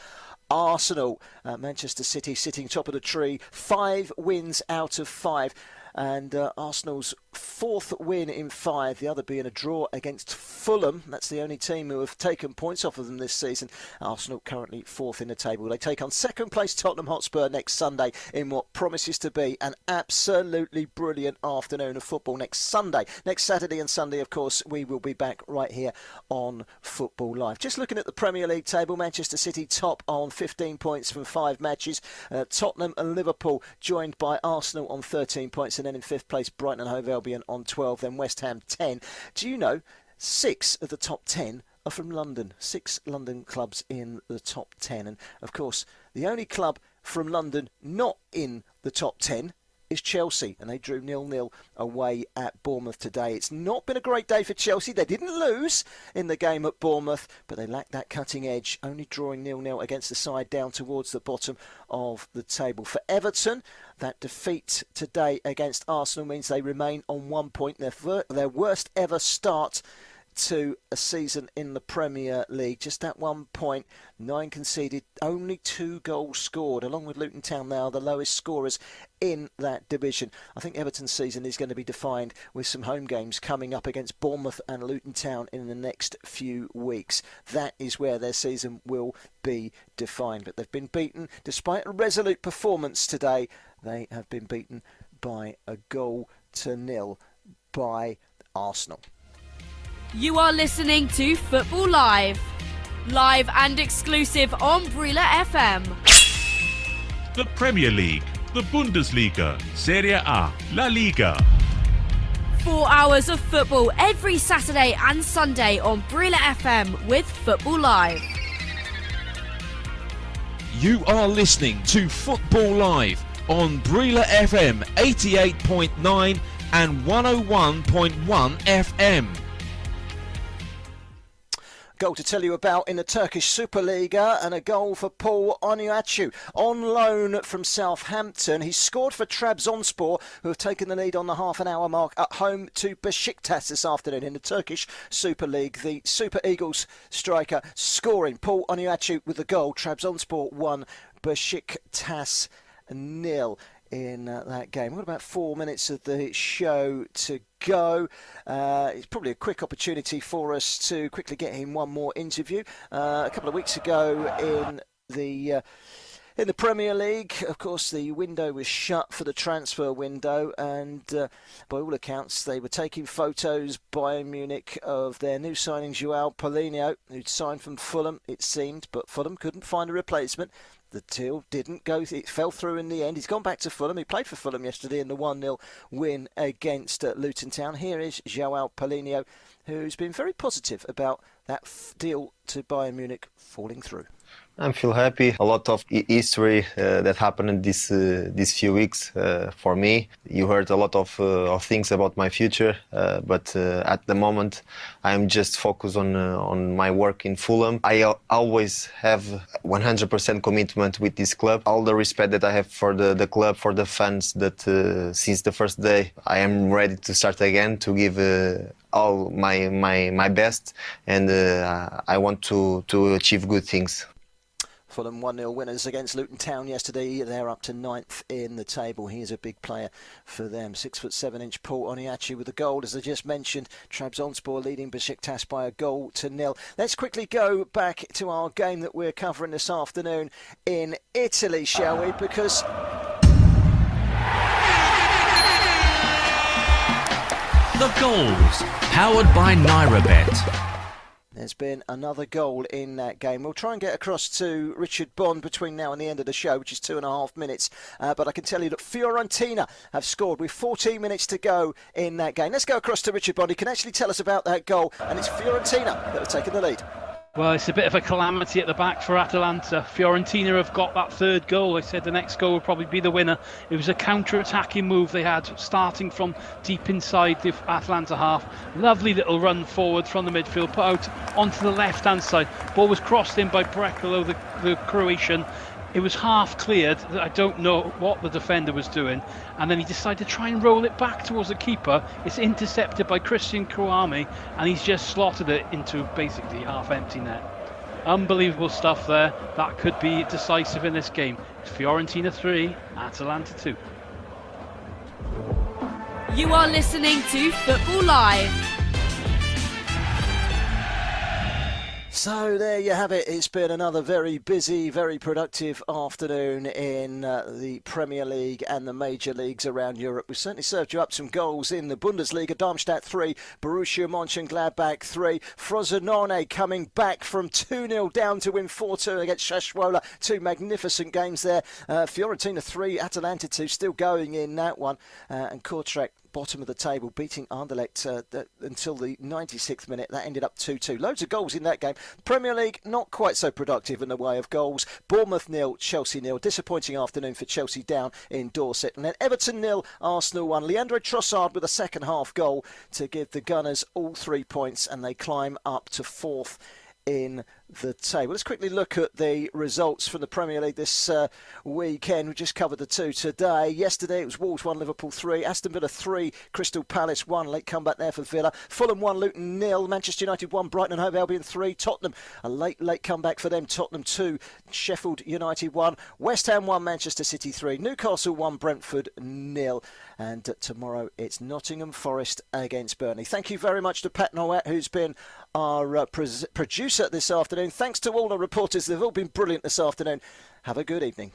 B: Arsenal. Manchester City sitting top of the tree, 5 wins out of 5, and Arsenal's 4th win in 5, the other being a draw against Fulham. That's the only team who have taken points off of them this season. Arsenal currently 4th in the table. They take on 2nd place Tottenham Hotspur next Sunday in what promises to be an absolutely brilliant afternoon of football next Sunday. Next Saturday and Sunday, of course, we will be back right here on Football Live. Just looking at the Premier League table, Manchester City top on 15 points from 5 matches. Tottenham and Liverpool joined by Arsenal on 13 points, and then in 5th place Brighton and Hove Albion on 12, then West Ham 10. Do you know 6 of the top 10 are from London? 6 London clubs in the top 10. And of course, the only club from London not in the top 10 is Chelsea, and they drew 0-0 away at Bournemouth today. It's not been a great day for Chelsea. They didn't lose in the game at Bournemouth, but they lacked that cutting edge, only drawing 0-0 against the side down towards the bottom of the table. For Everton, that defeat today against Arsenal means they remain on 1 point, their worst ever start to a season in the Premier League. Just that 1 point, 9 conceded, only 2 goals scored. Along with Luton Town, they are the lowest scorers in that division. I think Everton's season is going to be defined with some home games coming up against Bournemouth and Luton Town in the next few weeks. That is where their season will be defined. But they've been beaten, despite a resolute performance today. They have been beaten by 1-0 by Arsenal.
F: You are listening to Football Live. Live and exclusive on Brila FM.
G: The Premier League, the Bundesliga, Serie A, La Liga.
F: 4 hours of football every Saturday and Sunday on Brila FM with Football Live.
U: You are listening to Football Live on Brila FM 88.9 and 101.1 FM.
B: Goal to tell you about in the Turkish Superliga, and a goal for Paul Onuachu on loan from Southampton. He scored for Trabzonspor, who have taken the lead on the half-an-hour mark at home to Besiktas this afternoon in the Turkish Super League. The Super Eagles striker scoring. Paul Onuachu with the goal. Trabzonspor 1, Besiktas 0. In that game. We've got about 4 minutes of the show to go. It's probably a quick opportunity for us to quickly get in one more interview. A couple of weeks ago in the Premier League, of course, the window was shut for the transfer window, and by all accounts, they were taking photos, Bayern Munich, of their new signing, João Paulinho, who'd signed from Fulham, it seemed, but Fulham couldn't find a replacement. The deal didn't go, it fell through in the end. He's gone back to Fulham. He played for Fulham yesterday in the 1-0 win against Luton Town. Here is João Paulinho, who's been very positive about that deal to Bayern Munich falling through.
J: I feel happy. A lot of history that happened in these few weeks for me. You heard a lot of things about my future, but at the moment I'm just focused on my work in Fulham. I always have 100% commitment with this club. All the respect that I have for the club, for the fans, that since the first day I am ready to start again, to give all my best, and I want to achieve good things.
B: Fulham 1-0 winners against Luton Town yesterday. They're up to 9th in the table. He is a big player for them. 6'7" Paul Onuachu with a goal, as I just mentioned. Trabzonspor leading Besiktas by a goal to 0. Let's quickly go back to our game that we're covering this afternoon in Italy, shall we? Because
A: The goals, powered by NairaBet.
B: there's been another goal in that game. We'll try and get across to Richard Bond between now and the end of the show, which is 2.5 minutes. But I can tell you that Fiorentina have scored with 14 minutes to go in that game. Let's go across to Richard Bond. He can actually tell us about that goal, and it's Fiorentina that have taken the lead.
E: Well, it's a bit of a calamity at the back for Atalanta. Fiorentina have got that third goal. I said the next goal will probably be the winner. It was a counter-attacking move they had, starting from deep inside the Atalanta half. Lovely little run forward from the midfield, put out onto the left-hand side. Ball was crossed in by Brekalo, the Croatian. It was half cleared. I don't know what the defender was doing. And then he decided to try and roll it back towards the keeper. It's intercepted by Christian Kouame, and he's just slotted it into basically half-empty net. Unbelievable stuff there. That could be decisive in this game. It's Fiorentina 3, Atalanta 2.
F: You are listening to Football Live.
B: So there you have it. It's been another very busy, very productive afternoon in the Premier League and the major leagues around Europe. We've certainly served you up some goals in the Bundesliga. Darmstadt 3, Borussia Mönchengladbach 3. Frosinone coming back from 2-0 down to win 4-2 against Sassuolo. Two magnificent games there. Fiorentina 3, Atalanta 2, still going in that one. And Kortrijk, bottom of the table, beating Anderlecht until the 96th minute. That ended up 2-2. Loads of goals in that game. Premier League, not quite so productive in the way of goals. Bournemouth 0, Chelsea 0. Disappointing afternoon for Chelsea down in Dorset. And then Everton 0, Arsenal 1. Leandro Trossard with a second half goal to give the Gunners all 3 points, and they climb up to 4th in the table. Let's quickly look at the results from the Premier League this weekend. We just covered the two today. Yesterday it was Wolves 1, Liverpool 3, Aston Villa 3, Crystal Palace 1. Late comeback there for Villa. Fulham 1, Luton 0, Manchester United 1, Brighton and Hove Albion 3, Tottenham a late comeback for them. Tottenham 2, Sheffield United 1, West Ham 1, Manchester City 3, Newcastle 1, Brentford 0. And tomorrow it's Nottingham Forest against Burnley. Thank you very much to Pat Nowat, who's been our producer this afternoon. Thanks to all the reporters. They've all been brilliant this afternoon. Have a good evening.